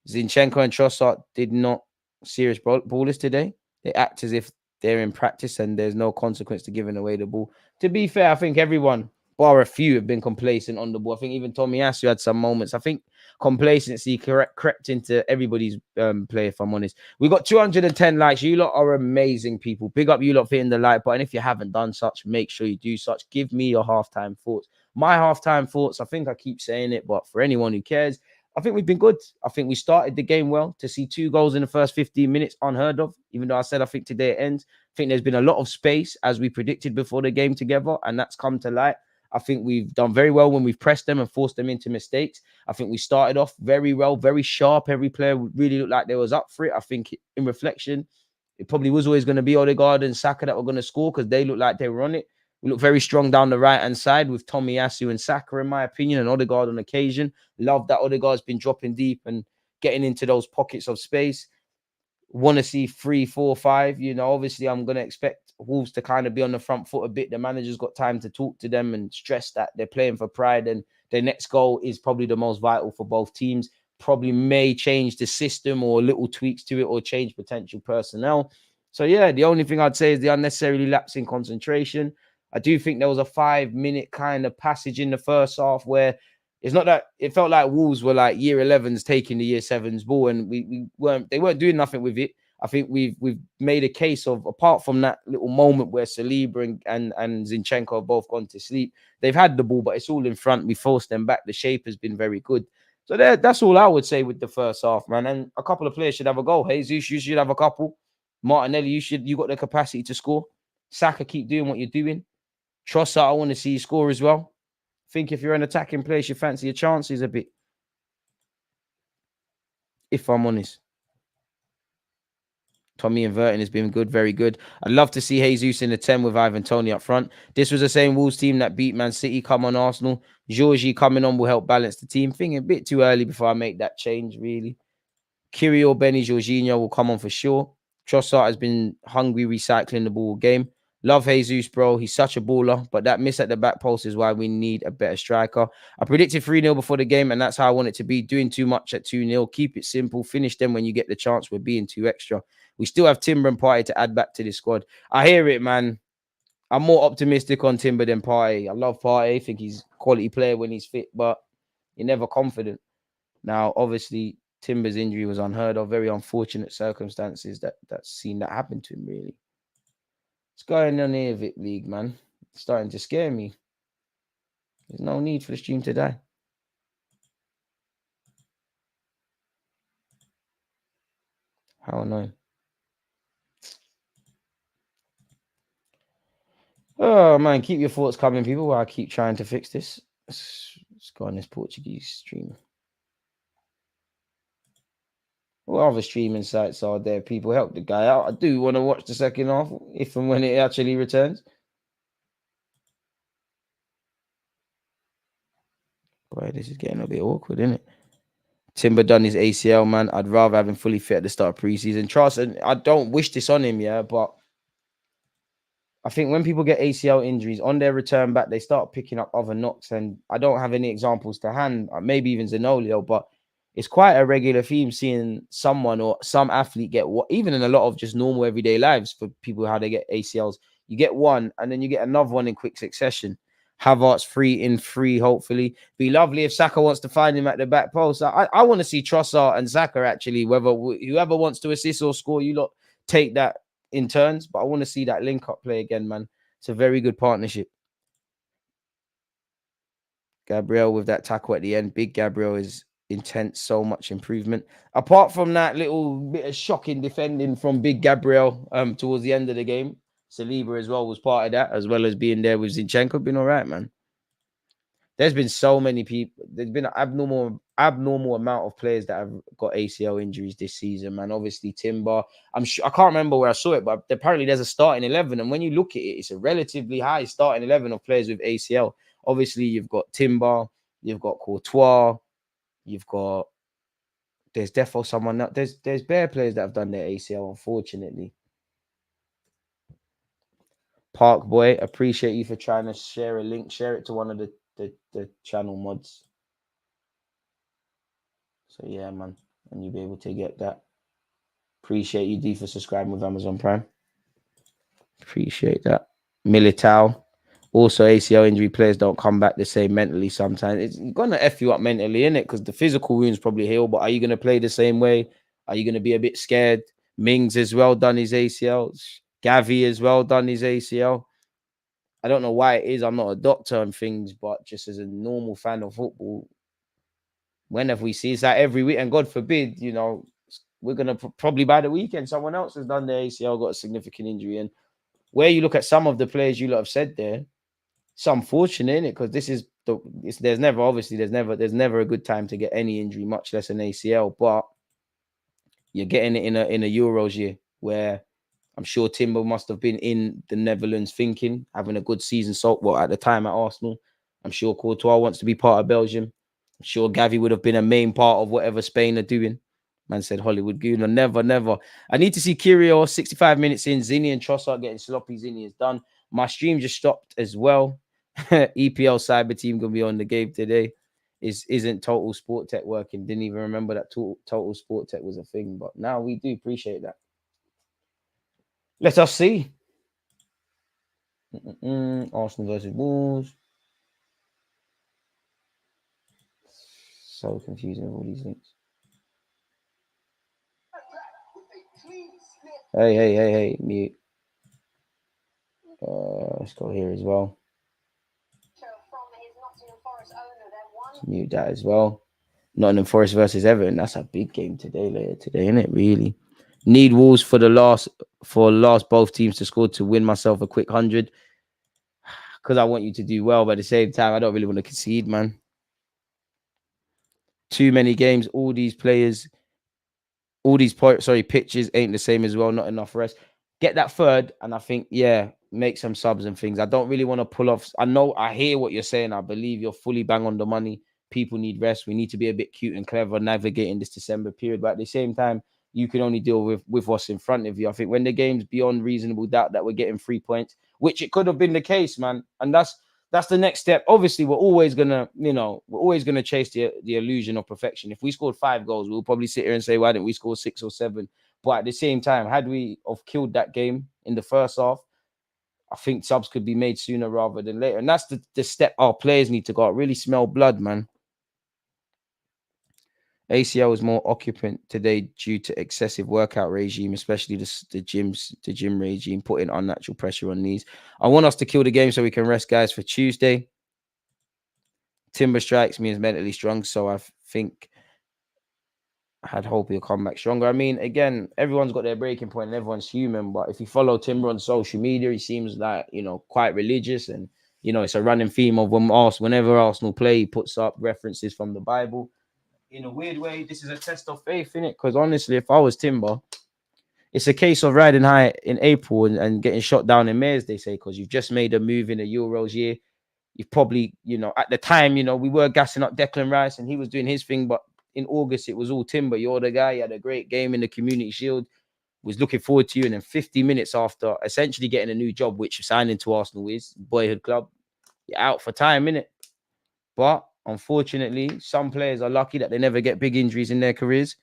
Zinchenko and Trossard did not serious ballers today. They act as if they're in practice and there's no consequence to giving away the ball. To be fair, I think everyone, bar a few, have been complacent on the ball. I think even Tomiyasu had some moments. I think complacency crept into everybody's play, if I'm honest. We got 210 likes. You lot are amazing, people. Big up you lot for hitting the like button. If you haven't done such, make sure you do such. Give me your halftime thoughts. My halftime thoughts, I think I keep saying it, but for anyone who cares, I think we've been good. I think we started the game well. To see 2 goals in the first 15 minutes, unheard of. Even though I said I think today it ends. I think there's been a lot of space, as we predicted before the game together, and that's come to light. I think we've done very well when we've pressed them and forced them into mistakes. I think we started off very well, very sharp. Every player really looked like they was up for it. I think in reflection, it probably was always going to be Odegaard and Saka that were going to score because they looked like they were on it. We look very strong down the right-hand side with Tomiyasu and Saka, in my opinion, and Odegaard on occasion. Love that Odegaard's been dropping deep and getting into those pockets of space. Want to see 3, 4, 5. You know, obviously, I'm going to expect Wolves to kind of be on the front foot a bit. The manager's got time to talk to them and stress that they're playing for pride, and their next goal is probably the most vital for both teams. Probably may change the system or little tweaks to it or change potential personnel. So, yeah, the only thing I'd say is the unnecessarily lapsing concentration. I do think there was a 5-minute kind of passage in the first half where it's not that it felt like Wolves were like year 11s taking the year 7s ball, and they weren't doing nothing with it. I think we've made a case of, apart from that little moment where Saliba and Zinchenko have both gone to sleep, they've had the ball, but it's all in front. We forced them back. The shape has been very good. So that's all I would say with the first half, man. And a couple of players should have a goal. Jesus, you should have a couple. Martinelli, you got the capacity to score. Saka, keep doing what you're doing. Trossard, I want to see you score as well. I think if you're an attacking player, you fancy your chances a bit. If I'm honest. Tommy inverting has been good, very good. I'd love to see Jesus in the 10 with Ivan Toney up front. This was the same Wolves team that beat Man City. Come on, Arsenal. Georgie coming on will help balance the team. Thinking a bit too early before I make that change, really. Kirill, Benny, Jorginho will come on for sure. Trossard has been hungry, recycling the ball game. Love Jesus, bro. He's such a baller, but that miss at the back post is why we need a better striker. I predicted 3-0 before the game, and that's how I want it to be. Doing too much at 2-0. Keep it simple. Finish them when you get the chance. We're being too extra. We still have Timber and Partey to add back to the squad. I hear it, man. I'm more optimistic on Timber than Partey. I love Partey. I think he's a quality player when he's fit, but you're never confident. Now, obviously, Timber's injury was unheard of. Very unfortunate circumstances that's seen that happen to him, really. What's going on here, VIP League, man? It's starting to scare me. There's no need for the stream to die. How annoying. Oh, man, keep your thoughts coming, people, while I keep trying to fix this. Let's go on this Portuguese stream. What other streaming sites are there? People, help the guy out. I do want to watch the second half, if and when it actually returns. Boy, this is getting a bit awkward, isn't it? Timber done his ACL, man. I'd rather have him fully fit at the start of preseason. Trust, and I don't wish this on him, yeah, but I think when people get ACL injuries on their return back, they start picking up other knocks. And I don't have any examples to hand, maybe even Zanolio, but it's quite a regular theme seeing someone or some athlete get what, even in a lot of just normal everyday lives for people, how they get ACLs. You get one and then you get another one in quick succession. Havertz 3 in 3, hopefully. Be lovely if Saka wants to find him at the back post. I want to see Trossard and Saka actually, whether whoever wants to assist or score, you lot take that in turns. But I want to see that link-up play again, man. It's a very good partnership. Gabriel with that tackle at the end. Big Gabriel is intense, so much improvement. Apart from that little bit of shocking defending from Big Gabriel towards the end of the game, Saliba as well was part of that, as well as being there with Zinchenko. Been all right, man. There's been so many people. There's been an abnormal amount of players that have got ACL injuries this season, man. Obviously, Timber. I'm sure I can't remember where I saw it, but apparently there's a starting 11, and when you look at it, it's a relatively high starting 11 of players with ACL. Obviously, you've got Timber, you've got Courtois, there's defo someone else. There's bare players that have done their ACL, unfortunately. Park Boy, appreciate you for trying to share a link. Share it to one of the channel mods. So yeah, man, and you'll be able to get that. Appreciate you, D, for subscribing with Amazon Prime. Appreciate that. Militao. Also, ACL injury players don't come back the same mentally sometimes. It's going to F you up mentally, innit? Because the physical wounds probably heal, but are you going to play the same way? Are you going to be a bit scared? Mings as well done his ACL. Gavi as well done his ACL. I don't know why it is. I'm not a doctor and things, but just as a normal fan of football, when have we seen it's like every week? And God forbid, you know, we're going to probably by the weekend, someone else has done their ACL, got a significant injury. And where you look at some of the players you lot have said there, it's unfortunate, innit? Because this is there's never a good time to get any injury, much less an ACL. But you're getting it in a Euros year where I'm sure Timber must have been in the Netherlands thinking, having a good season. So, well, at the time at Arsenal, I'm sure Courtois wants to be part of Belgium. I'm sure Gavi would have been a main part of whatever Spain are doing. Man said Hollywood Gooner, never. I need to see Kyrgios 65 minutes in. Zinni and Trossard getting sloppy. Zinni is done. My stream just stopped as well. EPL Cyber Team gonna be on the game today. Isn't Total Sport Tech working? Didn't even remember that Total Sport Tech was a thing, but now we do appreciate that. Let us see. Arsenal versus Wolves. So confusing with all these links. Hey, mute. Let's go here as well. Let's mute that as well. Nottingham Forest versus Everton. That's a big game later today, isn't it? Really. Need Wolves for last both teams to score to win myself a quick 100. Because I want you to do well, but at the same time, I don't really want to concede, man. Too many games, all these players, pitches ain't the same as well. Not enough rest. Get that third, and I think, yeah, make some subs and things. I don't really want to pull off. I hear what you're saying. I believe you're fully bang on the money. People need rest. We need to be a bit cute and clever navigating this December period. But at the same time, you can only deal with what's in front of you. I think when the game's beyond reasonable doubt that we're getting 3 points, which it could have been the case, man. And that's the next step. Obviously, we're always gonna chase the illusion of perfection. If we scored 5 goals, we'll probably sit here and say, why didn't we score 6 or 7? But at the same time, had we have killed that game in the first half, I think subs could be made sooner rather than later. And that's the step our players need to go out. Really smell blood, man. ACL is more occupant today due to excessive workout regime, especially the gym regime, putting unnatural pressure on knees. I want us to kill the game so we can rest guys for Tuesday. Timber strikes me as mentally strong, so I think I'd hope he'll come back stronger. I mean, again, everyone's got their breaking point and everyone's human, but if you follow Timber on social media, he seems like, quite religious, and, it's a running theme of whenever Arsenal play, he puts up references from the Bible. In a weird way, this is a test of faith, innit? Because honestly, if I was Timber, it's a case of riding high in April and getting shot down in May, as they say, because you've just made a move in a Euros year. You've probably, at the time, we were gassing up Declan Rice and he was doing his thing, but in August, it was all Timber. You're the guy. You had a great game in the Community Shield. Was looking forward to you. And then 50 minutes after essentially getting a new job, which signing to Arsenal is, boyhood club, you're out for time, innit? But unfortunately, some players are lucky that they never get big injuries in their careers.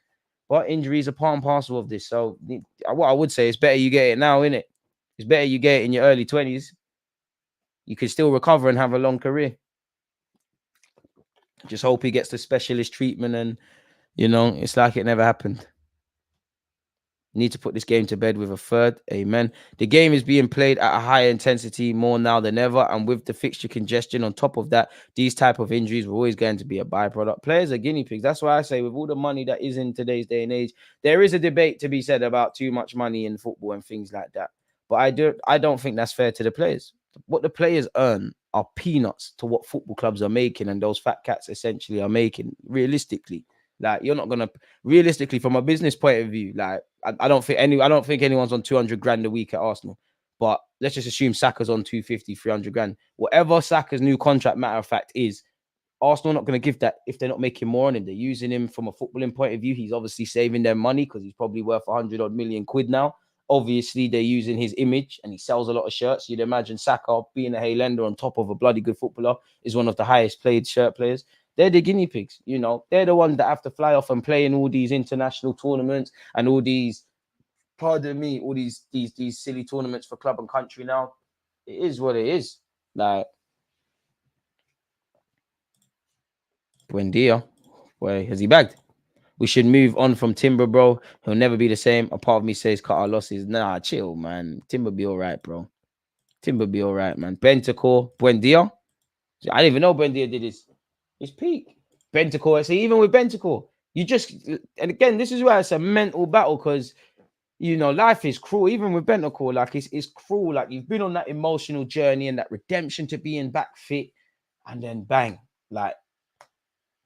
But injuries are part and parcel of this. So what I would say is better you get it now, innit? It's better you get it in your early 20s. You can still recover and have a long career. Just hope he gets the specialist treatment and, it's like it never happened. Need to put this game to bed with a third. Amen. The game is being played at a higher intensity more now than ever. And with the fixture congestion on top of that, these type of injuries were always going to be a byproduct. Players are guinea pigs. That's why I say with all the money that is in today's day and age, there is a debate to be said about too much money in football and things like that. But I don't think that's fair to the players. What the players earn are peanuts to what football clubs are making and those fat cats essentially are making, realistically. Like, you're not gonna realistically, from a business point of view, like I don't think anyone's on 200 grand a week at Arsenal. But let's just assume Saka's on 250, 300 grand. Whatever Saka's new contract, matter of fact, is, Arsenal not going to give that if they're not making more on him. They're using him from a footballing point of view. He's obviously saving their money because he's probably worth 100 odd million quid now. Obviously, they're using his image and he sells a lot of shirts. You'd imagine Saka, being a Highlander on top of a bloody good footballer, is one of the highest paid shirt players. They're the guinea pigs, They're the ones that have to fly off and play in all these international tournaments and all these, pardon me, all these silly tournaments for club and country now. It is what it is. Like, buen dia. Boy, has he bagged? We should move on from Timber, bro. He'll never be the same. A part of me says cut our losses. Nah, chill, man. Timber be all right, bro. Timber be all right, man. Bentacore, buen dia. I didn't even know buen dia did his peak. Bentacore, see, even with Bentacore, and again, this is why it's a mental battle, because you know, life is cruel. Even with Bentancur, like it's cruel. Like you've been on that emotional journey and that redemption to being back fit, and then bang, like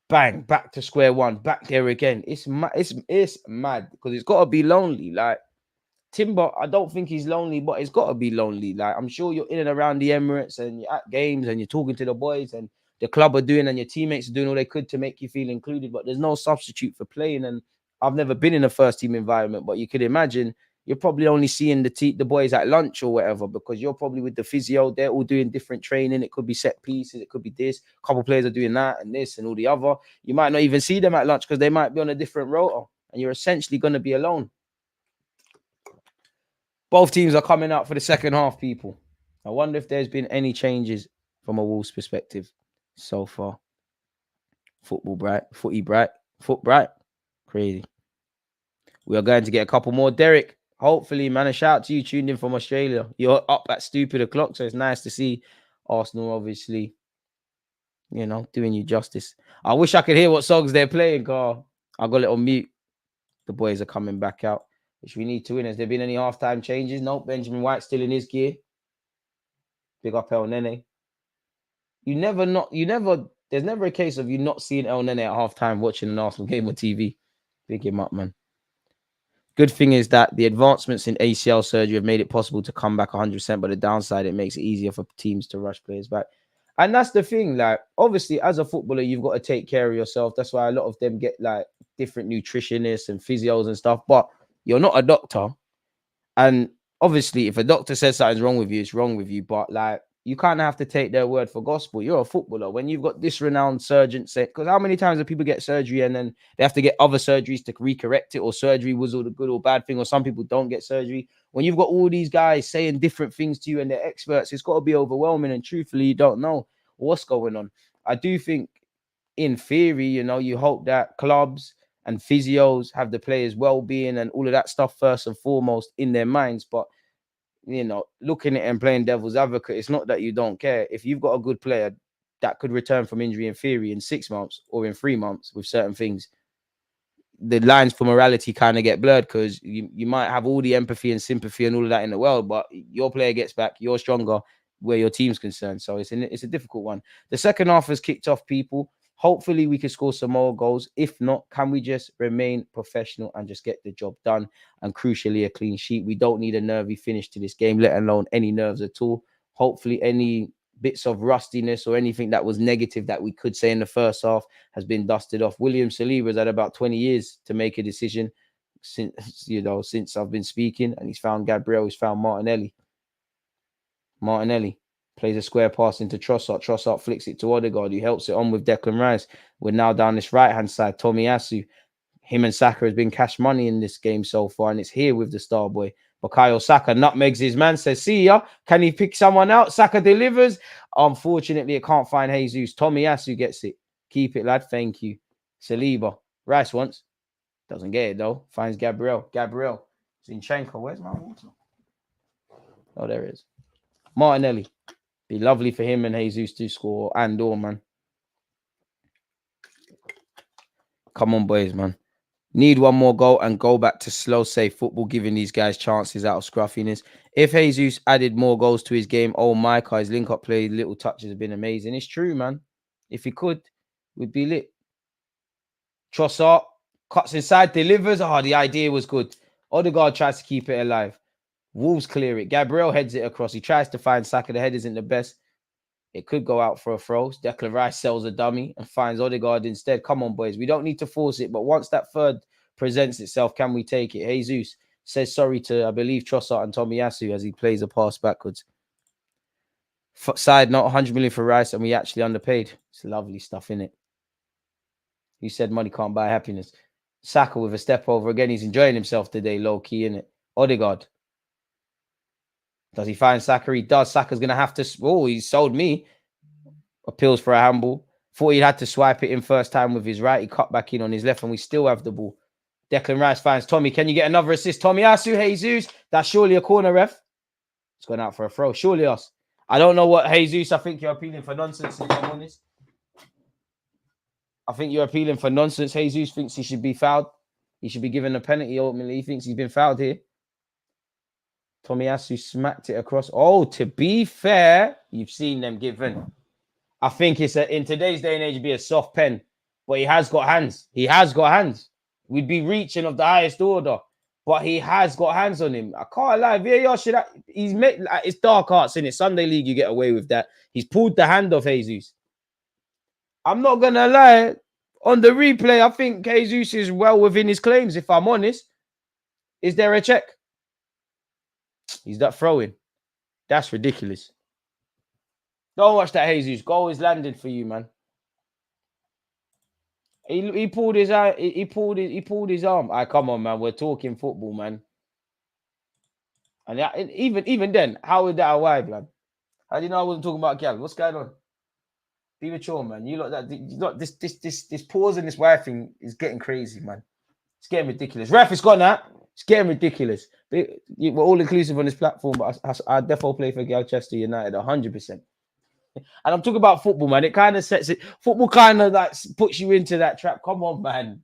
bang, back to square one, back there again. It's mad because it's got to be lonely. Like Timber, I don't think he's lonely, but it's got to be lonely. Like I'm sure you're in and around the Emirates and you're at games and you're talking to the boys and the club are doing and your teammates are doing all they could to make you feel included. But there's no substitute for playing. And I've never been in a first team environment, but you could imagine you're probably only seeing the boys at lunch or whatever because you're probably with the physio. They're all doing different training. It could be set pieces. It could be this. A couple of players are doing that and this and all the other. You might not even see them at lunch because they might be on a different rota and you're essentially going to be alone. Both teams are coming out for the second half, people. I wonder if there's been any changes from a Wolves perspective so far. Football bright, footy bright, foot bright. Crazy. We are going to get a couple more. Derek, hopefully, man, a shout out to you tuned in from Australia. You're up at stupid o'clock, so it's nice to see Arsenal, obviously, you know, doing you justice. I wish I could hear what songs they're playing, Carl. I got it on mute. The boys are coming back out, which we need to win. Has there been any halftime changes? No, Benjamin White still in his gear. Big up El Nene. There's never a case of you not seeing El Nene at halftime watching an Arsenal game on TV. Big him up, man. Good thing is that the advancements in ACL surgery have made it possible to come back 100%, but the downside, it makes it easier for teams to rush players back. And that's the thing, like, obviously, as a footballer, you've got to take care of yourself. That's why a lot of them get, like, different nutritionists and physios and stuff, but you're not a doctor. And obviously, if a doctor says something's wrong with you, it's wrong with you, but, like, you kind of have to take their word for gospel. You're a footballer. When you've got this renowned surgeon say, because how many times do people get surgery and then they have to get other surgeries to recorrect it, or surgery was all the good or bad thing, or some people don't get surgery. When you've got all these guys saying different things to you and they're experts, it's got to be overwhelming. And truthfully, you don't know what's going on. I do think, in theory, you know, you hope that clubs and physios have the players' well-being and all of that stuff first and foremost in their minds. But you know, looking at it and playing devil's advocate, it's not that you don't care. If you've got a good player that could return from injury in theory in 6 months or in 3 months with certain things, the lines for morality kind of get blurred because you might have all the empathy and sympathy and all of that in the world, but your player gets back, you're stronger where your team's concerned. So it's a difficult one. The second half has kicked off, people. Hopefully we can score some more goals. If not, can we just remain professional and just get the job done? And crucially, a clean sheet. We don't need a nervy finish to this game, let alone any nerves at all. Hopefully any bits of rustiness or anything that was negative that we could say in the first half has been dusted off. William Saliba's had about 20 years to make a decision since I've been speaking, and he's found Gabriel, he's found Martinelli. Martinelli plays a square pass into Trossard. Trossard flicks it to Odegaard, who helps it on with Declan Rice. We're now down this right-hand side. Tomiyasu, him and Saka has been cash money in this game so far, and it's here with the star boy. Bukayo Saka nutmegs his man, says, see ya. Can he pick someone out? Saka delivers. Unfortunately, it can't find Jesus. Tomiyasu gets it. Keep it, lad. Thank you. Saliba. Rice once. Doesn't get it, though. Finds Gabriel. Zinchenko. Where's my water? Oh, there it is. Martinelli. Be lovely for him and Jesus to score man. Come on, boys, man. Need one more goal and go back to slow, safe football, giving these guys chances out of scruffiness. If Jesus added more goals to his game, oh my God, his link-up play, little touches have been amazing. It's true, man. If he could, we'd be lit. Trossard cuts inside, delivers. Oh, the idea was good. Odegaard tries to keep it alive. Wolves clear it. Gabriel heads it across. He tries to find Saka. The head isn't the best. It could go out for a throw. Declan Rice sells a dummy and finds Odegaard instead. Come on, boys. We don't need to force it. But once that third presents itself, can we take it? Jesus says sorry to, I believe, Trossard and Tomiyasu as he plays a pass backwards. Side note, 100 million for Rice, and we actually underpaid. It's lovely stuff, innit? You said money can't buy happiness. Saka with a step over again. He's enjoying himself today, low-key, innit? Odegaard. Does he find Saka? He does. Saka's going to have to... Oh, he sold me. Appeals for a handball. Thought he had to swipe it in first time with his right. He cut back in on his left, and we still have the ball. Declan Rice finds Tommy. Can you get another assist? Tomiyasu, Jesus. That's surely a corner, ref. It's gone out for a throw. Surely us. I don't know what Jesus... I think you're appealing for nonsense, if I'm honest. I think you're appealing for nonsense. Jesus thinks he should be fouled. He should be given a penalty, ultimately. He thinks he's been fouled here. Tomiyasu smacked it across. Oh, to be fair, you've seen them given. I think it's in today's day and age, it'd be a soft pen, but he has got hands. He has got hands. We'd be reaching of the highest order, but he has got hands on him. I can't lie. VAR should have, he's made like, it's dark arts in it. Sunday league, you get away with that. He's pulled the hand off Jesus. I'm not gonna lie. On the replay, I think Jesus is well within his claims. If I'm honest, is there a check? He's that throwing. That's ridiculous. Don't watch that, Jesus. Goal is landed for you, man. He pulled his eye. He pulled his arm. Come on, man. We're talking football, man. And even then, how would that arrive, man? How do you know I wasn't talking about Gal? What's going on? Be mature, man. You lot that you lot, this pause and this wife thing is getting crazy, man. It's getting ridiculous. Ref, it's gone now. It's getting ridiculous. We're all inclusive on this platform, but I definitely play for Galchester United 100%. And I'm talking about football, man. It kind of sets it. Football kind of like puts you into that trap. Come on, man.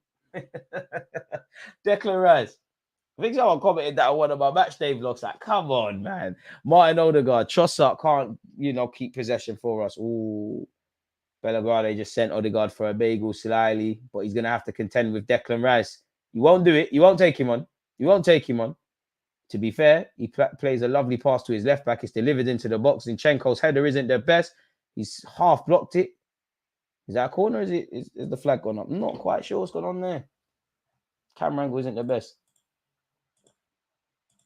Declan Rice. I think someone commented that on one of my match day vlogs. Like, come on, man. Martin Odegaard, Trossard can't, keep possession for us. Ooh. Bellegarde just sent Odegaard for a bagel slyly, but he's going to have to contend with Declan Rice. You won't do it. You won't take him on. You won't take him on. To be fair, he plays a lovely pass to his left back. It's delivered into the box. Zinchenko's header isn't the best. He's half blocked it. Is that a corner? Is the flag gone up? I'm not quite sure what's going on there. Camera angle isn't the best.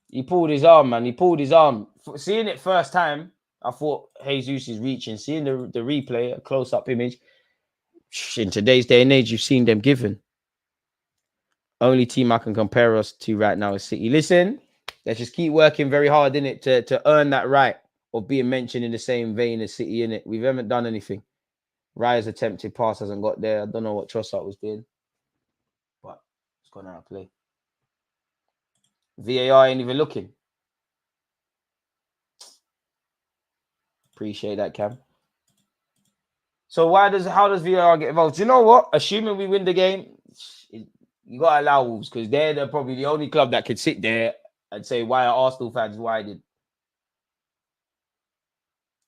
He pulled his arm, man. He pulled his arm. Seeing it first time, I thought Jesus is reaching. Seeing the replay, a close-up image. In today's day and age, you've seen them given. Only team I can compare us to right now is City. Listen, let's just keep working very hard in it to earn that right of being mentioned in the same vein as City in it. We haven't done anything. Raya's attempted pass hasn't got there. I don't know what Trossard was doing, but it's gone out of play. VAR ain't even looking. Appreciate that, Cam. So how does VAR get involved? Do you know what? Assuming we win the game, you gotta allow Wolves because they're probably the only club that could sit there and say, why are Arsenal fans why?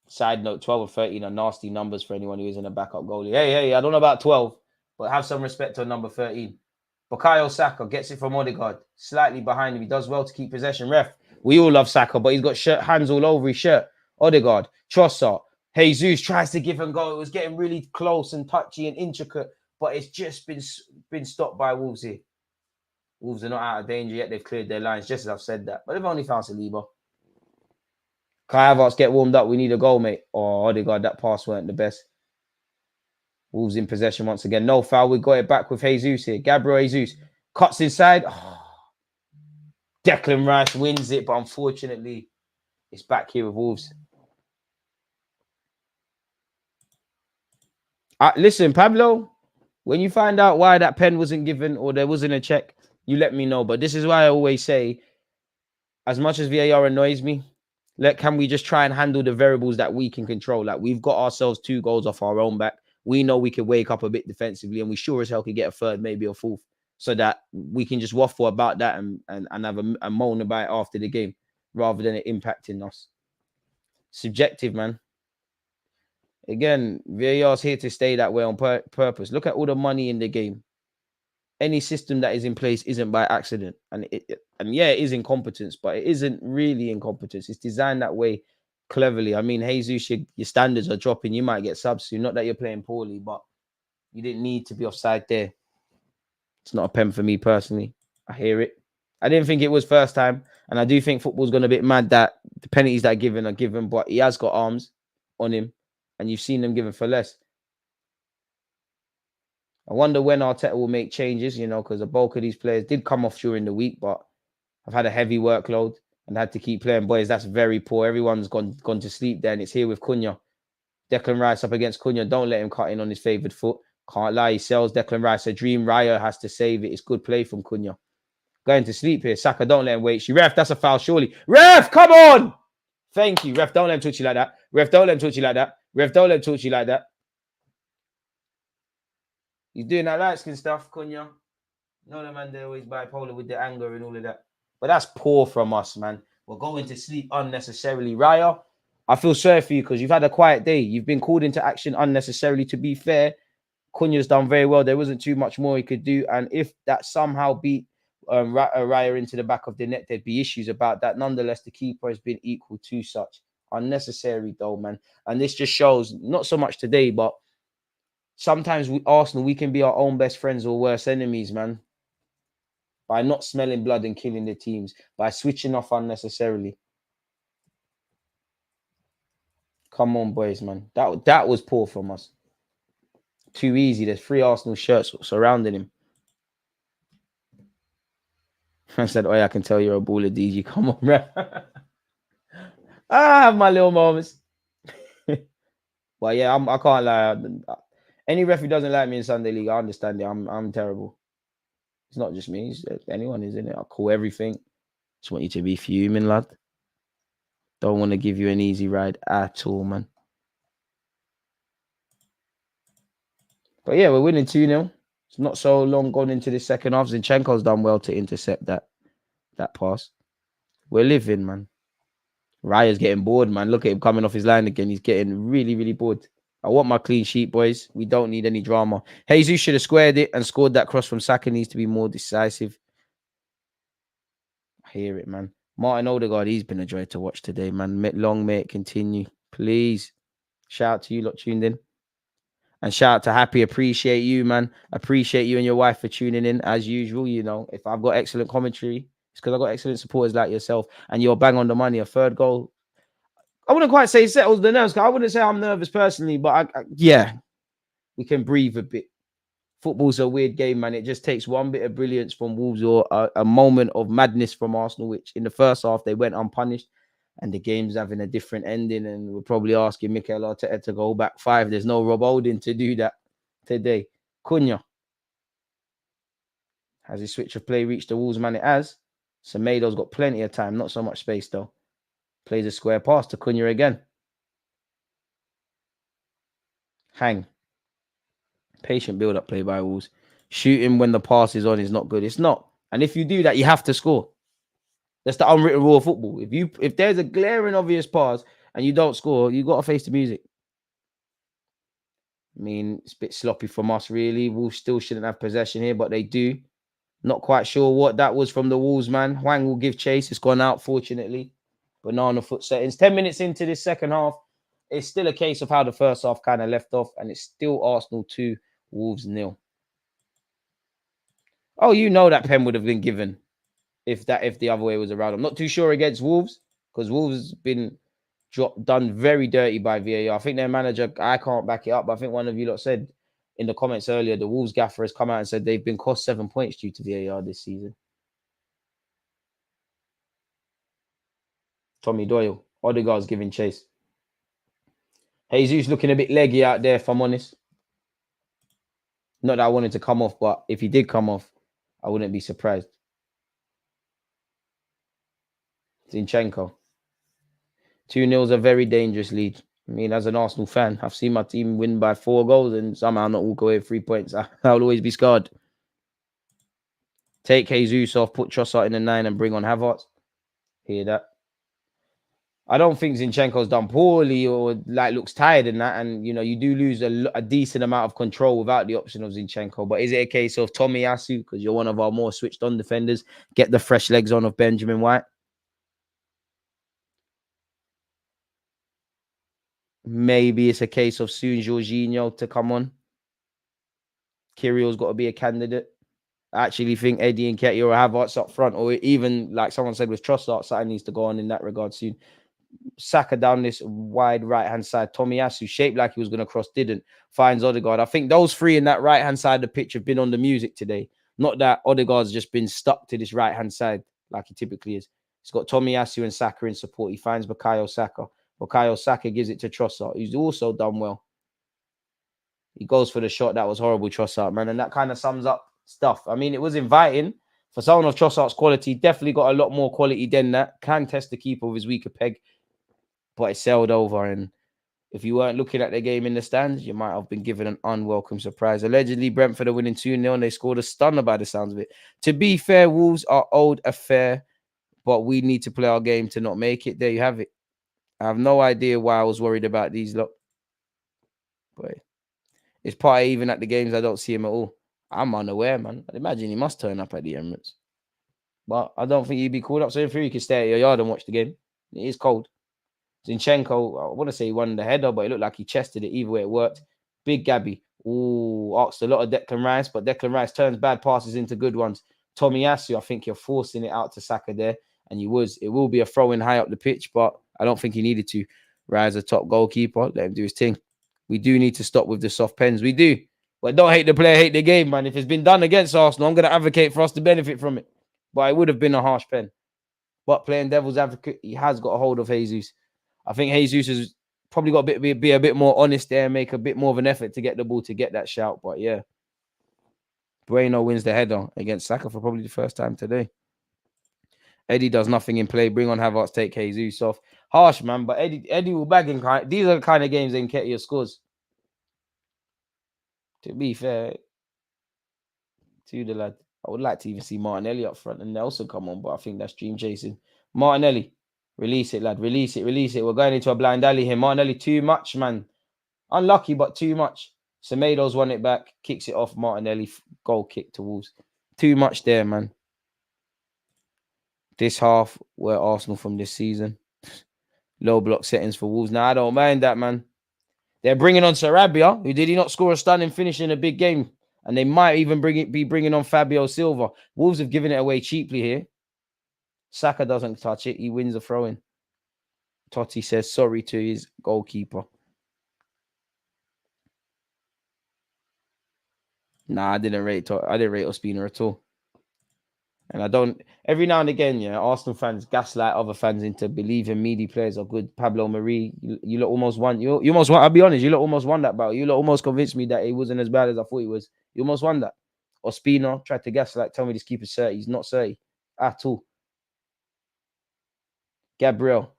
Side note, 12 or 13 are nasty numbers for anyone who isn't a backup goalie. Hey, I don't know about 12, but have some respect on number 13. Bukayo Saka gets it from Odegaard, slightly behind him. He does well to keep possession. Ref, we all love Saka, but he's got hands all over his shirt. Odegaard, Trossard, Jesus tries to give and go. It was getting really close and touchy and intricate, but it's just been stopped by Wolves here. Wolves are not out of danger yet. They've cleared their lines, just as I've said that. But they've only found Saliba. Kai Havertz get warmed up. We need a goal, mate. Oh, Odegaard, that pass weren't the best. Wolves in possession once again. No foul. We got it back with Jesus here. Gabriel Jesus cuts inside. Oh. Declan Rice wins it, but unfortunately, it's back here with Wolves. Listen, Pablo, when you find out why that pen wasn't given or there wasn't a check, you let me know. But this is why I always say, as much as VAR annoys me, can we just try and handle the variables that we can control? Like, we've got ourselves 2 goals off our own back. We know we could wake up a bit defensively, and we sure as hell could get a third, maybe a fourth, so that we can just waffle about that and have a moan about it after the game, rather than it impacting us. Subjective, man. Again, VAR's here to stay that way on purpose. Look at all the money in the game. Any system that is in place isn't by accident. And yeah, it is incompetence, but it isn't really incompetence. It's designed that way cleverly. I mean, Jesus, your standards are dropping. You might get subs soon. Not that you're playing poorly, but you didn't need to be offside there. It's not a pen for me personally. I hear it. I didn't think it was first time. And I do think football's gone a bit mad that the penalties that are given, but he has got arms on him. And you've seen them given for less. I wonder when Arteta will make changes, because the bulk of these players did come off during the week, but I've had a heavy workload and had to keep playing. Boys, that's very poor. Everyone's gone to sleep there, and it's here with Cunha. Declan Rice up against Cunha. Don't let him cut in on his favoured foot. Can't lie, he sells Declan Rice a dream. Raya has to save it. It's good play from Cunha. Going to sleep here. Saka, don't let him wait. Ref, that's a foul, surely. Ref, come on! Thank you. Ref, don't let him touch you like that. Ref, don't let him touch you like that. Ref, don't let him touch you like that. He's doing that light skin stuff, Cunha. No, the man, they're always bipolar with the anger and all of that. But that's poor from us, man. We're going to sleep unnecessarily. Raya, I feel sorry for you because you've had a quiet day. You've been called into action unnecessarily. To be fair, Cunha's done very well. There wasn't too much more he could do. And if that somehow beat Raya into the back of the net, there'd be issues about that. Nonetheless, the keeper has been equal to such. Unnecessary though, man. And this just shows, not so much today, but sometimes Arsenal, we can be our own best friends or worst enemies, man. By not smelling blood and killing the teams. By switching off unnecessarily. Come on, boys, man. That was poor from us. Too easy. There's 3 Arsenal shirts surrounding him. I said, oh, yeah, I can tell you're a baller, DG. Come on, bro. I have my little moments. But yeah, I can't lie. Any ref who doesn't like me in Sunday League, I understand it. I'm terrible. It's not just me. It's anyone is in it. I'll call everything. Just want you to be fuming, lad. Don't want to give you an easy ride at all, man. But yeah, we're winning 2-0. It's not so long gone into the second half. Zinchenko's done well to intercept that pass. We're living, man. Raya's getting bored, man. Look at him coming off his line again. He's getting really, really bored. I want my clean sheet, boys. We don't need any drama. Jesus should have squared it and scored that cross from Saka. Needs to be more decisive. I hear it, man. Martin Odegaard, he's been a joy to watch today, man. Long may it continue. Please. Shout out to you lot tuned in. And shout out to Happy. Appreciate you, man. Appreciate you and your wife for tuning in as usual. You know, if I've got excellent commentary, it's because I've got excellent supporters like yourself. And you're bang on the money. A third goal. I wouldn't quite say settles the nerves. I wouldn't say I'm nervous personally, but yeah, we can breathe a bit. Football's a weird game, man. It just takes one bit of brilliance from Wolves or a moment of madness from Arsenal, which in the first half they went unpunished. And the game's having a different ending, and we're probably asking Mikel Arteta to go back 5. There's no Rob Holding to do that today. Cunha. Has his switch of play reached the Wolves, man? It has. Semedo's got plenty of time, not so much space, though. Plays a square pass to Cunha again. Hang. Patient build-up play by Wolves. Shooting when the pass is on is not good. It's not. And if you do that, you have to score. That's the unwritten rule of football. If there's a glaring obvious pass and you don't score, you got to face the music. I mean, it's a bit sloppy from us, really. Wolves still shouldn't have possession here, but they do. Not quite sure what that was from the Wolves, man. Hwang will give chase. It's gone out, fortunately. Banana foot settings. 10 minutes into this second half, it's still a case of how the first half kind of left off, and it's still Arsenal 2, Wolves 0. Oh, you know that pen would have been given if the other way was around. I'm not too sure against Wolves because Wolves has been done very dirty by VAR. I think their manager, I can't back it up, but I think one of you lot said in the comments earlier, the Wolves gaffer has come out and said they've been cost 7 points due to VAR this season. Tommy Doyle, Odegaard's giving chase. Jesus looking a bit leggy out there, if I'm honest. Not that I wanted to come off, but if he did come off, I wouldn't be surprised. Zinchenko. 2-0 is a very dangerous lead. I mean, as an Arsenal fan, I've seen my team win by 4 goals and somehow not walk away with 3 points. I'll always be scarred. Take Jesus off, put Trossard in the 9 and bring on Havertz. Hear that? I don't think Zinchenko's done poorly or like looks tired in that. And, you know, you do lose a decent amount of control without the option of Zinchenko. But is it a case of Tomiyasu, because you're one of our more switched on defenders, get the fresh legs on of Benjamin White? Maybe it's a case of soon Jorginho to come on. Kyrill's got to be a candidate. I actually think Eddie Nketiah or Havertz up front, or even like someone said with Trossard, something needs to go on in that regard soon. Saka down this wide right-hand side. Tomiyasu, shaped like he was going to cross, didn't. Finds Odegaard. I think those 3 in that right-hand side of the pitch have been on the music today. Not that Odegaard's just been stuck to this right-hand side like he typically is. He's got Tomiyasu and Saka in support. He finds Bukayo Saka. Bukayo Saka gives it to Trossard, who's also done well. He goes for the shot. That was horrible, Trossard, man. And that kind of sums up stuff. I mean, it was inviting. For someone of Trossard's quality, definitely got a lot more quality than that. Can test the keeper with his weaker peg. But it sailed over, and if you weren't looking at the game in the stands, you might have been given an unwelcome surprise. Allegedly, Brentford are winning 2-0, and they scored a stunner by the sounds of it. To be fair, Wolves are owed a fair but we need to play our game to not make it. There you have it. I have no idea why I was worried about these lot. But it's part even at the games I don't see him at all. I'm unaware, man. I'd imagine he must turn up at the Emirates. But I don't think he'd be called up. So in theory, you can stay at your yard and watch the game. It is cold. Zinchenko, I want to say he won the header, but it looked like he chested it. Either way, it worked. Big Gabby. Ooh, asked a lot of Declan Rice, but Declan Rice turns bad passes into good ones. Tomiyasu, I think you're forcing it out to Saka there. And it will be a throw-in high up the pitch, but I don't think he needed to. Rise a top goalkeeper. Let him do his thing. We do need to stop with the soft pens. We do. But don't hate the player, hate the game, man. If it's been done against Arsenal, I'm going to advocate for us to benefit from it. But it would have been a harsh pen. But playing devil's advocate, he has got a hold of Jesus. I think Jesus has probably got to be a bit more honest there and make a bit more of an effort to get the ball to get that shout. But yeah, Bueno wins the header against Saka for probably the first time today. Eddie does nothing in play. Bring on Havertz, take Jesus off. Harsh, man. But Eddie will bag in. These are the kind of games Nketiah scores. To be fair to the lad, I would like to even see Martinelli up front and Nelson come on, but I think that's dream chasing. Martinelli, release it, lad. Release it. We're going into a blind alley here. Martinelli, too much, man. Unlucky, but too much. Semedo's won it back, kicks it off. Martinelli, goal kick to Wolves. Too much there, man. This half, we're Arsenal from this season. Low block settings for Wolves. Now, I don't mind that, man. They're bringing on Sarabia, who did he not score a stunning finish in a big game? And they might even be bringing on Fabio Silva. Wolves have given it away cheaply here. Saka doesn't touch it. He wins a throw-in. Totti says sorry to his goalkeeper. Nah, I didn't rate Ospina at all. And I don't. Every now and again, yeah, Arsenal fans gaslight other fans into believing meaty players are good. Pablo Mari, you lot almost won. You almost won. I'll be honest, you lot almost won that battle. You lot almost convinced me that he wasn't as bad as I thought he was. You almost won that. Ospina tried to gaslight, tell me this keeper's 30. He's not 30 at all. Gabriel,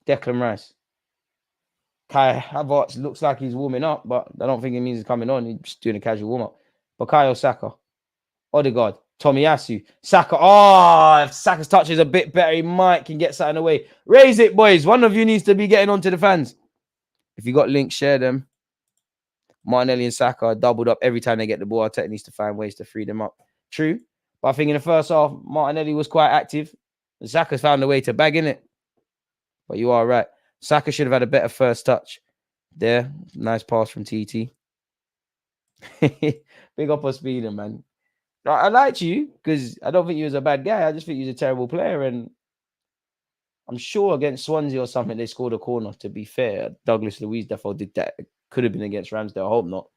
Declan Rice, Kai Havertz looks like he's warming up, but I don't think it means he's coming on. He's just doing a casual warm up. Bukayo Saka, Odegaard, Tomiyasu, Saka. Oh, if Saka's touch is a bit better, he might can get something away. Raise it, boys. One of you needs to be getting on to the fans. If you got links, share them. Martinelli and Saka are doubled up every time they get the ball. Arteta needs to find ways to free them up. True. But I think in the first half, Martinelli was quite active. And Saka's found a way to bag in it. But you are right. Saka should have had a better first touch. There. Nice pass from TT. Big up on Speeder, man. I liked you because I don't think you was a bad guy. I just think you was a terrible player. And I'm sure against Swansea or something, they scored a corner. To be fair, Douglas Luiz defo did that. It could have been against Ramsdale. I hope not.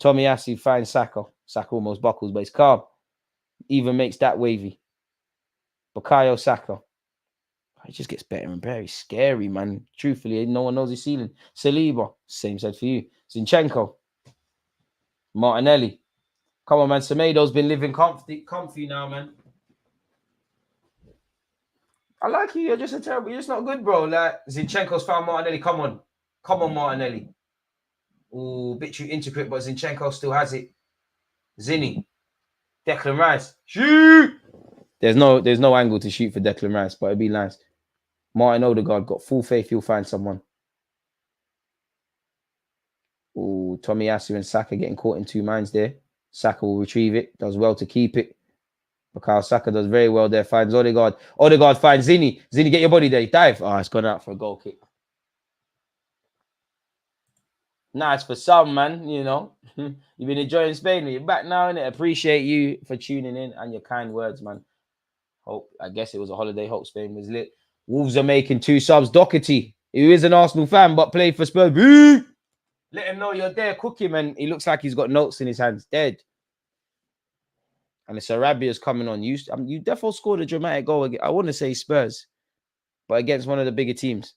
Tomiyasu finds Saka. Saka almost buckles, but it's calm. Even makes that wavy. Bukayo Saka. He just gets better and better. He's scary, man. Truthfully, no one knows his ceiling. Saliba. Same said for you. Zinchenko. Martinelli. Come on, man. Semedo's been living comfy now, man. I like you. You're just you're just not good, bro. Like, Zinchenko's found Martinelli. Come on. Come on, Martinelli. Ooh, bit too intricate, but Zinchenko still has it. Zinni. Declan Rice. Shoot! There's no angle to shoot for Declan Rice, but it'd be nice. Martin Odegaard got full faith he'll find someone. Ooh, Tomiyasu and Saka getting caught in two minds there. Saka will retrieve it. Does well to keep it. Because Saka does very well there. Finds Odegaard. Odegaard finds Zinni. Zinni, get your body there. Dive. Oh, it's gone out for a goal kick. Nice for some, man. You know, you've been enjoying Spain. You're back now, innit? Appreciate you for tuning in and your kind words, man. Hope, I guess it was a holiday. Hope Spain was lit. Wolves are making 2 subs. Doherty, who is an Arsenal fan but played for Spurs. Boo! Let him know you're there. Cook him, and he looks like he's got notes in his hands. Dead. And the Sarabia's coming on. You definitely scored a dramatic goal. I want to say Spurs, but against one of the bigger teams.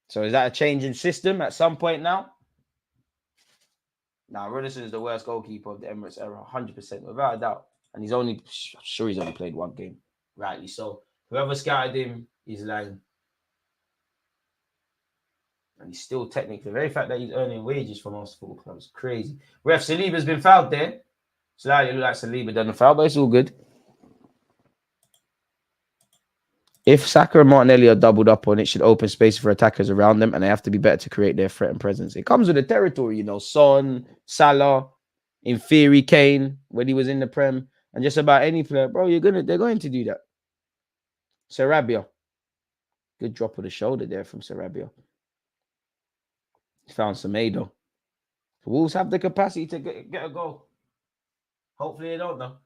So is that a change in system at some point now? Nah, Ruderson is the worst goalkeeper of the Emirates era, 100%, without a doubt. And I'm sure he's only played one game. Rightly so. Whoever scouted him is lying. And he's still technically, the very fact that he's earning wages from our football club is crazy. Ref Saliba's been fouled there. Slightly look like Saliba done the foul, but it's all good. If Saka and Martinelli are doubled up on it, should open space for attackers around them, and they have to be better to create their threat and presence. It comes with the territory, you know. Son, Salah, in theory, Kane, when he was in the Prem, and just about any player, bro, they're going to do that. Sarabia. Good drop of the shoulder there from Sarabia. Found Semedo. Wolves have the capacity to get a goal. Hopefully they don't, though.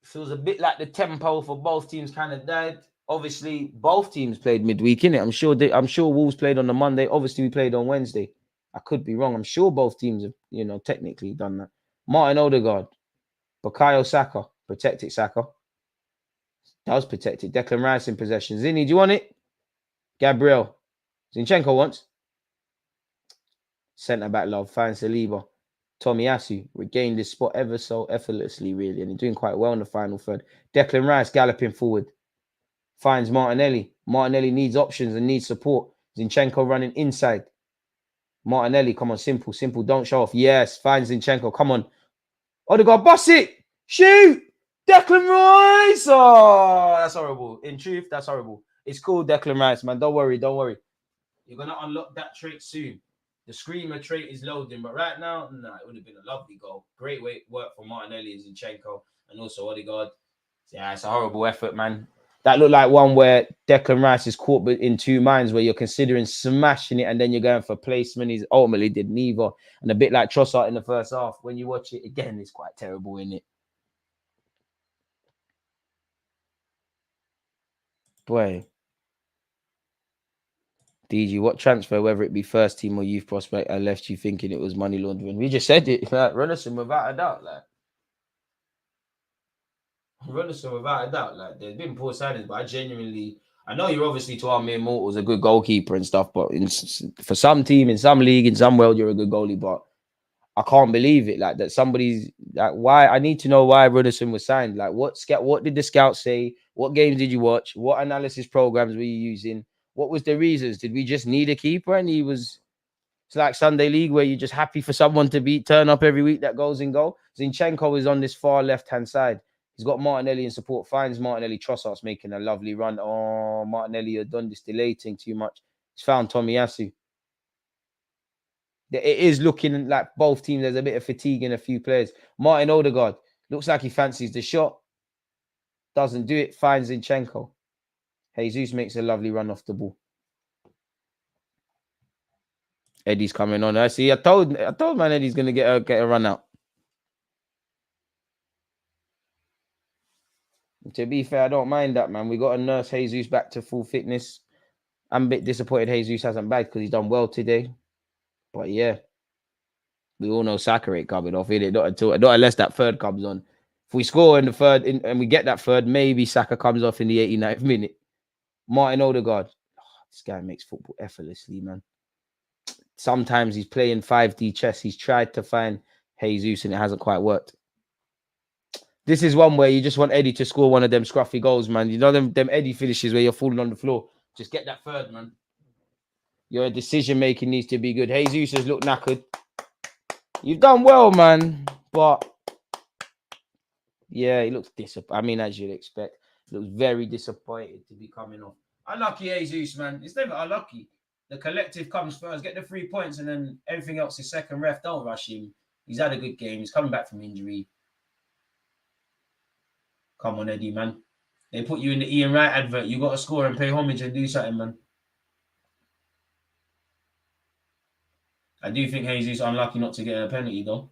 Feels a bit like the tempo for both teams kind of died. Obviously, both teams played midweek, innit? I'm sure Wolves played on the Monday. Obviously, we played on Wednesday. I could be wrong. I'm sure both teams have, technically done that. Martin Odegaard, Bukayo Saka, protect it, Saka. Does protect it. Declan Rice in possession. Zinni, do you want it? Gabriel. Zinchenko wants. Centre back love. Finds Saliba. Tomiyasu regained his spot ever so effortlessly, really, and he's doing quite well in the final third. Declan Rice galloping forward. Finds Martinelli. Martinelli needs options and needs support. Zinchenko running inside. Martinelli, come on, simple, don't show off. Yes, finds Zinchenko, come on. Odegaard, bust it! Shoot! Declan Rice! Oh, that's horrible. In truth, that's horrible. It's cool, Declan Rice, man. Don't worry. You're going to unlock that trait soon. The screamer trait is loading, but right now, it would have been a lovely goal. Great work from Martinelli and Zinchenko, and also Odegaard. Yeah, it's a horrible effort, man. That looked like one where Declan Rice is caught in two minds, where you're considering smashing it and then you're going for placement. He's ultimately did neither. And a bit like Trossard in the first half. When you watch it again, it's quite terrible, isn't it? Boy. DG, what transfer, whether it be first team or youth prospect, I left you thinking it was money laundering? We just said it. Like, Runnison, without a doubt. Like, there's been poor signings, but I know you're obviously to our mere mortals a good goalkeeper and stuff, but for some team, in some league, in some world, you're a good goalie. But I can't believe it. Like that somebody's like, why? I need to know why Runnison was signed. Like, what did the scout say? What games did you watch? What analysis programs were you using? What was the reasons? Did we just need a keeper? And it's like Sunday League where you're just happy for someone to turn up every week that goes in goal. Zinchenko is on this far left-hand side. He's got Martinelli in support. Finds Martinelli. Trossard's making a lovely run. Oh, Martinelli had done this delaying too much. He's found Tomiyasu. It is looking like both teams, there's a bit of fatigue in a few players. Martin Odegaard looks like he fancies the shot. Doesn't do it. Finds Zinchenko. Jesus makes a lovely run off the ball. Eddie's coming on. I see. I told man Eddie's gonna get a run out. To be fair, I don't mind that, man. We got to nurse Jesus back to full fitness. I'm a bit disappointed Jesus hasn't bagged because he's done well today. But yeah, we all know Saka ain't coming off, innit? Not unless that third comes on. If we score in the third and we get that third, maybe Saka comes off in the 89th minute. Martin Odegaard. Oh, this guy makes football effortlessly, man. Sometimes he's playing 5D chess. He's tried to find Jesus and it hasn't quite worked. This is one where you just want Eddie to score one of them scruffy goals, man. You know them Eddie finishes where you're falling on the floor. Just get that third, man. Your decision-making needs to be good. Jesus has looked knackered. You've done well, man. But, yeah, he looks disappointed. I mean, as you'd expect. He looks very disappointed to be coming off. Unlucky Jesus, man. It's never unlucky. The collective comes first. Get the 3 points and then everything else is second. Ref, don't rush him. He's had a good game. He's coming back from injury. Come on, Eddie, man. They put you in the Ian Wright advert. You got to score and pay homage and do something, man. I do think Jesus unlucky not to get a penalty, though.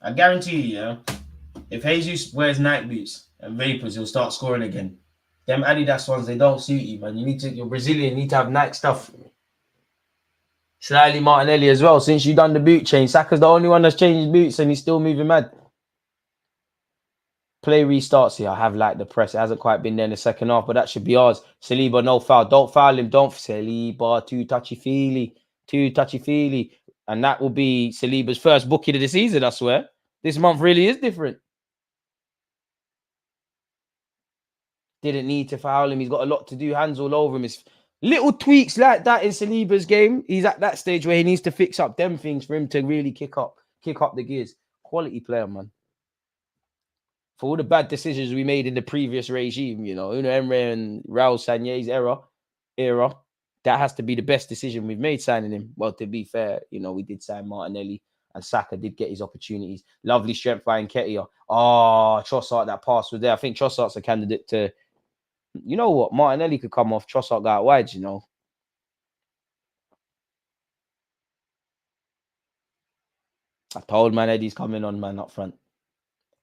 I guarantee you, yeah, if Jesus wears night boots and vapors, he'll start scoring again. Them Adidas ones, they don't suit you, man. You're Brazilian, you need to have Nike stuff. Slightly Martinelli as well. Since you done the boot change, Saka's the only one that's changed his boots and he's still moving mad. Play restarts here. I have liked the press. It hasn't quite been there in the second half, but that should be ours. Saliba, no foul. Don't foul him. Don't. Saliba, too touchy-feely. And that will be Saliba's first booking of the season, I swear. This month really is different. Didn't need to foul him. He's got a lot to do. Hands all over him. Little tweaks like that in Saliba's game. He's at that stage where he needs to fix up them things for him to really kick up the gears. Quality player, man. For all the bad decisions we made in the previous regime, you know, Uno Emre and Raul Sanye's era, that has to be the best decision we've made signing him. Well, to be fair, you know, we did sign Martinelli and Saka did get his opportunities. Lovely strength by Nketiah. Oh, Trossard, that pass was there. I think Trossard's a candidate to, you know what, Martinelli could come off. Trossard got out wide, you know. I told man Eddie's coming on, man, up front.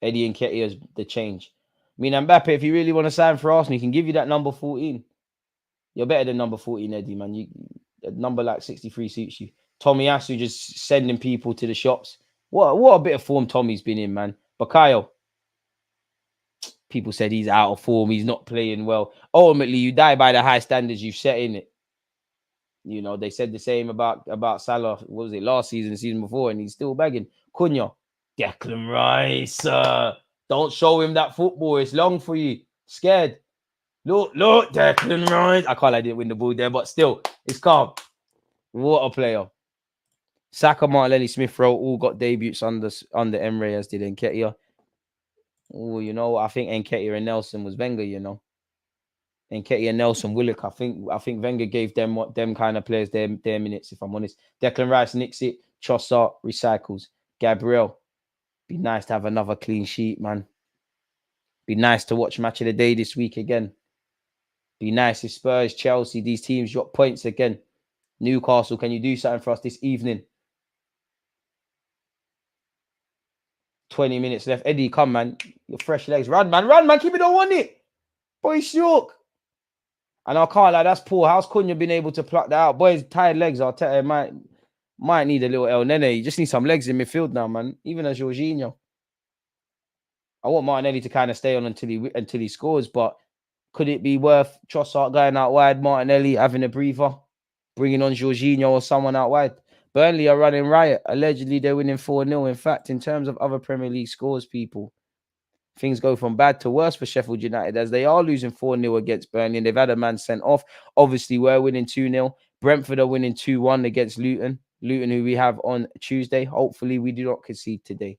Eddie and Nketiah is the change. I mean, Mbappe, if you really want to sign for Arsenal, he can give you that number 14. You're better than number 14, Eddie, man. A number like 63 suits you. Tomiyasu just sending people to the shops. What a bit of form Tommy's been in, man. Bakayo. People said he's out of form. He's not playing well. Ultimately, you die by the high standards you've set in it. You know, they said the same about Salah. What was it, last season before, and he's still bagging. Cunha. Declan Rice. Don't show him that football. It's long for you. Scared. Look, Declan Rice. I can't, I didn't win the ball there, but still, it's calm. What a player. Saka, Martinelli, Smith Rowe all got debuts under Emre, as did Nketiah. Oh, you know, I think Nketiah and Nelson was Wenger, you know. Nketiah, Nelson, Willock. I think Wenger gave them kind of players their minutes, if I'm honest. Declan Rice nicks it. Trossard recycles. Gabriel. Be nice to have another clean sheet, man. Be nice to watch Match of the Day this week again. Be nice if Spurs, Chelsea, these teams got points again. Newcastle, can you do something for us this evening? 20 minutes left. Eddie, come, man. Your fresh legs. Run, man. Keep it on it. Boy, shook. And I can't, like, that's poor. How's Cunha been able to pluck that out? Boys, tired legs. I'll tell you, might need a little El Nene. You just need some legs in midfield now, man. Even as Jorginho. I want Martinelli to kind of stay on until he scores, but could it be worth Trossard going out wide, Martinelli having a breather, bringing on Jorginho or someone out wide? Burnley are running riot. Allegedly, they're winning 4-0. In fact, in terms of other Premier League scores, people, things go from bad to worse for Sheffield United as they are losing 4-0 against Burnley and they've had a man sent off. Obviously, we're winning 2-0. Brentford are winning 2-1 against Luton. Luton, who we have on Tuesday. Hopefully, we do not concede today.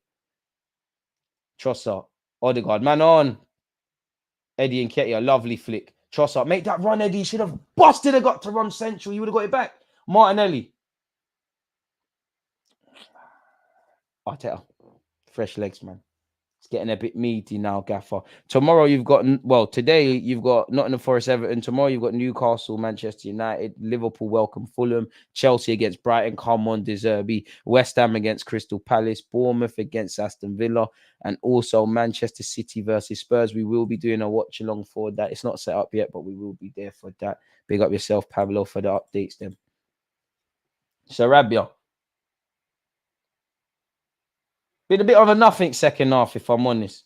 Trossard. Odegaard, man on. Eddie and Nketiah, lovely flick. Trossard, make that run, Eddie. Should have busted and got to run central. You would have got it back. Martinelli. Arteta. Fresh legs, man. It's getting a bit meaty now, Gaffer. Tomorrow you've got, well, today you've got Nottingham Forest, Everton. Tomorrow you've got Newcastle, Manchester United, Liverpool welcome Fulham, Chelsea against Brighton, come on, De Zerbi, West Ham against Crystal Palace, Bournemouth against Aston Villa, and also Manchester City versus Spurs. We will be doing a watch along for that. It's not set up yet, but we will be there for that. Big up yourself, Pablo, for the updates then. Sarabia. Been a bit of a nothing second half, if I'm honest.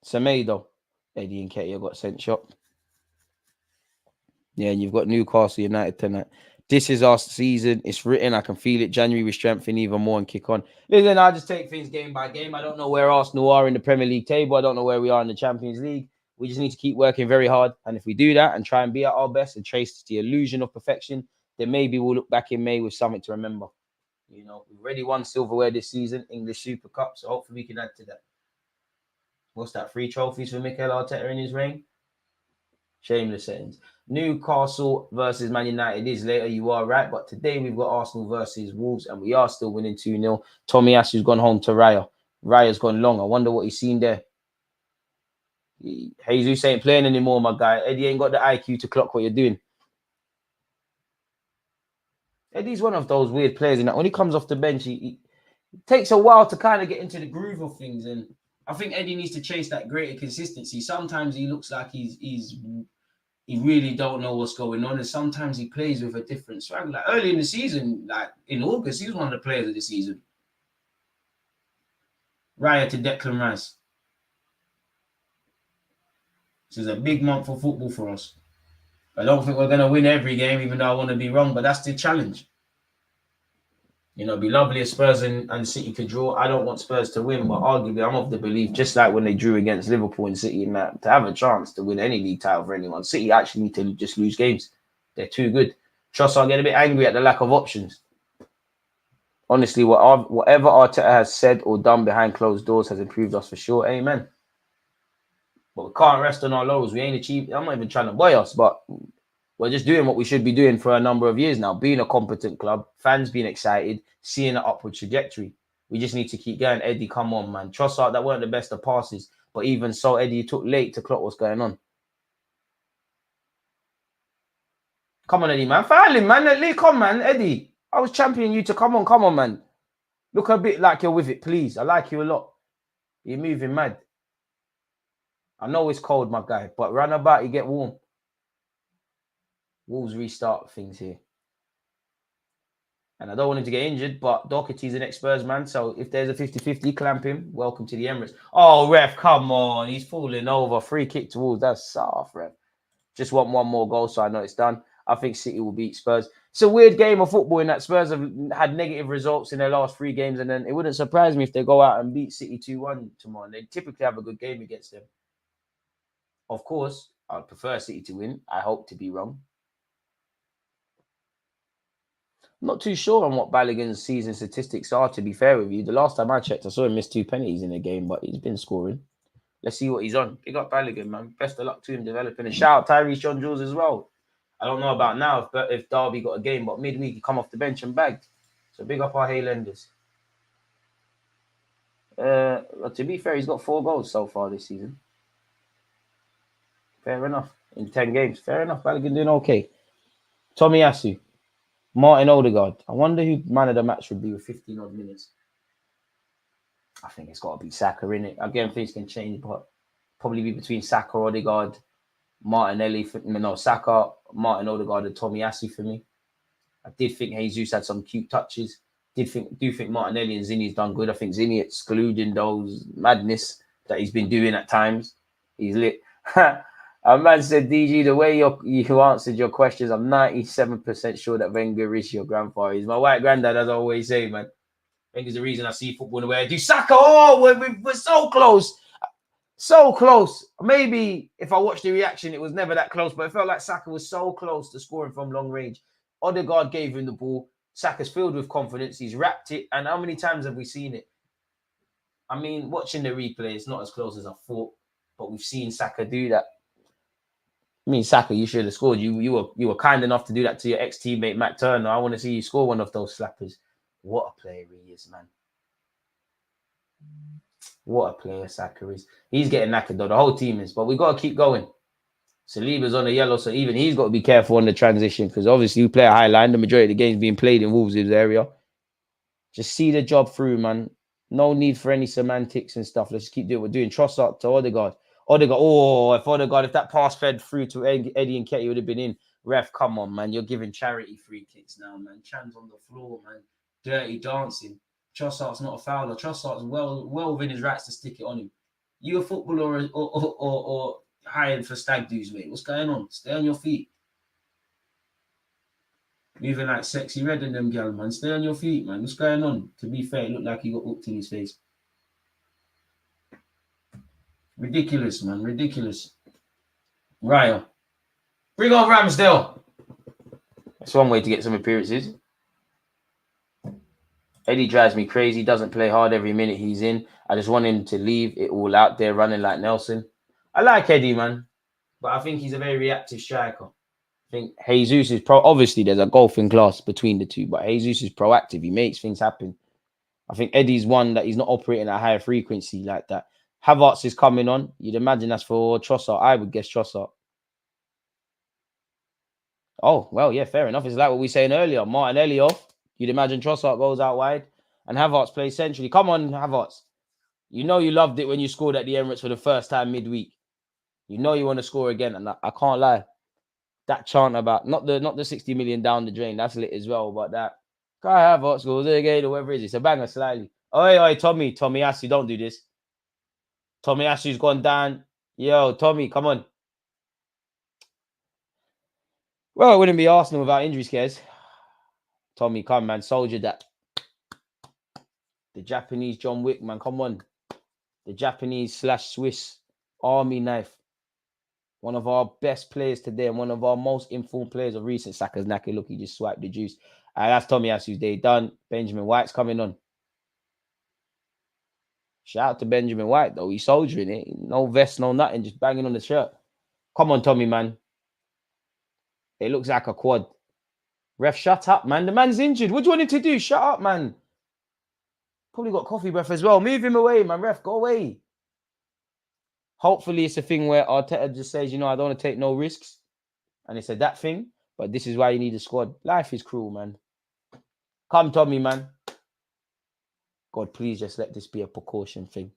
Semedo. Eddie and Nketiah got sent shot. Yeah, and you've got Newcastle United tonight. This is our season. It's written. I can feel it. January we strengthen even more and kick on. Listen, I just take things game by game. I don't know where Arsenal are in the Premier League table. I don't know where we are in the Champions League. We just need to keep working very hard. And if we do that and try and be at our best and trace the illusion of perfection, then maybe we'll look back in May with something to remember. You know, we've already won silverware this season, English Super Cup, so hopefully we can add to that. What's that? 3 trophies for Mikel Arteta in his reign? Shameless settings. Newcastle versus Man United is later, you are right, but today we've got Arsenal versus Wolves, and we are still winning 2-0. Tomiyasu's gone home to Raya. Raya's gone long. I wonder what he's seen there. Jesus ain't playing anymore, my guy. Eddie ain't got the IQ to clock what you're doing. Eddie's one of those weird players in that when he comes off the bench, he takes a while to kind of get into the groove of things. And I think Eddie needs to chase that greater consistency. Sometimes he looks like he really don't know what's going on. And sometimes he plays with a different swag. Like early in the season, like in August, he was one of the players of the season. Raya to Declan Rice. This is a big month for football for us. I don't think we're going to win every game, even though I want to be wrong, but that's the challenge. You know, it'd be lovely if Spurs and City could draw. I don't want Spurs to win, but arguably I'm of the belief, just like when they drew against Liverpool and City, and that to have a chance to win any league title for anyone, City actually need to just lose games. They're too good. Trossard get a bit angry at the lack of options. Honestly, whatever Arteta has said or done behind closed doors has improved us for sure. Amen. But we can't rest on our laurels. We ain't achieved. I'm not even trying to buy us, but we're just doing what we should be doing for a number of years now. Being a competent club, fans being excited, seeing an upward trajectory. We just need to keep going. Eddie, come on, man. Trossard, that weren't the best of passes. But even so, Eddie took late to clock what's going on. Come on, Eddie, man. Foul him, man. Come, man. Eddie, I was championing you to come on, man. Look a bit like you're with it, please. I like you a lot. You're moving mad. I know it's cold, my guy, but run about, you get warm. Wolves restart things here. And I don't want him to get injured, but Doherty's an ex-Spurs man, so if there's a 50-50, clamp him. Welcome to the Emirates. Oh, ref, come on. He's falling over. Free kick to Wolves. That's soft, ref. Just want one more goal, so I know it's done. I think City will beat Spurs. It's a weird game of football in that Spurs have had negative results in their last 3 games, and then it wouldn't surprise me if they go out and beat City 2-1 tomorrow. They typically have a good game against them. Of course, I'd prefer City to win. I hope to be wrong. I'm not too sure on what Balogun's season statistics are, to be fair with you. The last time I checked, I saw him miss 2 penalties in a game, but he's been scoring. Let's see what he's on. Big up Balogun, man. Best of luck to him developing. And shout out Tyrese John Jules as well. I don't know about now if Derby got a game, but midweek he come off the bench and bagged. So big up our Highlanders. To be fair, he's got 4 goals so far this season. Fair enough. In 10 games. Fair enough. Balogun doing okay. Tomiyasu. Martin Odegaard. I wonder who man of the match would be with 15 odd minutes. I think it's got to be Saka, innit? Again, things can change, but probably be between Saka, Odegaard, Martinelli. Saka, Martin Odegaard, and Tomiyasu for me. I did think Jesus had some cute touches. Do think Martinelli and Zinni's done good. I think Zinni, excluding those madness that he's been doing at times, he's lit. A man said, DG, the way you answered your questions, I'm 97% sure that Wenger is your grandfather. He's my white granddad, as I always say, man. Wenger's the reason I see football the way I do. Saka, we're so close. So close. Maybe if I watched the reaction, it was never that close, but it felt like Saka was so close to scoring from long range. Odegaard gave him the ball. Saka's filled with confidence. He's wrapped it. And how many times have we seen it? I mean, watching the replay, it's not as close as I thought, but we've seen Saka do that. I mean, Saka, you should have scored. You were kind enough to do that to your ex-teammate, Matt Turner. I want to see you score one of those slappers. What a player he is, man. What a player Saka is. He's getting knackered, though. The whole team is. But we got to keep going. Saliba's on the yellow, so even he's got to be careful on the transition because obviously we play a high line. The majority of the game's being played in Wolves' area. Just see the job through, man. No need for any semantics and stuff. Let's keep doing what we're doing. Trossard to Odegaard. If that pass fed through to Eddie and Ketty would have been in. Ref, come on, man. You're giving charity free kicks now, man. Chan's on the floor, man. Dirty dancing. Trossard's not a fouler. Trossard's well within his rights to stick it on him. You a footballer or hired for stag do's, mate? What's going on? Stay on your feet. Moving like sexy red in them gal, man. Stay on your feet, man. What's going on? To be fair, it looked like he got hooked in his face. Ridiculous, man. Ridiculous. Raya. Bring on Ramsdale. That's one way to get some appearances. Eddie drives me crazy. Doesn't play hard every minute he's in. I just want him to leave it all out there running like Nelson. I like Eddie, man. But I think he's a very reactive striker. I think Jesus is obviously there's a golfing class between the two, but Jesus is proactive. He makes things happen. I think Eddie's one that he's not operating at a higher frequency like that. Havertz is coming on. You'd imagine that's for Trossard. I would guess Trossard. Oh, well, yeah, fair enough. It's like what we were saying earlier. Martinelli off. You'd imagine Trossard goes out wide and Havertz plays centrally. Come on, Havertz. You know you loved it when you scored at the Emirates for the first time midweek. You know you want to score again, and I can't lie. That chant about not the 60 million down the drain, that's lit as well. But that Kai Havertz goes again, or whatever it is, it's a banger slightly. Oi, Tomiyasu, don't do this. Tomiyasu's gone down. Yo, Tommy, come on. Well, it wouldn't be Arsenal without injury scares. Tommy, come, man. Soldier that. The Japanese John Wick, man. Come on. The Japanese / Swiss army knife. One of our best players today and one of our most informed players of recent. Saka's knacky. Look, he just swiped the juice. That's Tomiyasu's day done. Benjamin White's coming on. Shout out to Benjamin White, though. He's soldiering it. No vest, no nothing. Just banging on the shirt. Come on, Tommy, man. It looks like a quad. Ref, shut up, man. The man's injured. What do you want him to do? Shut up, man. Probably got coffee breath as well. Move him away, man. Ref, go away. Hopefully, it's a thing where Arteta just says, you know, I don't want to take no risks. And it's a that thing. But this is why you need a squad. Life is cruel, man. Come, Tommy, man. God, please just let this be a precaution thing.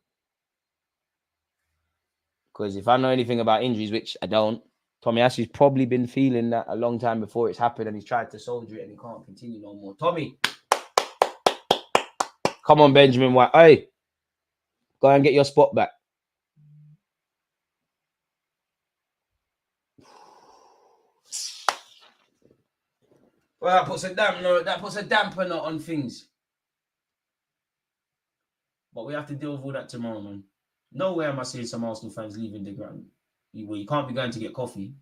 Because if I know anything about injuries, which I don't, Tomiyasu's probably been feeling that a long time before it's happened and he's tried to soldier it and he can't continue no more. Tommy. Come on, Benjamin White. Hey, go and get your spot back. Well, that puts a dampener on things. But we have to deal with all that tomorrow, man. Nowhere am I seeing some Arsenal fans leaving the ground. You can't be going to get coffee.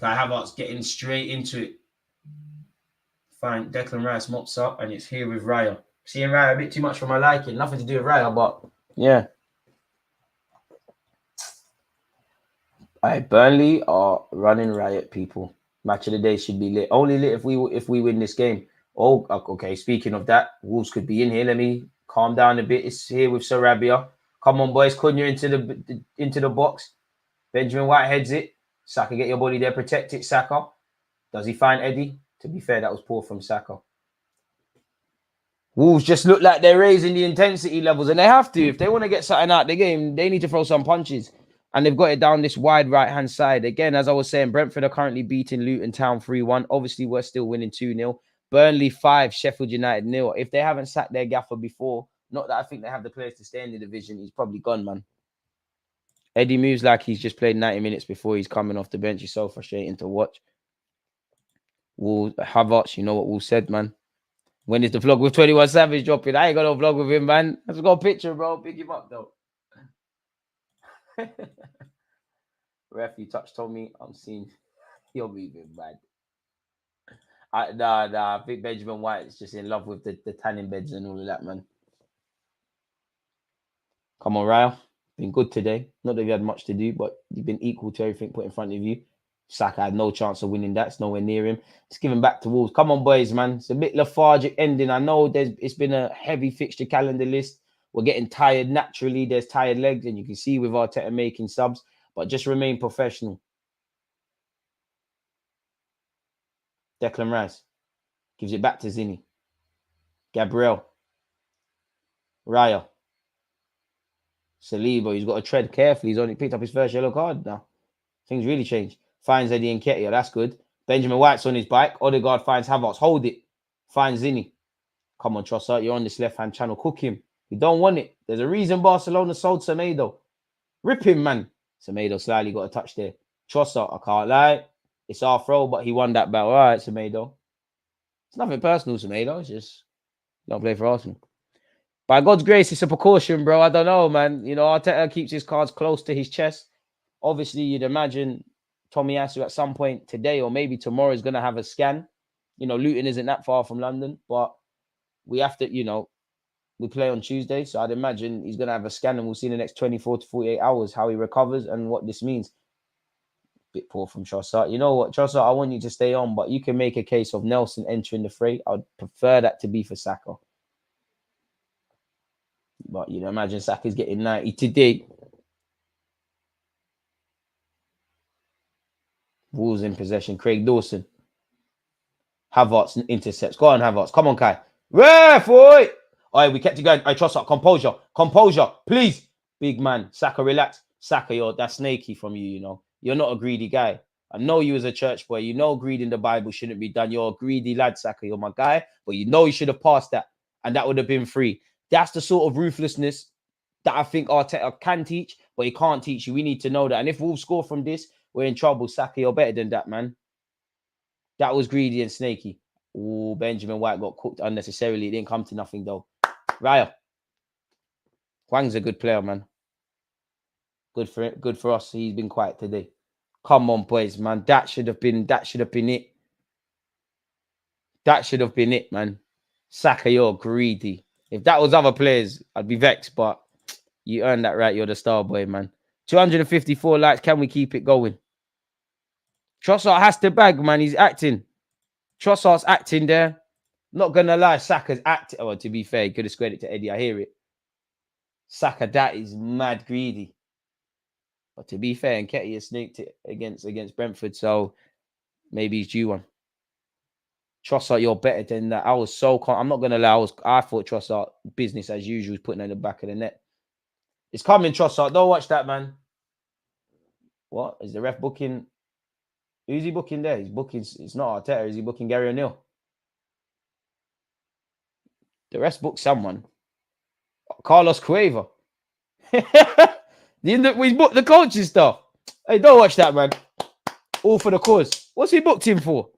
Kai Havertz getting straight into it. Fine, Declan Rice mops up and it's here with Raya. Seeing Raya a bit too much for my liking. Nothing to do with Raya, but yeah. All right, Burnley are running riot, people. Match of the day should be lit. Only lit if we win this game. Oh, okay. Speaking of that, Wolves could be in here. Let me calm down a bit. It's here with Sarabia. Come on, boys. Cunha into the box. Benjamin White heads it. Saka, get your body there. Protect it, Saka. Does he find Eddie? To be fair, that was poor from Saka. Wolves just look like they're raising the intensity levels, and they have to. If they want to get something out of the game, they need to throw some punches. And they've got it down this wide right-hand side. Again, as I was saying, Brentford are currently beating Luton Town 3-1. Obviously, we're still winning 2-0. Burnley 5, Sheffield United 0. If they haven't sacked their gaffer before, not that I think they have the players to stay in the division, he's probably gone, man. Eddie moves like he's just played 90 minutes before he's coming off the bench. He's so frustrating to watch. Havertz, you know what Wolves said, man. When is the vlog with 21 Savage dropping? I ain't got no vlog with him, man. Let's got a picture, bro. Pick him up, though. Ref, you touched Tommy. I'm seeing you're moving bad. Nah. I think Benjamin White is just in love with the tanning beds and all of that, man. Come on, Raya. Been good today. Not that you had much to do, but you've been equal to everything put in front of you. Saka had no chance of winning that. It's nowhere near him. It's given back to Wolves. Come on, boys, man. It's a bit lethargic ending. I know it's been a heavy fixture calendar list. We're getting tired naturally. There's tired legs, and you can see with Arteta making subs, but just remain professional. Declan Rice gives it back to Zinni. Gabriel. Raya. Saliba, he's got to tread carefully. He's only picked up his first yellow card now. Things really changed. Finds Eddie Nketiah. That's good. Benjamin White's on his bike. Odegaard finds Havertz. Hold it. Finds Zinni. Come on, Trossard. You're on this left-hand channel. Cook him. You don't want it. There's a reason Barcelona sold Semedo. Rip him, man. Semedo slightly got a touch there. Trossard, I can't lie. It's our throw, but he won that battle. All right, Semedo. It's nothing personal, Semedo. It's just don't play for Arsenal. By God's grace, it's a precaution, bro. I don't know, man. You know, Arteta keeps his cards close to his chest. Obviously, you'd imagine Tomiyasu at some point today or maybe tomorrow is going to have a scan. You know, Luton isn't that far from London, but we have to, you know, we play on Tuesday. So I'd imagine he's going to have a scan and we'll see in the next 24 to 48 hours how he recovers and what this means. Bit poor from Trossard. You know what, Trossard, I want you to stay on, but you can make a case of Nelson entering the fray. I'd prefer that to be for Saka. But, you know, imagine Saka's getting 90 today. Wolves in possession. Craig Dawson. Havertz intercepts. Go on, Havertz. Come on, Kai. Ref, boy. All right, we kept it going. I trust that. Composure. Composure. Please. Big man. Saka, relax. Saka, that's snaky from you, you know. You're not a greedy guy. I know you as a church boy. You know greed in the Bible shouldn't be done. You're a greedy lad, Saka. You're my guy. But you know you should have passed that. And that would have been free. That's the sort of ruthlessness that I think Arteta can teach, but he can't teach you. We need to know that. And if Wolves score from this, we're in trouble. Saka, you're better than that, man. That was greedy and snaky. Oh, Benjamin White got cooked unnecessarily. It didn't come to nothing though. Raya. Hwang's a good player, man. Good for us. He's been quiet today. Come on, boys, man. That should have been it. That should have been it, man. Saka, you're greedy. If that was other players, I'd be vexed, but you earned that right. You're the star boy, man. 254 likes. Can we keep it going? Trossard has to bag, man. He's acting. Trossard's acting there. Not gonna lie, Saka's acting. Oh, to be fair, he could have squared it to Eddie. I hear it. Saka, that is mad greedy. But to be fair, Nketiah has snaked it against Brentford, so maybe he's due one. Trossard, you're better than that. I was so I'm not gonna lie. I thought Trossard, business as usual, was putting it in the back of the net. It's coming, Trossard. Don't watch that, man. What is the ref booking? Who's he booking there? He's booking. It's not Arteta. Is he booking Gary O'Neill? The rest booked someone. Carlos Cueva. He's booked the coaching stuff. Hey, don't watch that, man. All for the cause. What's he booked him for?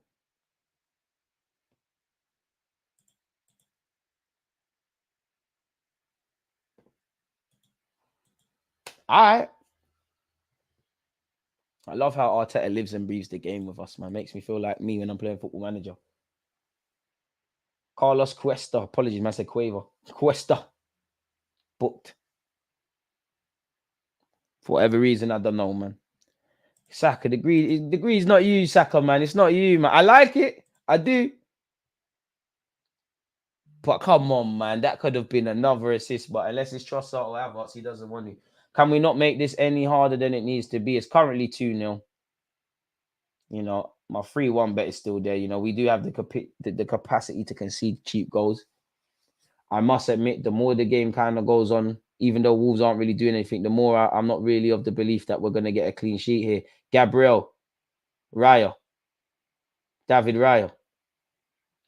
I love how Arteta lives and breathes the game with us, man. Makes me feel like me when I'm playing Football Manager. Carlos Cuesta. Apologies, man. I said Cueva. Cuesta. Booked. For whatever reason, I don't know, man. Saka, the greed's not you, Saka, man. It's not you, man. I like it. I do. But come on, man. That could have been another assist. But unless it's Trossard or Havertz, he doesn't want to. Can we not make this any harder than it needs to be? It's currently 2-0. You know, my 3-1 bet is still there. You know, we do have the capacity to concede cheap goals. I must admit, the more the game kind of goes on, even though Wolves aren't really doing anything, the more I'm not really of the belief that we're going to get a clean sheet here. Gabriel, Raya, David Raya.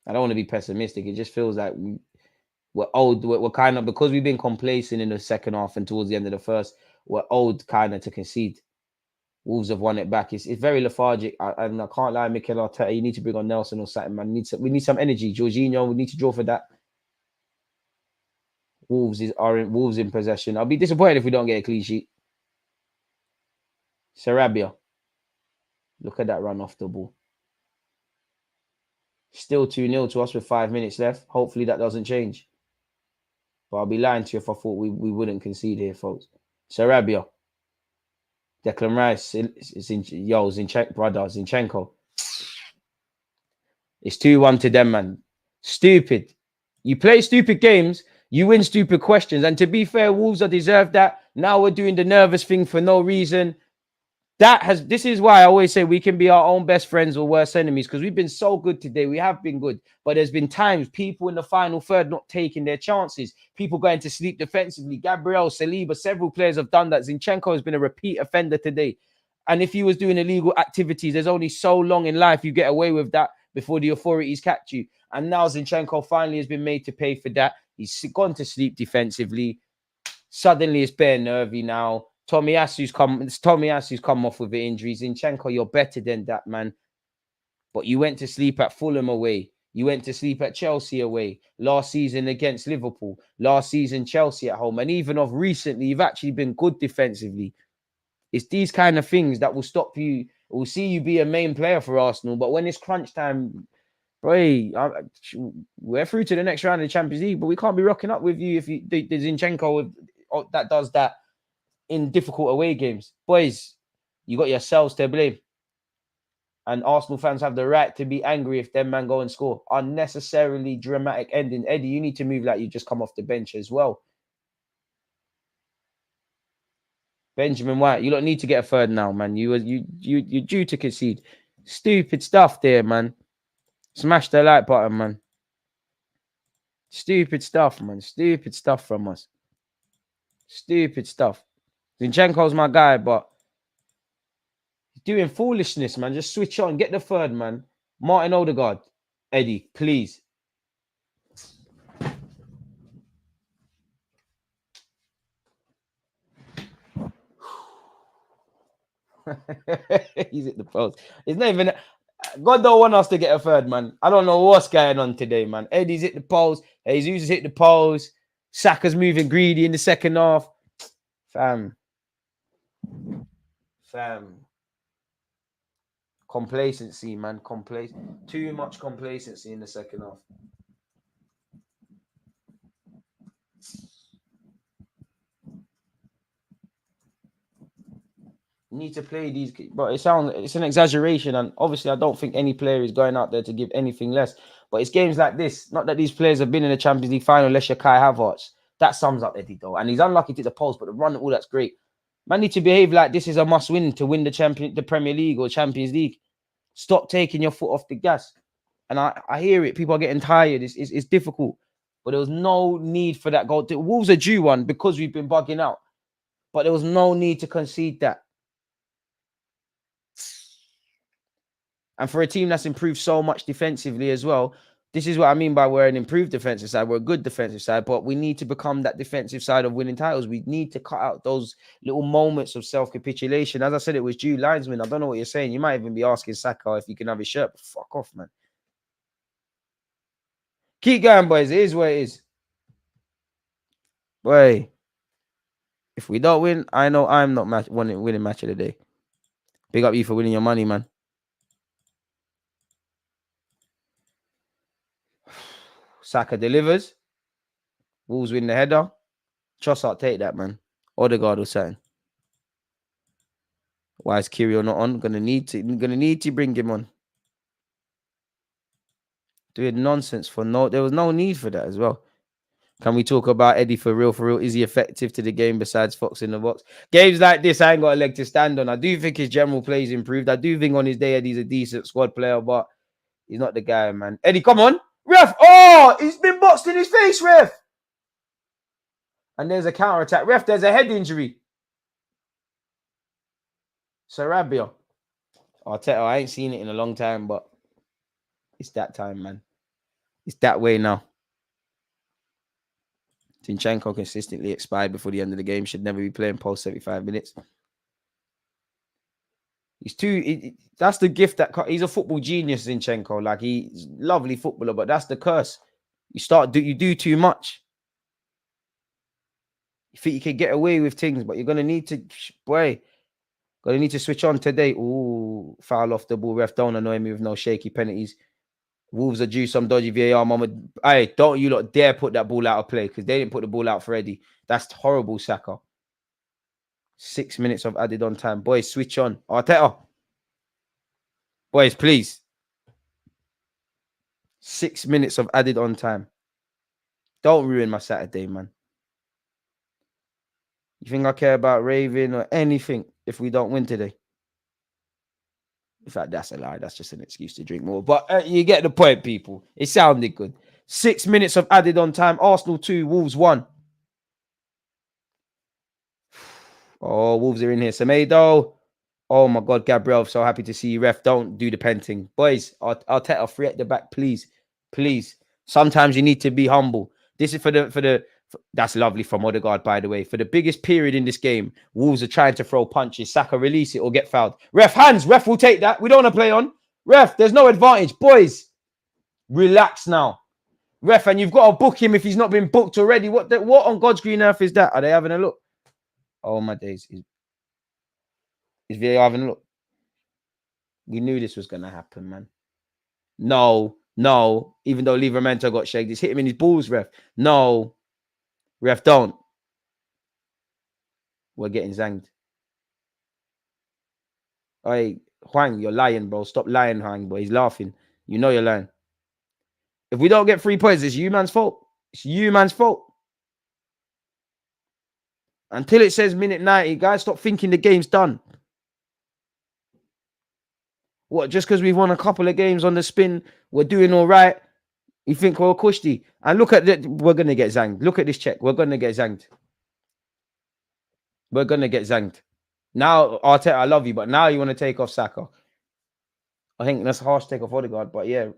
I don't want to be pessimistic. It just feels like we're old. We're kind of, because we've been complacent in the second half and towards the end of the first, we're old kind of to concede. Wolves have won it back. It's very lethargic. And I can't lie, Mikel Arteta, you need to bring on Nelson or something, man. We need some energy. Jorginho, we need to draw for that. Wolves in possession. I'll be disappointed if we don't get a clean sheet. Sarabia. Look at that run off the ball. Still 2-0 to us with 5 minutes left. Hopefully that doesn't change. But I'll be lying to you if I thought we wouldn't concede here, folks. Sarabia. Declan Rice. Zinchenko. It's 2-1 to them, man. Stupid. You play stupid games, you win stupid questions. And to be fair, Wolves are deserved that. Now we're doing the nervous thing for no reason. This is why I always say we can be our own best friends or worst enemies, because we've been so good today. We have been good. But there's been times people in the final third not taking their chances. People going to sleep defensively. Gabriel, Saliba, several players have done that. Zinchenko has been a repeat offender today. And if he was doing illegal activities, there's only so long in life you get away with that before the authorities catch you. And now Zinchenko finally has been made to pay for that. He's gone to sleep defensively. Suddenly it's bare nervy now. Tomiyasu's come off with the injuries. Zinchenko, you're better than that, man. But you went to sleep at Fulham away. You went to sleep at Chelsea away. Last season against Liverpool. Last season, Chelsea at home. And even of recently, you've actually been good defensively. It's these kind of things that will stop you. We'll see you be a main player for Arsenal. But when it's crunch time, boy, we're through to the next round of the Champions League. But we can't be rocking up with you if the Zinchenko that does that in difficult away games. Boys, you got yourselves to blame. And Arsenal fans have the right to be angry if them man go and score. Unnecessarily dramatic ending. Eddie, you need to move like you just come off the bench as well. Benjamin White, you don't need to get a third now, man. You're due to concede. Stupid stuff there, man. Smash the like button, man. Stupid stuff, man. Stupid stuff from us. Stupid stuff. Zinchenko's my guy, but he's doing foolishness, man. Just switch on. Get the third, man. Martin Odegaard. Eddie, please. He's at the post. It's not even... God don't want us to get a third, man. I don't know what's going on today, man. Eddie's hit the post. Jesus hit the post. Saka's moving greedy in the second half. Fam. Complacency, man. Too much complacency in the second half. You need to play these, but it's an exaggeration, and obviously I don't think any player is going out there to give anything less. But it's games like this. Not that these players have been in the Champions League final, unless you're Kai Havertz. That sums up Eddie though, and he's unlucky to the post, but the run, all that's great. Man, need to behave like this is a must-win to win the Premier League or Champions League. Stop taking your foot off the gas. And I hear it. People are getting tired. It's difficult, but there was no need for that goal. The Wolves are due one because we've been bugging out, but there was no need to concede that. And for a team that's improved so much defensively as well, this is what I mean by we're an improved defensive side. We're a good defensive side, but we need to become that defensive side of winning titles. We need to cut out those little moments of self-capitulation. As I said, it was due linesman. I don't know what you're saying. You might even be asking Saka if he can have his shirt. But fuck off, man. Keep going, boys. It is what it is. Boy, if we don't win, I know I'm not winning match of the day. Big up you for winning your money, man. Saka delivers. Wolves win the header. Trossard take that, man. Odegaard or something. Why is Kirill not on? Gonna need to bring him on. Doing nonsense for no. There was no need for that as well. Can we talk about Eddie for real? For real, is he effective to the game besides Fox in the box? Games like this, I ain't got a leg to stand on. I do think his general play's improved. I do think on his day Eddie's a decent squad player, but he's not the guy, man. Eddie, come on, ref! Oh, he's been boxed in his face, ref. And there's a counter attack, ref. There's a head injury. Sarabia. Arteta, I ain't seen it in a long time, but it's that time, man. It's that way now. Zinchenko consistently expired before the end of the game. Should never be playing post 75 minutes. That's the gift that he's a football genius, Zinchenko. Like, he's a lovely footballer, but that's the curse. You do too much. You think you can get away with things, but you're gonna need to, gonna need to switch on today. Ooh, foul off the ball. Ref, don't annoy me with no shaky penalties. Wolves are due some dodgy VAR moment. Hey, don't you lot dare put that ball out of play, because they didn't put the ball out for Eddie. That's horrible, Saka. 6 minutes of added on time. Boys, switch on. Arteta. Boys, please. 6 minutes of added on time. Don't ruin my Saturday, man. You think I care about Raven or anything if we don't win today? In fact, that's a lie. That's just an excuse to drink more. But you get the point, people. It sounded good. 6 minutes of added on time. Arsenal 2, Wolves 1. Oh, Wolves are in here. Semedo. Oh, my God, Gabriel. I'm so happy to see you, ref. Don't do the penting. Boys, I'll take a free at the back, please. Please. Sometimes you need to be humble. This is that's lovely from Odegaard, by the way. For the biggest period in this game, Wolves are trying to throw punches. Saka, release it or get fouled. Ref, hands. Ref will take that. We don't want to play on. Ref, there's no advantage. Boys, relax now. Ref, and you've got to book him if he's not been booked already. What on God's green earth is that? Are they having a look? Oh, my days. Is VAR having a look? We knew this was going to happen, man. No. Even though Livramento got shagged, it's hit him in his balls, ref. No. Ref, don't. We're getting zanged. Hey, Huang, you're lying, bro. Stop lying, Huang, bro. He's laughing. You know you're lying. If we don't get 3 points, it's you man's fault. It's you man's fault. Until it says minute 90, guys, stop thinking the game's done. What, just because we've won a couple of games on the spin, we're doing all right? You think we're Kushti? And look at that, we're going to get zanged. Look at this check. We're going to get zanged. We're going to get zanged. Now, Arteta, I love you, but now you want to take off Saka. I think that's a harsh take off Odegaard, but yeah.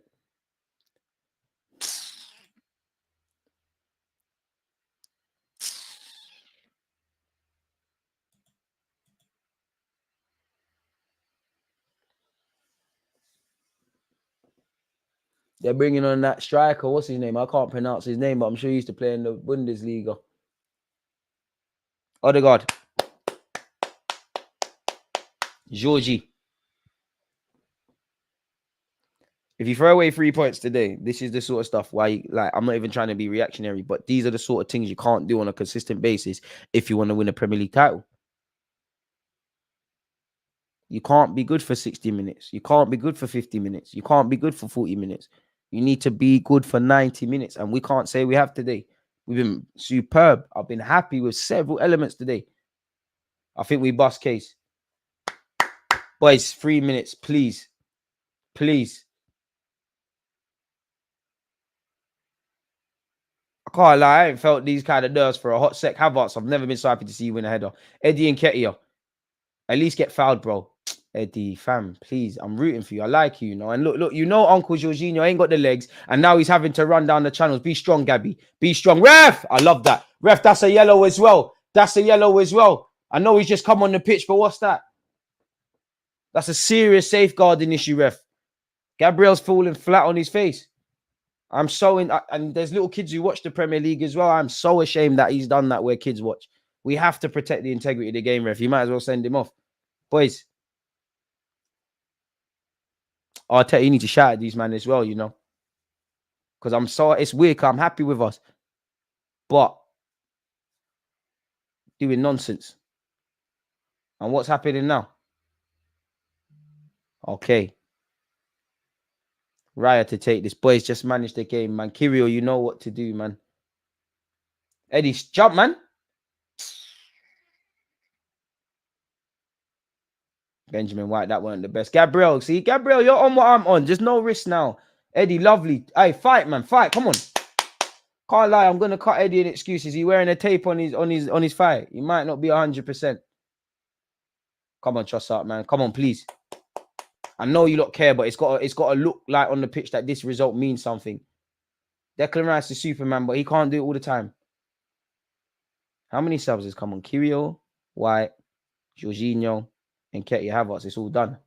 They're bringing on that striker. What's his name? I can't pronounce his name, but I'm sure he used to play in the Bundesliga. Odegaard. Georgie. If you throw away 3 points today, this is the sort of stuff why, like, I'm not even trying to be reactionary, but these are the sort of things you can't do on a consistent basis if you want to win a Premier League title. You can't be good for 60 minutes. You can't be good for 50 minutes. You can't be good for 40 minutes. You need to be good for 90 minutes. And we can't say we have today. We've been superb. I've been happy with several elements today. I think we bust case. Boys, 3 minutes, please. Please. I can't lie, I ain't felt these kind of nerves for a hot sec. Havertz, I've never been so happy to see you win a header. Eddie and Nketiah, at least get fouled, bro. Eddie, fam, please, I'm rooting for you. I like you, you know. And look, you know Uncle Jorginho ain't got the legs, and now he's having to run down the channels. Be strong, Gabby. Be strong. Ref! I love that. Ref, that's a yellow as well. That's a yellow as well. I know he's just come on the pitch, but what's that? That's a serious safeguarding issue, ref. Gabriel's falling flat on his face. I'm so in, and there's little kids who watch the Premier League as well. I'm so ashamed that he's done that where kids watch. We have to protect the integrity of the game, ref. You might as well send him off. Boys, Arteta, you need to shout at these men as well, you know. Because I'm so, it's weird, I'm happy with us. But doing nonsense. And what's happening now? Okay. Raya to take this. Boys, just manage the game, man. Kirio, you know what to do, man. Eddie, jump, man. Benjamin White, that weren't the best. Gabriel, see? Gabriel, you're on what I'm on. Just no risk now. Eddie, lovely. Hey, fight, man. Fight. Come on. Can't lie. I'm gonna cut Eddie in excuses. He's wearing a tape on his fight. He might not be 100%. Come on, trust out, man. Come on, please. I know you lot care, but it's got to look like on the pitch that this result means something. Declan Rice is Superman, but he can't do it all the time. How many subs has come on? Kirio, White, Jorginho, and Nketiah Havertz. It's all done.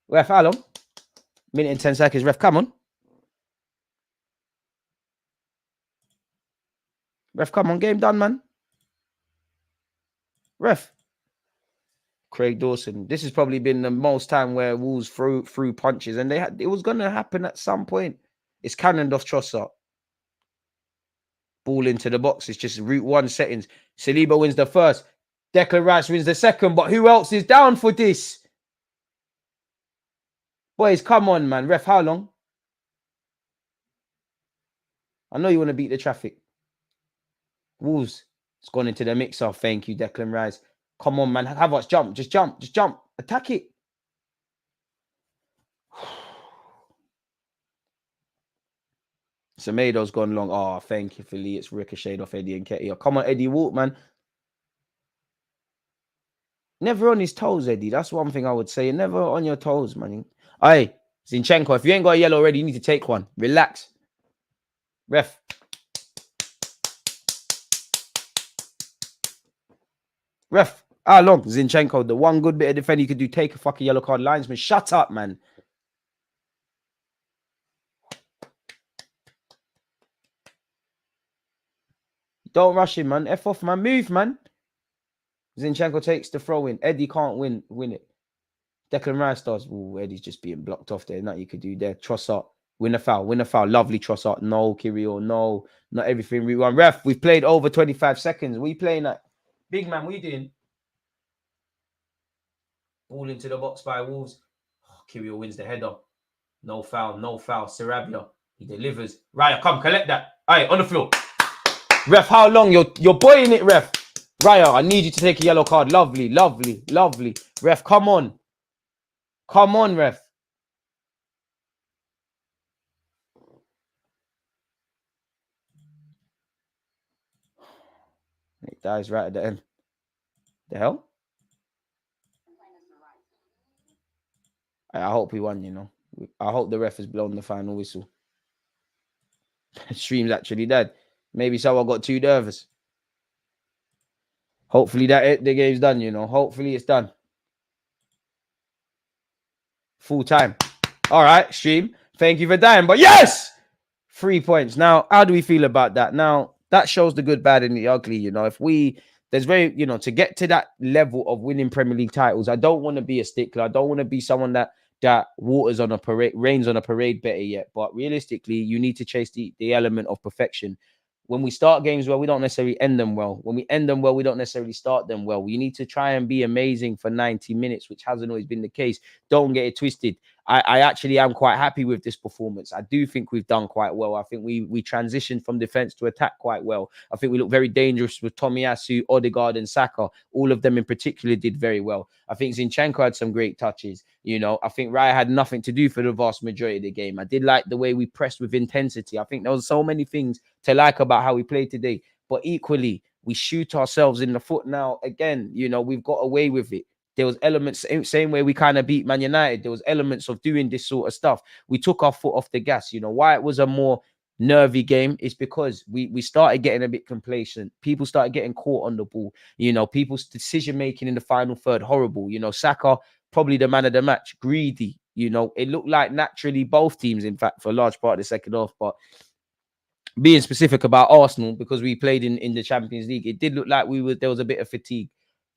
Ref, how long? Minute and 10 seconds. Ref, come on. Ref, come on. Game done, man. Ref. Craig Dawson. This has probably been the most time where Wolves threw punches, and it was going to happen at some point. It's cannoned off Trossard. Ball into the box. It's just route 1 settings. Saliba wins the first. Declan Rice wins the second. But who else is down for this? Boys, come on, man. Ref, how long? I know you want to beat the traffic. Wolves. It's gone into the mixer. Thank you, Declan Rice. Come on, man. Havertz, jump. Just jump. Just jump. Attack it. Semedo's gone long. Oh, thank you, Philly. It's ricocheted off Eddie and Nketiah. Come on, Eddie, walk, man. Never on his toes, Eddie. That's one thing I would say. Never on your toes, man. Hey, Zinchenko, if you ain't got a yellow already, you need to take one. Relax. Ref. Ref. How long? Zinchenko, the one good bit of defending you could do, take a fucking yellow card. Linesman, shut up, man. Don't rush him, man. F off, man. Move, man. Zinchenko takes the throw in. Eddie can't win it. Declan Rice does. Ooh, Eddie's just being blocked off there. Nothing you could do there. Trossard. Win a foul. Win a foul. Lovely Trossard. No, Kirio. No. Not everything we want. Ref, we've played over 25 seconds. We playing that. Big man, what you doing? Ball into the box by Wolves. Oh, Kirio wins the header. No foul. No foul. Sarabia. He delivers. Raya, come collect that. All right, on the floor. Ref, how long? You're boying it, ref. Raya, I need you to take a yellow card. Lovely, lovely, lovely. Ref, come on. Come on, ref. It dies right at the end. The hell? I hope we won, you know. I hope the ref has blown the final whistle. Stream's actually dead. Maybe someone got too nervous. Hopefully the game's done, you know. Hopefully it's done. Full time. All right, stream. Thank you for dying. But yes, 3 points. Now, how do we feel about that? Now, that shows the good, bad, and the ugly. You know, if we there's very, you know, to get to that level of winning Premier League titles, I don't want to be a stickler. I don't want to be someone that waters on a parade, rains on a parade, better yet. But realistically, you need to chase the element of perfection. When we start games well, we don't necessarily end them well. When we end them well, we don't necessarily start them well. We need to try and be amazing for 90 minutes, which hasn't always been the case. Don't get it twisted. I actually am quite happy with this performance. I do think we've done quite well. I think we transitioned from defense to attack quite well. I think we look very dangerous with Tomiyasu, Odegaard, and Saka. All of them in particular did very well. I think Zinchenko had some great touches. You know, I think Raya had nothing to do for the vast majority of the game. I did like the way we pressed with intensity. I think there was so many things to like about how we played today. But equally, we shoot ourselves in the foot now. Again, you know, we've got away with it. There was elements, same way we kind of beat Man United. There was elements of doing this sort of stuff. We took our foot off the gas. You know, why it was a more nervy game is because we started getting a bit complacent. People started getting caught on the ball. You know, people's decision making in the final third, horrible. You know, Saka, probably the man of the match, greedy. You know, it looked like naturally both teams, in fact, for a large part of the second half. But being specific about Arsenal, because we played in the Champions League, it did look like there was a bit of fatigue.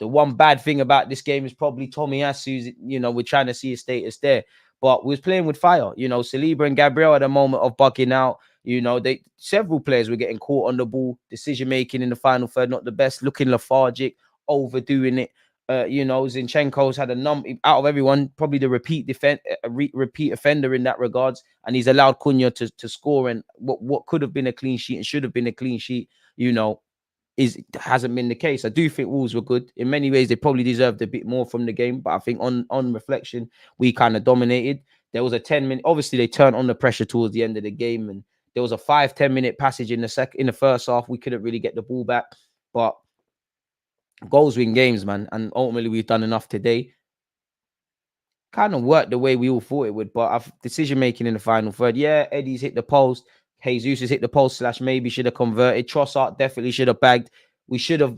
The one bad thing about this game is probably Tomiyasu's, you know, we're trying to see his status there. But we was playing with fire. You know, Saliba and Gabriel at a moment of bugging out. You know, several players were getting caught on the ball. Decision making in the final third, not the best, looking lethargic, overdoing it. You know, Zinchenko's had a number out of everyone, probably the repeat offender in that regards, and he's allowed Cunha to score. And what could have been a clean sheet and should have been a clean sheet, you know, hasn't been the case. I do think Wolves were good. In many ways, they probably deserved a bit more from the game, but I think on reflection, we kind of dominated. There was a 10-minute, obviously they turned on the pressure towards the end of the game, and there was a 5-10 minute passage in the first half. We couldn't really get the ball back, but goals win games, man. And ultimately, we've done enough today. Kind of worked the way we all thought it would, but decision making in the final third. Yeah, Eddie's hit the post. Jesus has hit the post / maybe should have converted. Trossard definitely should have bagged. We should have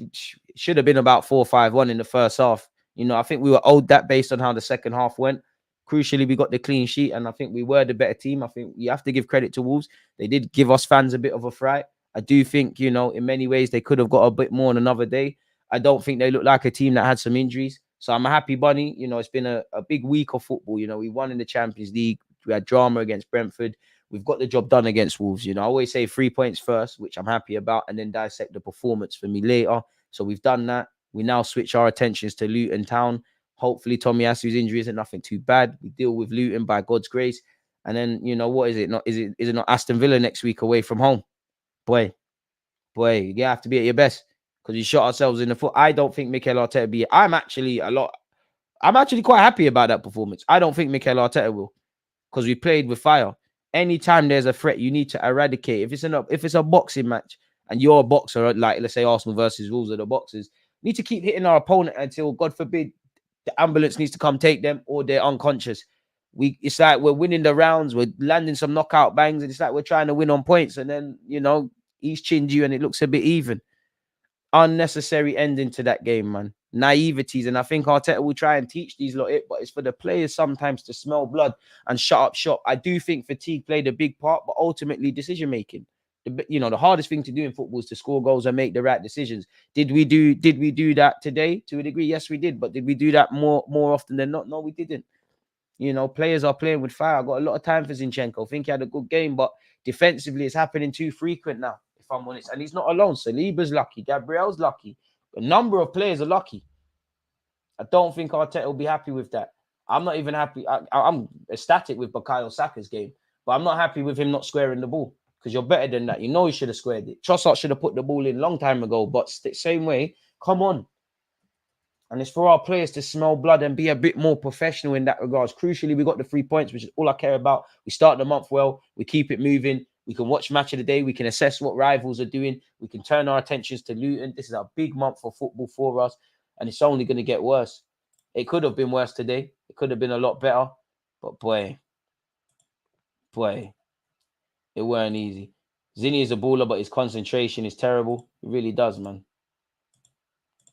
been about 4-5-1 in the first half. You know, I think we were owed that based on how the second half went. Crucially, we got the clean sheet, and I think we were the better team. I think you have to give credit to Wolves. They did give us fans a bit of a fright. I do think, you know, in many ways, they could have got a bit more on another day. I don't think they look like a team that had some injuries. So I'm a happy bunny. You know, it's been a big week of football. You know, we won in the Champions League. We had drama against Brentford. We've got the job done against Wolves. You know, I always say 3 points first, which I'm happy about, and then dissect the performance for me later. So we've done that. We now switch our attentions to Luton Town. Hopefully, Tomiyasu's injury isn't nothing too bad. We deal with Luton by God's grace. And then, you know, what is it? Is it not Aston Villa next week away from home? Boy, you have to be at your best because we shot ourselves in the foot. I don't think Mikel Arteta I'm actually quite happy about that performance. I don't think Mikel Arteta will, because we played with fire. Anytime there's a threat, you need to eradicate. If it's a boxing match and you're a boxer, like let's say Arsenal versus Wolves are the boxers, you need to keep hitting our opponent until, God forbid, the ambulance needs to come take them or they're unconscious. It's like we're winning the rounds, we're landing some knockout bangs, and it's like we're trying to win on points, and then, you know, he's chinned you and it looks a bit even. Unnecessary ending to that game, man. Naiveties, and I think Arteta will try and teach these lot it, but it's for the players sometimes to smell blood and shut up shop. I do think fatigue played a big part, but ultimately decision making. The hardest thing to do in football is to score goals and make the right decisions. Did we do that today to a degree? Yes, we did. But did we do that more often than not? No, we didn't. You know, players are playing with fire. I got a lot of time for Zinchenko. I think he had a good game, but defensively, it's happening too frequent now, if I'm honest. And he's not alone. Saliba's lucky. Gabriel's lucky. A number of players are lucky. I don't think Arteta will be happy with that. I'm not even happy. I'm ecstatic with Bukayo Saka's game, but I'm not happy with him not squaring the ball, because you're better than that. You know he should have squared it. Trossard should have put the ball in a long time ago, but same way, come on. And it's for our players to smell blood and be a bit more professional in that regards. Crucially, we got the 3 points, which is all I care about. We start the month well. We keep it moving. We can watch match of the day. We can assess what rivals are doing. We can turn our attentions to Luton. This is a big month for football for us, and it's only going to get worse. It could have been worse today. It could have been a lot better. But boy, it weren't easy. Zinni is a baller, but his concentration is terrible. It really does, man.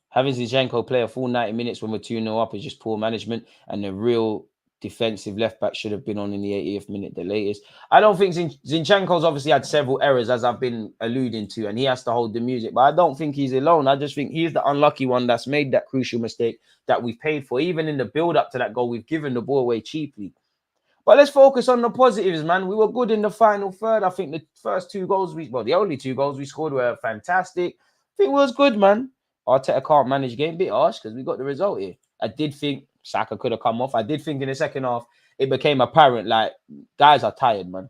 Having Zinchenko play a full 90 minutes when we're 2-0 up is just poor management and the real defensive left back should have been on in the 80th minute, the latest. I don't think Zinchenko's obviously had several errors, as I've been alluding to, and he has to hold the music. But I don't think he's alone. I just think he's the unlucky one that's made that crucial mistake that we've paid for. Even in the build-up to that goal, we've given the ball away cheaply. But let's focus on the positives, man. We were good in the final third. I think the first two goals the only two goals we scored were fantastic. I think it was good, man. Arteta can't manage game, a bit harsh because we got the result here. I did think Saka could have come off. I did think in the second half it became apparent, like, guys are tired, man.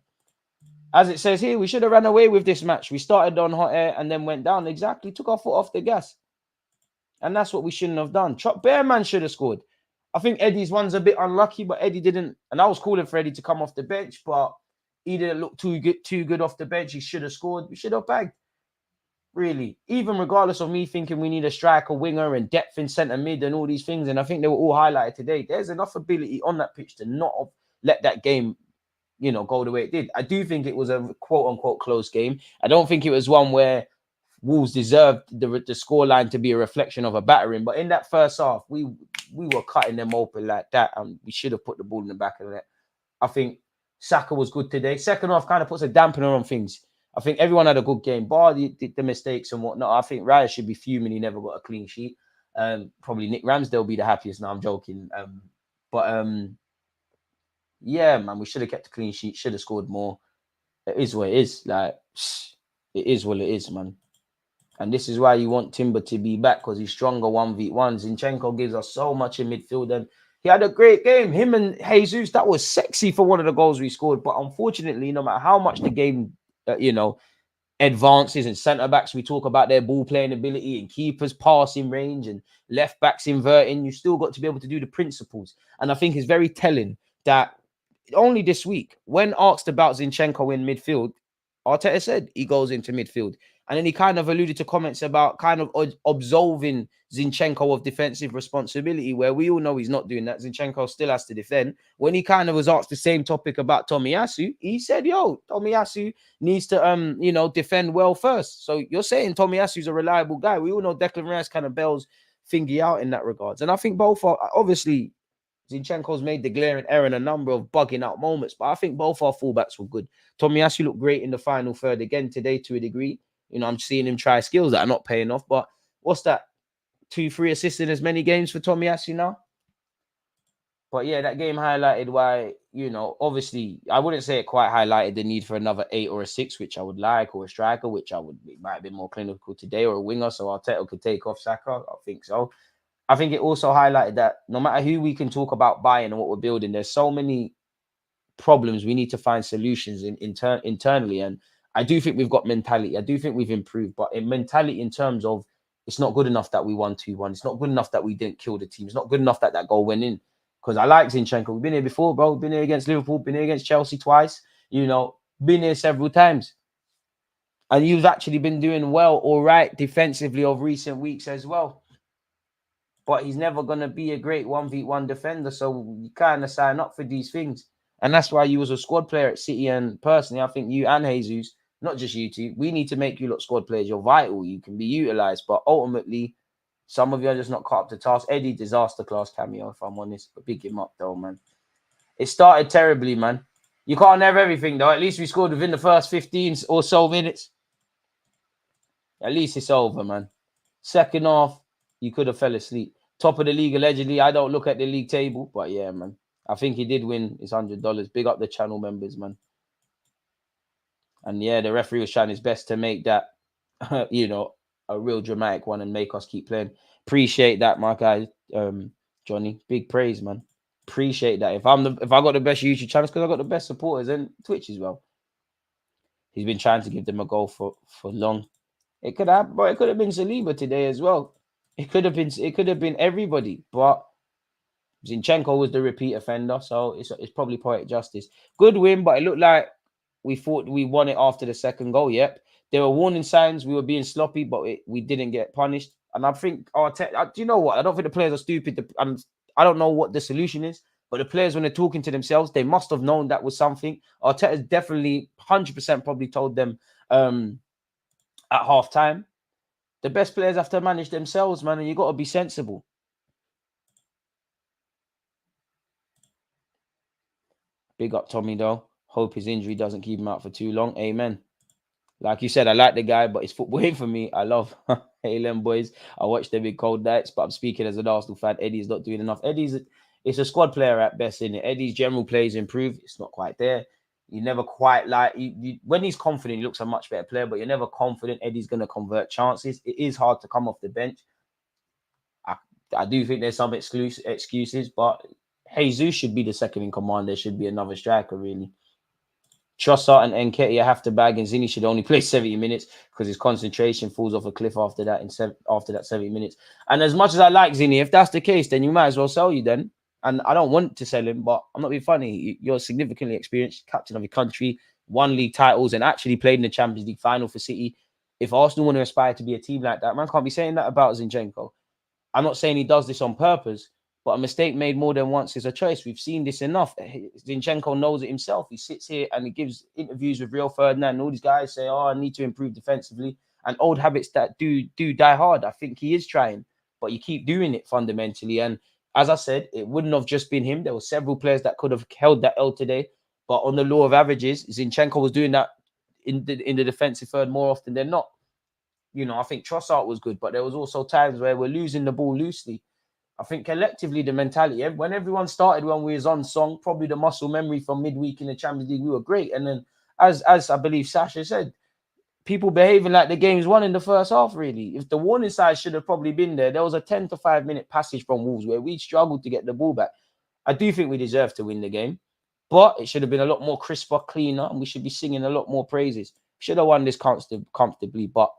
As it says here, we should have ran away with this match. We started on hot air and then went down. Exactly, took our foot off the gas. And that's what we shouldn't have done. Bearman should have scored. I think Eddie's one's a bit unlucky, but Eddie didn't. And I was calling for Eddie to come off the bench, but he didn't look too good off the bench. He should have scored. We should have bagged. Really. Even regardless of me thinking we need a striker, winger, and depth in centre mid and all these things. And I think they were all highlighted today. There's enough ability on that pitch to not have let that game, go the way it did. I do think it was a quote-unquote close game. I don't think it was one where Wolves deserved the scoreline to be a reflection of a battering. But in that first half, we were cutting them open like that, and we should have put the ball in the back of the net. I think Saka was good today. Second half kind of puts a dampener on things. I think everyone had a good game, bar the mistakes and whatnot. I think Raya should be fuming he never got a clean sheet. Probably Nick Ramsdale will be the happiest. Now I'm joking. Yeah, man, we should have kept a clean sheet, should have scored more. It is what it is. Like, it is what it is, man. And this is why you want Timber to be back, because he's stronger 1v1. Zinchenko gives us so much in midfield, and he had a great game. Him and Jesus, that was sexy for one of the goals we scored. But unfortunately, no matter how much the game, advances and centre backs, we talk about their ball playing ability and keepers passing range and left backs inverting, you still got to be able to do the principles. And I think it's very telling that only this week, when asked about Zinchenko in midfield, Arteta said he goes into midfield. And then he kind of alluded to comments about kind of absolving Zinchenko of defensive responsibility, where we all know he's not doing that. Zinchenko still has to defend. When he kind of was asked the same topic about Tomiyasu, he said, Tomiyasu needs to, defend well first. So you're saying Tomiyasu's a reliable guy. We all know Declan Rice kind of bails Thingy out in that regards. And I think both are, obviously, Zinchenko's made the glaring error in a number of bugging out moments, but I think both our fullbacks were good. Tomiyasu looked great in the final third again today to a degree. I'm seeing him try skills that are not paying off. But what's that? 2-3 assists in as many games for Tomiyasu now? But yeah, that game highlighted why, obviously, I wouldn't say it quite highlighted the need for another 8 or a 6, which I would like, or a striker, which it might have been more clinical today, or a winger, so Arteta could take off Saka. I think so. I think it also highlighted that no matter who we can talk about buying and what we're building, there's so many problems. We need to find solutions internally. And I do think we've got mentality. I do think we've improved, but in mentality in terms of it's not good enough that we won 2-1. It's not good enough that we didn't kill the team. It's not good enough that goal went in. Because I like Zinchenko. We've been here before, bro. We've been here against Liverpool. Been here against Chelsea twice. Been here several times. And you've actually been doing well, all right, defensively of recent weeks as well. But he's never going to be a great 1v1 defender. So you kind of sign up for these things. And that's why you was a squad player at City. And personally, I think you and Jesus, not just you two, we need to make you look squad players. You're vital. You can be utilised. But ultimately, some of you are just not caught up to task. Eddie, disaster class cameo, if I'm honest. But big him up, though, man. It started terribly, man. You can't have everything, though. At least we scored within the first 15 or so minutes. At least it's over, man. Second half, you could have fell asleep. Top of the league, allegedly. I don't look at the league table. But yeah, man. I think he did win his $100. Big up the channel members, man. And yeah, the referee was trying his best to make that, a real dramatic one and make us keep playing. Appreciate that, my guy, Johnny. Big praise, man. Appreciate that. If I got the best YouTube channels, because I got the best supporters and Twitch as well. He's been trying to give them a goal for long. It could have, but it could have been Saliba today as well. It could have been everybody, but Zinchenko was the repeat offender, so it's probably poetic justice. Good win, but it looked like we thought we won it after the second goal. Yep, there were warning signs. We were being sloppy, but we didn't get punished. And I think do you know what? I don't think the players are stupid. I don't know what the solution is, but the players, when they're talking to themselves, they must have known that was something. Arteta's definitely 100% probably told them at half time. The best players have to manage themselves, man, and you got to be sensible. Big up Tommy though. Hope his injury doesn't keep him out for too long. Amen. Like you said, I like the guy, but it's football ain't for me. I love Halen boys. I watch the big cold nights, but I'm speaking as an Arsenal fan. Eddie's not doing enough. It's a squad player at best, isn't it? Eddie's general plays improve. It's not quite there. You never quite like when he's confident, he looks a much better player, but you're never confident Eddie's going to convert chances. It is hard to come off the bench. I do think there's some excuses, but Jesus should be the second in command. There should be another striker, really. Trossard and Nketiah have to bag, and Zini should only play 70 minutes because his concentration falls off a cliff after that. After that 70 minutes, and as much as I like Zini, if that's the case, then you might as well sell you then. And I don't want to sell him, but I'm not being funny. You're significantly experienced, captain of your country, won league titles, and actually played in the Champions League final for City. If Arsenal want to aspire to be a team like that, man can't be saying that about Zinchenko. I'm not saying he does this on purpose, but a mistake made more than once is a choice. We've seen this enough. Zinchenko knows it himself. He sits here and he gives interviews with Rio Ferdinand, and all these guys say, "Oh, I need to improve defensively." And old habits that do die hard. I think he is trying, but you keep doing it fundamentally. And as I said, it wouldn't have just been him. There were several players that could have held that L today. But on the law of averages, Zinchenko was doing that in the defensive third more often than not. You know, I think Trossard was good, but there was also times where we're losing the ball loosely. I think collectively the mentality, when everyone started when we was on song, probably the muscle memory from midweek in the Champions League, we were great. And then as I believe Sasha said, people behaving like the game's won in the first half, really. If the warning side should have probably been there, there was a 10 to 5 minute passage from Wolves where we struggled to get the ball back. I do think we deserve to win the game, but it should have been a lot more crisper, cleaner, and we should be singing a lot more praises. Should have won this comfortably, but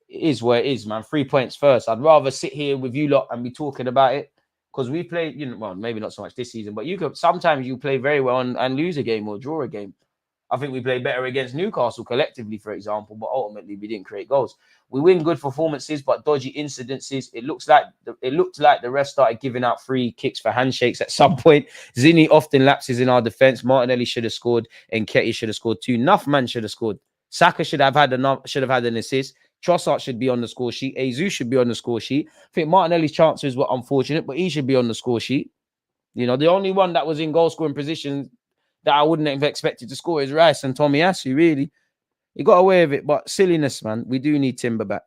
it is where it is, man. 3 points first. I'd rather sit here with you lot and be talking about it because we played, you know, well, maybe not so much this season, but sometimes you play very well and lose a game or draw a game. I think we played better against Newcastle collectively, for example, but ultimately we didn't create goals. We win good performances, but dodgy incidences. It looked like the refs started giving out free kicks for handshakes at some point. Zini often lapses in our defense. Martinelli should have scored, and Nketiah should have scored too. Man should have scored. Saka should have had an assist. Trossard should be on the score sheet. Jesus should be on the score sheet. I think Martinelli's chances were unfortunate, but he should be on the score sheet. You know, the only one that was in goal scoring position that I wouldn't have expected to score is Rice and Tomiyasu, really. He got away with it, but silliness, man. We do need Timber back.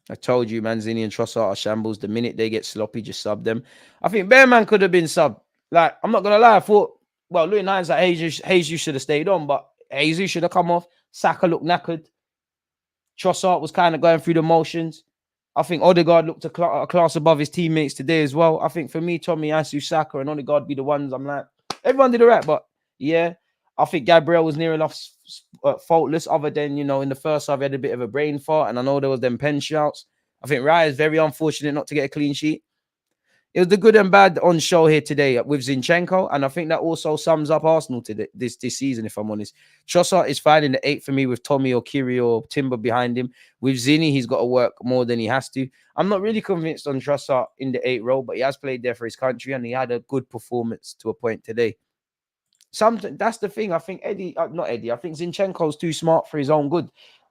I told you, Manzini and Trossard are shambles. The minute they get sloppy, just sub them. I think Bearman could have been subbed. Like, I'm not going to lie. I thought, well, Louis Nines like Jesus should have stayed on, but Jesus should have come off. Saka looked knackered. Trossard was kind of going through the motions. I think Odegaard looked a class above his teammates today as well. I think for me, Tomiyasu, Saka, and Odegaard be the ones I'm like, everyone did all right, but yeah, I think Gabriel was near enough faultless, other than, you know, in the first half, he had a bit of a brain fart, and I know there was them pen shouts. I think Raya is very unfortunate not to get a clean sheet. It was the good and bad on show here today with Zinchenko, and I think that also sums up Arsenal today, this season, if I'm honest. Trossard is fine in the 8 for me with Tommy or Kiri or Timber behind him. With Zini, he's got to work more than he has to. I'm not really convinced on Trossard in the 8 role, but he has played there for his country, and he had a good performance to a point today. That's the thing. I think I think Zinchenko's too smart for his own good.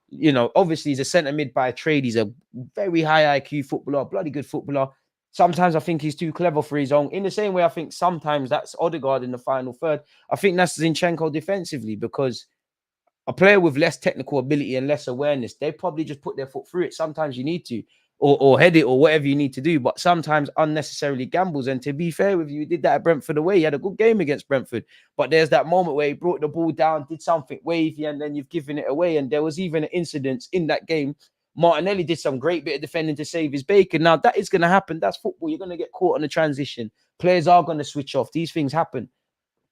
You know, obviously he's a centre mid by trade. He's a very high IQ footballer, bloody good footballer. Sometimes I think he's too clever for his own. In the same way, I think sometimes that's Odegaard in the final third. I think that's Zinchenko defensively, because a player with less technical ability and less awareness, they probably just put their foot through it. Sometimes you need to, or head it, or whatever you need to do, but sometimes unnecessarily gambles. And to be fair with you, he did that at Brentford away. He had a good game against Brentford, but there's that moment where he brought the ball down, did something wavy, and then you've given it away. And there was even an incident in that game. Martinelli did some great bit of defending to save his bacon. Now, that is going to happen. That's football. You're going to get caught on the transition. Players are going to switch off. These things happen.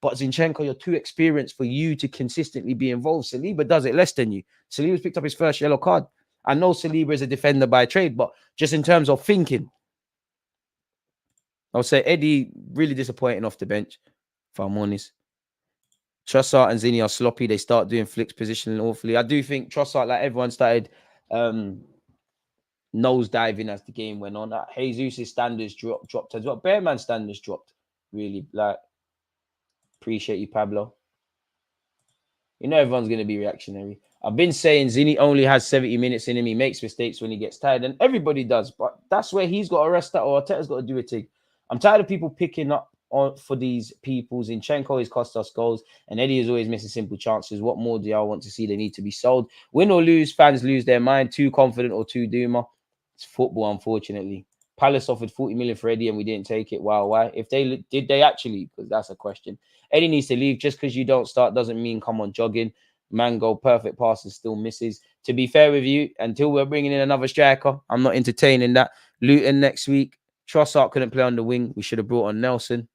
But Zinchenko, you're too experienced for you to consistently be involved. Saliba does it less than you. Saliba's picked up his first yellow card. I know Saliba is a defender by trade, but just in terms of thinking, I would say Eddie really disappointing off the bench, if I'm honest. Trossard and Zini are sloppy. They start doing flicks, positioning awfully. I do think Trossard, like everyone, started nose diving as the game went on. Jesus' standards dropped as well. Bearman's standards dropped, really. Like, appreciate you, Pablo. You know everyone's going to be reactionary. I've been saying Zini only has 70 minutes in him. He makes mistakes when he gets tired, and everybody does. But that's where he's got to rest that, or Arteta's got to do a thing. I'm tired of people picking up on for these people. Zinchenko has cost us goals, and Eddie is always missing simple chances. What more do y'all want to see? They need to be sold. Win or lose, fans lose their mind. Too confident or too doomer. It's football, unfortunately. Palace offered 40 million for Eddie and we didn't take it. Wow, why? If they did, they actually, because that's a question. Eddie needs to leave. Just because you don't start doesn't mean come on jogging. Mango, perfect passes, still misses. To be fair with you, until we're bringing in another striker, I'm not entertaining that. Luton next week. Trossard couldn't play on the wing. We should have brought on Nelson.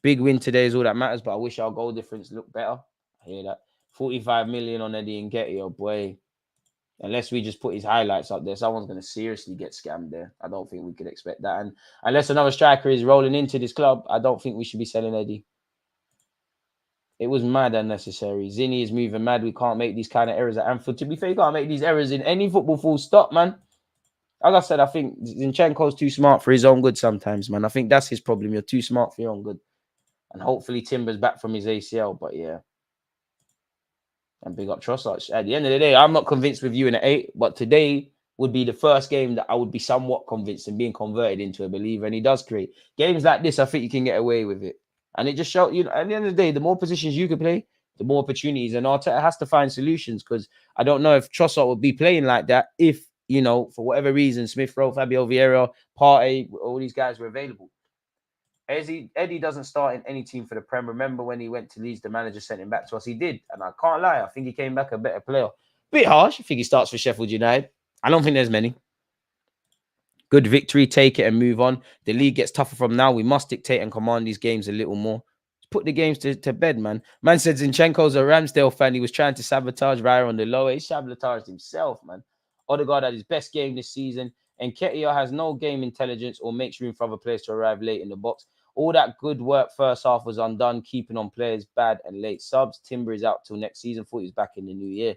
Big win today is all that matters, but I wish our goal difference looked better. I hear that. 45 million on Eddie and Getty, oh boy. Unless we just put his highlights up there, someone's going to seriously get scammed there. I don't think we could expect that. And unless another striker is rolling into this club, I don't think we should be selling Eddie. It was mad unnecessary. Zinni is moving mad. We can't make these kind of errors at Anfield. To be fair, you can't make these errors in any football full stop, man. As I said, I think Zinchenko's too smart for his own good sometimes, man. I think that's his problem. You're too smart for your own good. And hopefully Timber's back from his ACL, but yeah. And big up Trossard. At the end of the day, I'm not convinced with you in the 8, but today would be the first game that I would be somewhat convinced in being converted into a believer. And he does create games like this. I think you can get away with it. And it just shows, you know, at the end of the day, the more positions you can play, the more opportunities. And Arteta has to find solutions because I don't know if Trossard would be playing like that if, you know, for whatever reason, Smith Rowe, Fabio Vieira, Partey, all these guys were available. Eddie doesn't start in any team for the Prem. Remember when he went to Leeds, the manager sent him back to us. He did. And I can't lie. I think he came back a better player. Bit harsh. I think he starts for Sheffield United. I don't think there's many. Good victory. Take it and move on. The league gets tougher from now. We must dictate and command these games a little more. Let's put the games to bed, man. Man said Zinchenko's a Ramsdale fan. He was trying to sabotage Raya on the lower. He sabotaged himself, man. Odegaard had his best game this season. And Ketia has no game intelligence or makes room for other players to arrive late in the box. All that good work first half was undone, keeping on players bad and late subs. Timber is out till next season. Thought he's back in the new year.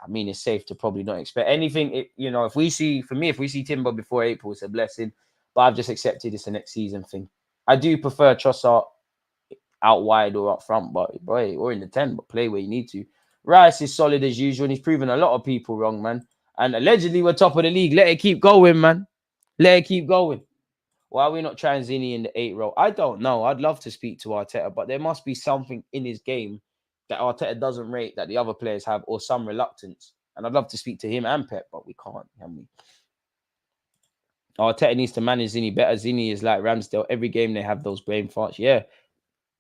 I mean, it's safe to probably not expect anything. You know, if we see Timber before April, it's a blessing. But I've just accepted it's a next season thing. I do prefer Trossard out wide or up front, but boy, or in the 10, but play where you need to. Rice is solid as usual, and he's proven a lot of people wrong, man. And allegedly, we're top of the league. Let it keep going, man. Let it keep going. Why are we not trying Zinni in the 8 role? I don't know. I'd love to speak to Arteta, but there must be something in his game that Arteta doesn't rate that the other players have, or some reluctance. And I'd love to speak to him and Pep, but we can't, can we? Arteta needs to manage Zinni better. Zinni is like Ramsdale. Every game they have those brain farts. Yeah.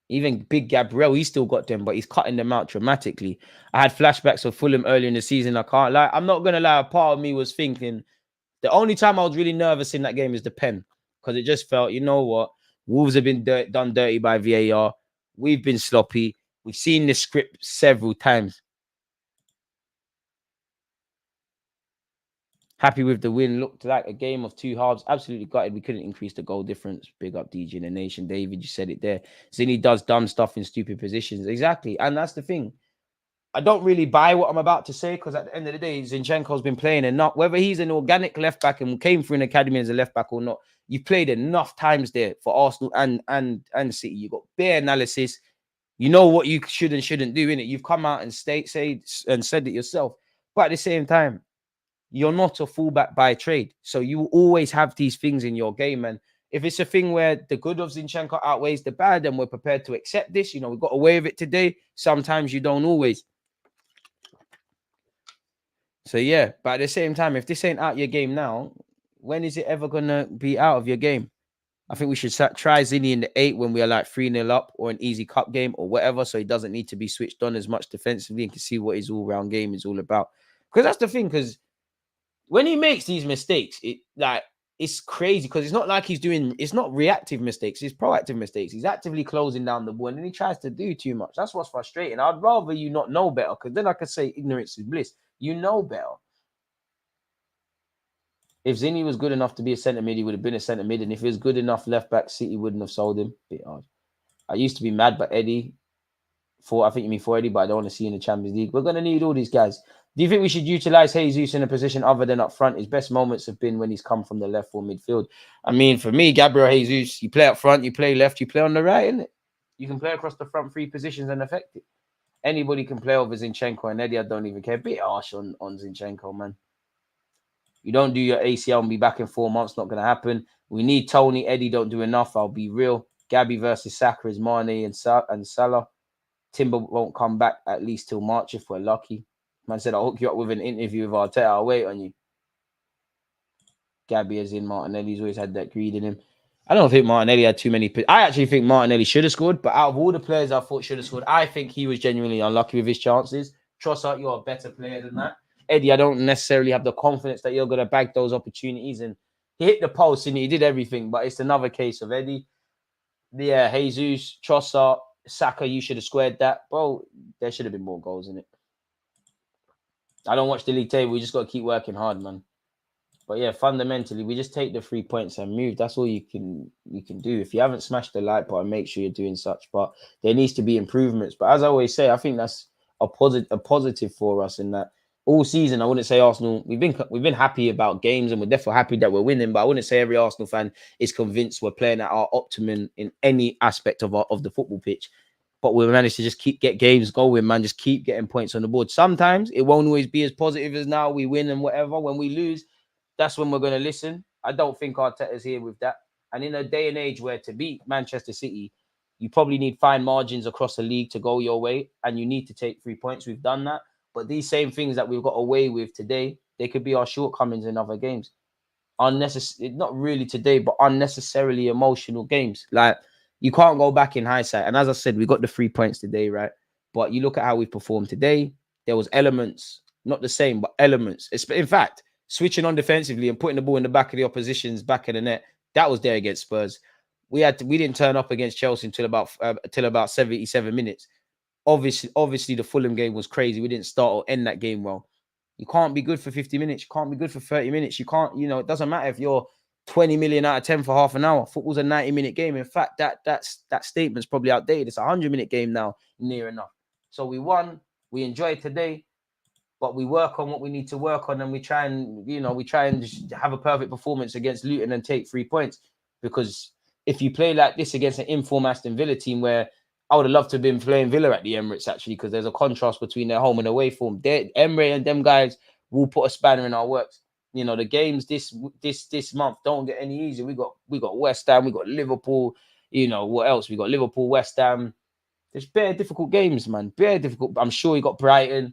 Even big Gabriel, he's still got them, but he's cutting them out dramatically. I had flashbacks of Fulham earlier in the season. I can't lie. I'm not going to lie. A part of me was thinking the only time I was really nervous in that game is the pen, because it just felt, you know what? Wolves have been done dirty by VAR. We've been sloppy. We've seen this script several times. Happy with the win. Looked like a game of two halves. Absolutely gutted. We couldn't increase the goal difference. Big up DG in the nation. David, you said it there. Zinni does dumb stuff in stupid positions. Exactly. And that's the thing. I don't really buy what I'm about to say because at the end of the day, Zinchenko's been playing enough. Whether he's an organic left back and came through an academy as a left back or not, you've played enough times there for Arsenal and City. You've got bare analysis. You know what you should and shouldn't do in it. You've come out and said it yourself. But at the same time, you're not a fullback by trade. So you always have these things in your game. And if it's a thing where the good of Zinchenko outweighs the bad, then we're prepared to accept this. You know, we got away with it today. Sometimes you don't always. So, yeah. But at the same time, if this ain't out your game now, when is it ever going to be out of your game? I think we should try Zinni in the 8 when we are like 3-0 up or an easy cup game or whatever. So he doesn't need to be switched on as much defensively and can see what his all-round game is all about. Because that's the thing, because when he makes these mistakes, it's crazy because it's not like it's not reactive mistakes, it's proactive mistakes. He's actively closing down the ball and then he tries to do too much. That's what's frustrating. I'd rather you not know better because then I could say ignorance is bliss. You know better. If Zinni was good enough to be a centre mid, he would have been a centre mid. And if he was good enough left back, City wouldn't have sold him. Bit hard. I used to be mad, but Eddie, I think you mean for Eddie, but I don't want to see in the Champions League. We're going to need all these guys. Do you think we should utilize Jesus in a position other than up front? His best moments have been when he's come from the left or midfield. I mean, for me, Gabriel Jesus, you play up front, you play left, you play on the right, isn't it? You can play across the front 3 positions and affect it. Anybody can play over Zinchenko and Eddie. I don't even care. Bit harsh on Zinchenko, man. You don't do your ACL and be back in 4 months. Not going to happen. We need Tony. Eddie don't do enough. I'll be real. Gabby versus Saka is Mane and Salah. Timber won't come back at least till March if we're lucky. Man said, I'll hook you up with an interview with Arteta. I'll wait on you. Gabby as in Martinelli's always had that greed in him. I don't think Martinelli had too many. I actually think Martinelli should have scored, but out of all the players I thought should have scored, I think he was genuinely unlucky with his chances. Trossard, you're a better player than that. Eddie, I don't necessarily have the confidence that you're going to bag those opportunities. And he hit the post and he did everything, but it's another case of Eddie. Yeah, Jesus, Trossard, Saka, you should have squared that. Bro, there should have been more goals in it. I don't watch the league table. We just got to keep working hard, man. But yeah, fundamentally, we just take the 3 points and move. That's all you can do. If you haven't smashed the like button, make sure you're doing such. But there needs to be improvements. But as I always say, I think that's a positive for us in that all season. I wouldn't say Arsenal. We've been happy about games and we're definitely happy that we're winning. But I wouldn't say every Arsenal fan is convinced we're playing at our optimum in any aspect of the football pitch. But we managed to just get games going, man. Just keep getting points on the board. Sometimes it won't always be as positive as now. We win and whatever. When we lose, that's when we're going to listen. I don't think Arteta's here with that. And in a day and age where to beat Manchester City, you probably need fine margins across the league to go your way. And you need to take 3 points. We've done that. But these same things that we've got away with today, they could be our shortcomings in other games. Unnecessary, not really today, but unnecessarily emotional games. Like, you can't go back in hindsight. And as I said, we got the 3 points today, right? But you look at how we performed today. There was elements, not the same, but elements. In fact, switching on defensively and putting the ball in the back of the opposition's back of the net, that was there against Spurs. We didn't turn up against Chelsea until about 77 minutes. Obviously, the Fulham game was crazy. We didn't start or end that game well. You can't be good for 50 minutes. You can't be good for 30 minutes. You can't, it doesn't matter if you're 20 million out of 10 for half an hour. Football's a 90-minute game. In fact, that statement's probably outdated. It's a 100-minute game now, near enough. So we won. We enjoyed today. But we work on what we need to work on, and we try and just have a perfect performance against Luton and take 3 points. Because if you play like this against an informed Aston Villa team, where I would have loved to have been playing Villa at the Emirates, actually, because there's a contrast between their home and away form. Emre and them guys will put a spanner in our works. The games this month don't get any easier. We got West Ham, we got Liverpool. What else? We got Liverpool, West Ham. There's bare difficult games, man. Bare difficult. I'm sure we got Brighton.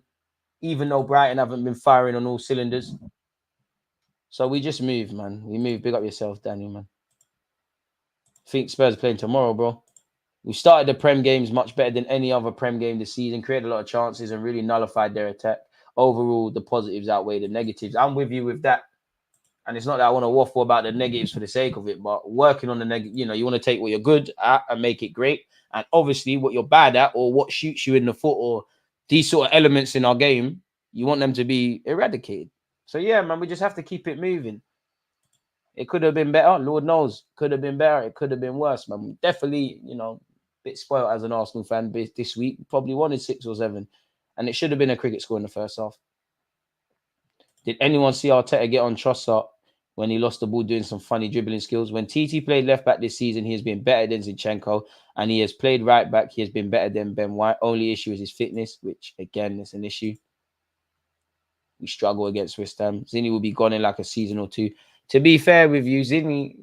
Even though Brighton haven't been firing on all cylinders. So we just move, man. We move. Big up yourself, Daniel, man. I think Spurs are playing tomorrow, bro. We started the Prem games much better than any other Prem game this season. Created a lot of chances and really nullified their attack. Overall, the positives outweigh the negatives. I'm with you with that. And it's not that I want to waffle about the negatives for the sake of it, but working on the negative, you want to take what you're good at and make it great. And obviously what you're bad at or what shoots you in the foot or these sort of elements in our game, you want them to be eradicated. So, yeah, man, we just have to keep it moving. It could have been better. Lord knows. Could have been better. It could have been worse, man. Definitely, a bit spoiled as an Arsenal fan this week. Probably wanted 6 or 7. And it should have been a cricket score in the first half. Did anyone see Arteta get on Trossard when he lost the ball doing some funny dribbling skills? When TT played left back this season, he has been better than Zinchenko. And he has played right back. He has been better than Ben White. Only issue is his fitness, which, again, is an issue. We struggle against West Ham. Zinni will be gone in like a season or 2. To be fair with you, Zinni,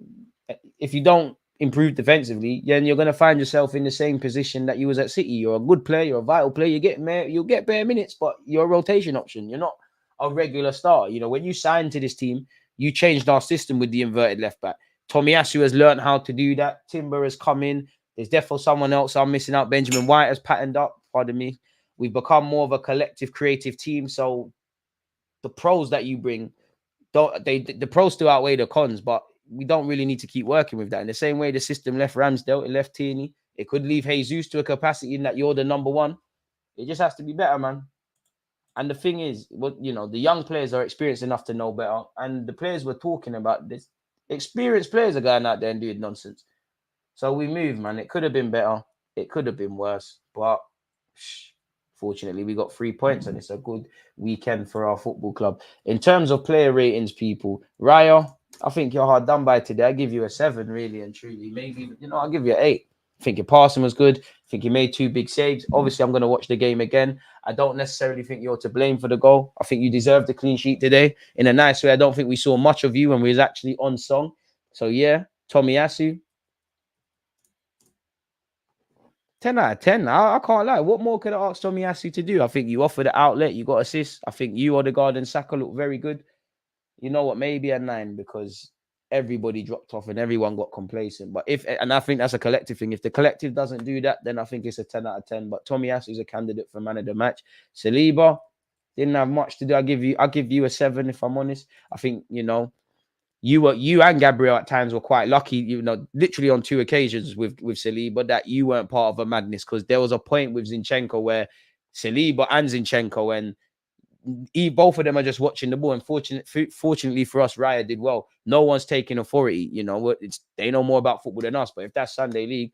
if you don't improve defensively, then you're going to find yourself in the same position that you was at City. You're a good player. You're a vital player. You'll get bare minutes, but you're a rotation option. You're not a regular starter. When you signed to this team, you changed our system with the inverted left back. Tomiyasu has learned how to do that. Timber has come in. There's definitely someone else I'm missing out. Benjamin White has patterned up. Pardon me. We've become more of a collective, creative team. So the pros that you bring, the pros still outweigh the cons, but we don't really need to keep working with that. In the same way the system left Ramsdale, it left Tierney. It could leave Jesus to a capacity in that you're the number one. It just has to be better, man. And the thing is, the young players are experienced enough to know better. And the players we're talking about, this experienced players are going out there and doing nonsense. So we move, man. It could have been better. It could have been worse. But fortunately, we got 3 points and it's a good weekend for our football club. In terms of player ratings, people, Raya, I think you're hard done by today. I give you a 7, really and truly. Maybe, I'll give you an 8. I think your passing was good. I think you made 2 big saves. Obviously, I'm going to watch the game again. I don't necessarily think you're to blame for the goal. I think you deserved the clean sheet today in a nice way. I don't think we saw much of you when we was actually on song. So, yeah, Tomiyasu, 10 out of 10. I can't lie. What more could I ask Tomiyasu to do? I think you offered the outlet. You got assists. I think you, Odegaard, and Saka look very good. You know what? Maybe a 9 because everybody dropped off and everyone got complacent. But and I think that's a collective thing. If the collective doesn't do that, then I think it's a 10 out of 10. But Tomiyasu is a candidate for man of the match. Saliba didn't have much to do. I'll give you a 7 if I'm honest. I think, you know, you and Gabriel at times were quite lucky, you know, literally on 2 occasions with Saliba that you weren't part of a madness, because there was a point with Zinchenko where Saliba and Zinchenko, and both of them are just watching the ball. And fortunately for us, Raya did well. No one's taking authority. You know, they know more about football than us. But if that's Sunday League,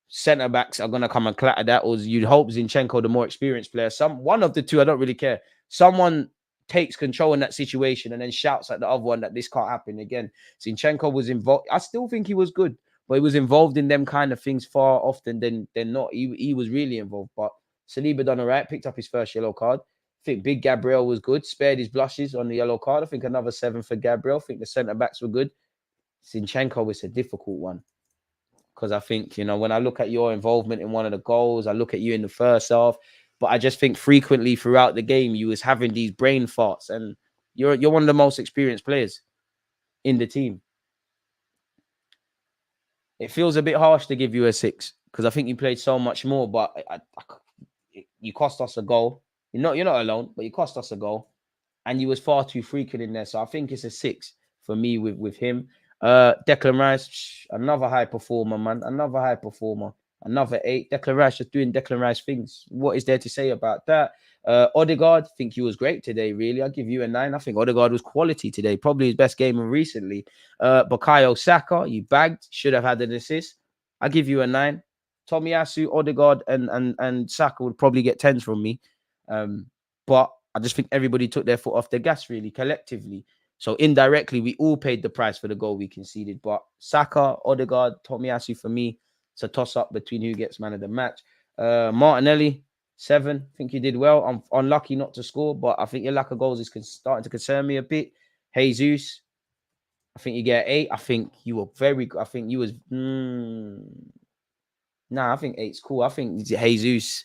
centre backs are gonna come and clatter that. Or you'd hope Zinchenko, the more experienced player, one of the two, I don't really care. Someone takes control in that situation and then shouts at the other one that this can't happen again. Zinchenko was involved. I still think he was good, but he was involved in them kind of things far often than not. He was really involved. But Saliba done all right, picked up his first yellow card. I think Big Gabriel was good, spared his blushes on the yellow card. I think another 7 for Gabriel. I think the centre-backs were good. Zinchenko is a difficult one, because I think, you know, when I look at your involvement in one of the goals, I look at you in the first half, but I just think frequently throughout the game, you was having these brain farts, and you're one of the most experienced players in the team. It feels a bit harsh to give you a 6 because I think you played so much more, but you cost us a goal. You're not alone, but you cost us a goal, and you was far too freaking in there. So I think it's a 6 for me with him. Declan Rice, another high performer, man. Another high performer. Another 8. Declan Rice just doing Declan Rice things. What is there to say about that? Odegaard, I think he was great today, really. I'll give you a 9. I think Odegaard was quality today. Probably his best game recently. Bukayo Saka, you bagged. Should have had an assist. I'll give you a 9. Tomiyasu, Odegaard, and Saka would probably get 10s from me. But I just think everybody took their foot off the gas, really, collectively. So indirectly, we all paid the price for the goal we conceded. But Saka, Odegaard, Tomiyasu, for me, it's a toss-up between who gets man of the match. Martinelli, 7. I think you did well. I'm unlucky not to score, but I think your lack of goals is starting to concern me a bit. Jesus, I think you get 8. I think you were very good. I think you was... Nah, I think 8's cool. I think Jesus...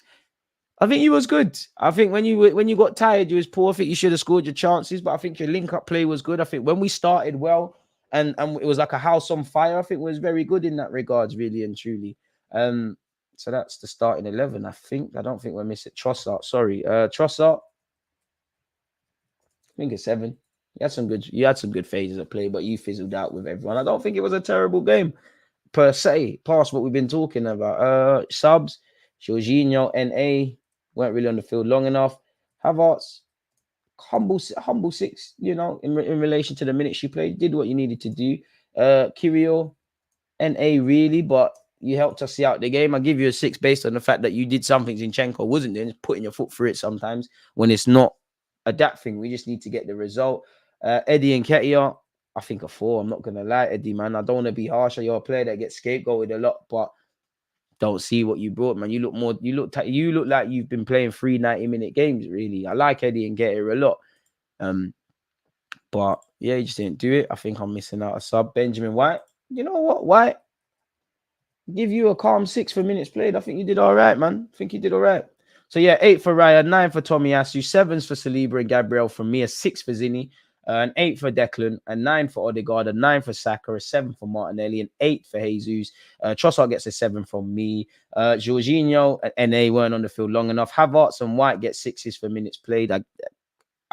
I think he was good. I think when you got tired, you was poor. I think you should have scored your chances, but I think your link-up play was good. I think when we started well and it was like a house on fire, I think it was very good in that regards, really and truly. So that's the starting 11, I think. I don't think we're missing Trossard. Sorry. Trossard, I think it's 7. You had some good phases of play, but you fizzled out with everyone. I don't think it was a terrible game per se, past what we've been talking about. Subs, Jorginho, NA, weren't really on the field long enough. Havertz, humble 6, you know, in relation to the minutes you played, did what you needed to do. Kirill, NA really, but you helped us see out the game. I'll give you a 6 based on the fact that you did something Zinchenko wasn't doing, putting your foot through it sometimes when it's not a that thing. We just need to get the result. Eddie and Ketia, I think a 4. I'm not going to lie, Eddie, man. I don't want to be harsh. You're a player that gets scapegoated a lot, but don't see what you brought, man. You look like you've been playing 3 90-minute games, really. I like Eddie and Getter a lot. But yeah, he just didn't do it. I think I'm missing out a sub. Benjamin White. You know what? White, give you a calm 6 for minutes played. I think you did all right, man. I think you did all right. So yeah, 8 for Raya, 9 for Tomiyasu, 7s for Saliba and Gabriel from me, a 6 for Zinni, an 8 for Declan, a 9 for Odegaard, a 9 for Saka, a 7 for Martinelli, an 8 for Jesus. Trossard gets a 7 from me. Jorginho and NA weren't on the field long enough. Havertz and White get 6s for minutes played. I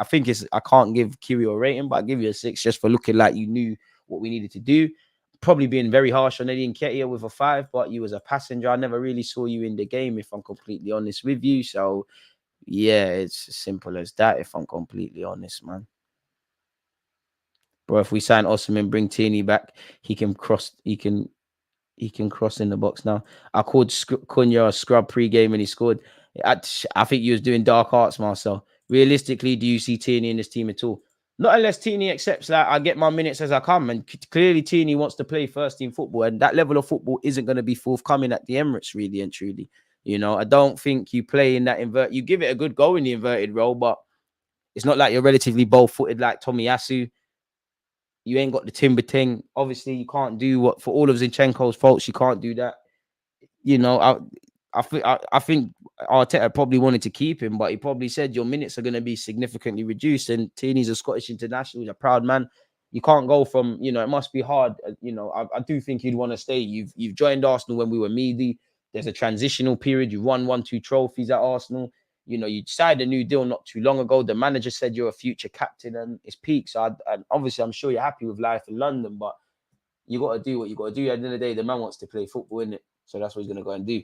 think I can't give Kiri a rating, but I'll give you a 6 just for looking like you knew what we needed to do. Probably being very harsh on Eddie Nketiah with a 5, but you was a passenger. I never really saw you in the game, if I'm completely honest with you. So yeah, it's as simple as that, if I'm completely honest, man. Bro, if we sign Osimhen, bring Tierney back, he can cross in the box now. I called Cunha a scrub pre-game and he scored. I think you was doing dark arts, Marcel. Realistically, do you see Tierney in this team at all? Not unless Teeny accepts that I get my minutes as I come. And clearly Teeny wants to play first team football. And that level of football isn't going to be forthcoming at the Emirates, really and truly. You know, I don't think you play in that you give it a good go in the inverted role, but it's not like you're relatively bow-footed like Tomiyasu. You ain't got the timber thing. Obviously, you can't do what, for all of Zinchenko's faults, you can't do that. You know, I think Arteta probably wanted to keep him, but he probably said your minutes are going to be significantly reduced. And Teeny's a Scottish international, he's a proud man. You can't go from, you know, it must be hard. You know, I do think you'd want to stay. You've joined Arsenal when we were meaty. There's a transitional period. You won 1-2 trophies at Arsenal. You know, you signed a new deal not too long ago. The manager said you're a future captain and it's peak. So obviously, I'm sure you're happy with life in London, but you got to do what you got to do. At the end of the day, the man wants to play football, innit? So that's what he's going to go and do.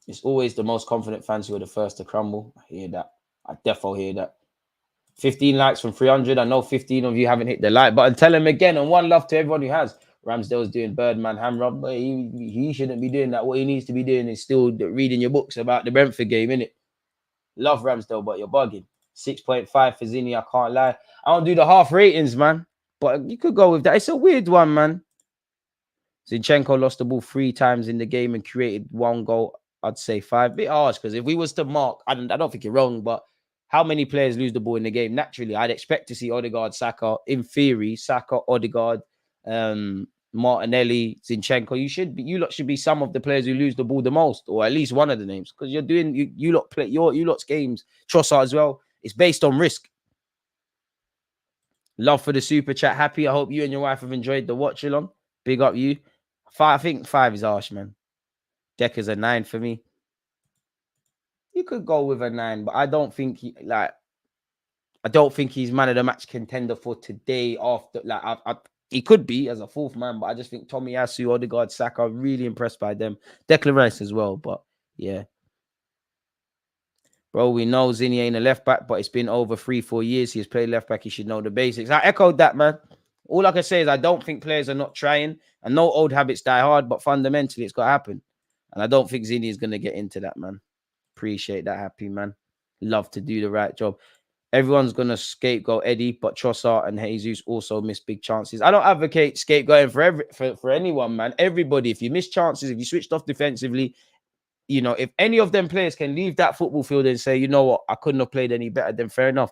It's always the most confident fans who are the first to crumble. I hear that. I definitely hear that. 15 likes from 300. I know 15 of you haven't hit the like button. Tell him again, and one love to everyone who has. Ramsdale's doing Birdman Hamrob, but he shouldn't be doing that. What he needs to be doing is still reading your books about the Brentford game, innit? Love Ramsdale, but you're bugging. 6.5 for Zinni, I can't lie. I don't do the half ratings, man. But you could go with that. It's a weird one, man. Zinchenko lost the ball 3 times in the game and created 1 goal. I'd say 5. Bit harsh, because if we was to mark, I don't think you're wrong, but how many players lose the ball in the game? Naturally, I'd expect to see Odegaard, Saka. In theory, Saka, Odegaard, Martinelli, Zinchenko. You lot should be some of the players who lose the ball the most, or at least one of the names, because you're doing you lot play you lot's games. Trossard as well. It's based on risk. Love for the super chat. Happy. I hope you and your wife have enjoyed the watch along. Big up you. 5. I think 5 is harsh, man. Decker's a 9 for me. You could go with a 9, but I don't think he's man of the match contender for today. After he could be as a 4th man, but I just think Tomiyasu, Odegaard, Saka, really impressed by them. Declan Rice as well, but yeah. Bro, we know Zinni ain't a left back, but it's been over 3-4 years. He has played left back. He should know the basics. I echoed that, man. All I can say is I don't think players are not trying. I know old habits die hard, but fundamentally it's got to happen. And I don't think Zinni is going to get into that, man. Appreciate that, Happy, man. Love to do the right job. Everyone's going to scapegoat Eddie, but Trossard and Jesus also miss big chances. I don't advocate scapegoating for anyone, man. Everybody, if you miss chances, if you switched off defensively, you know, if any of them players can leave that football field and say, you know what, I couldn't have played any better, then fair enough.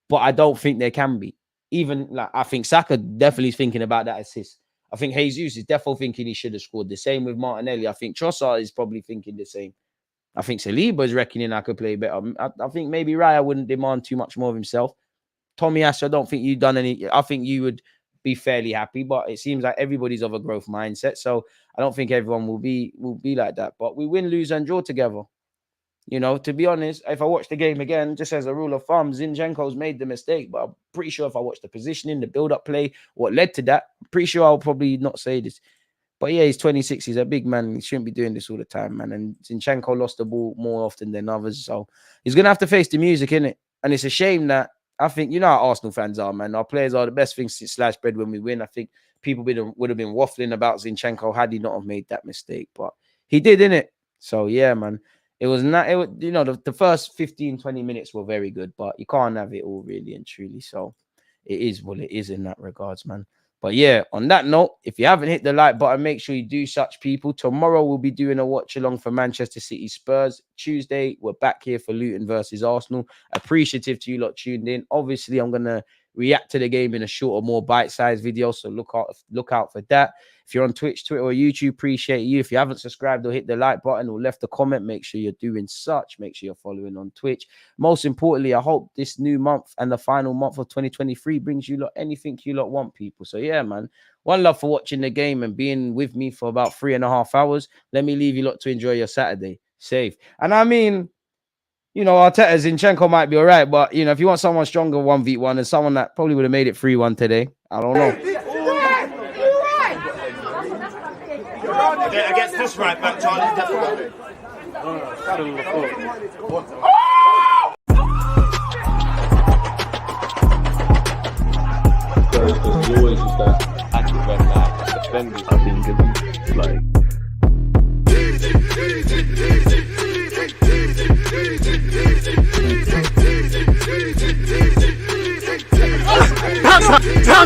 But I don't think they can be. Even, like, I think Saka definitely is thinking about that assist. I think Jesus is definitely thinking he should have scored. The same with Martinelli. I think Trossard is probably thinking the same. I think Saliba is reckoning I could play better. I think maybe Raya wouldn't demand too much more of himself. Tomiyasu, I don't think you've done any. I think you would be fairly happy, but it seems like everybody's of a growth mindset. So I don't think everyone will be like that. But we win, lose, and draw together. You know, to be honest, if I watch the game again, just as a rule of thumb, Zinchenko's made the mistake. But I'm pretty sure if I watch the positioning, the build-up play, what led to that, I'm pretty sure I'll probably not say this. But yeah, he's 26. He's a big man. He shouldn't be doing this all the time, man. And Zinchenko lost the ball more often than others. So he's going to have to face the music, innit? And it's a shame that I think, you know how Arsenal fans are, man. Our players are the best things since sliced bread when we win. I think people would have been waffling about Zinchenko had he not have made that mistake. But he did, innit? So yeah, man. It was not, you know, the first 15, 20 minutes were very good, but you can't have it all really and truly. So it is what it is in that regards, man. But yeah, on that note, if you haven't hit the like button, make sure you do, such people. Tomorrow we'll be doing a watch along for Manchester City Spurs. Tuesday, we're back here for Luton versus Arsenal. Appreciative to you lot tuned in. Obviously, I'm going to react to the game in a shorter, more bite-sized video, so look out for that. If you're on Twitch, Twitter, or YouTube, appreciate you. If you haven't subscribed or hit the like button or left a comment, make sure you're doing such. Make sure you're following on Twitch. Most importantly, I hope this new month and the final month of 2023 brings you lot anything you lot want, people. So yeah, man, one love for watching the game and being with me for about 3.5 hours. Let me leave you lot to enjoy your Saturday. Safe. And I mean, you know, Arteta, Zinchenko might be all right, but, you know, if you want someone stronger 1v1 and someone that probably would have made it 3-1 today, I don't know. Yeah, against this right back, Charlie, definitely. There's always just that active and like defenders. I think it's like tongue.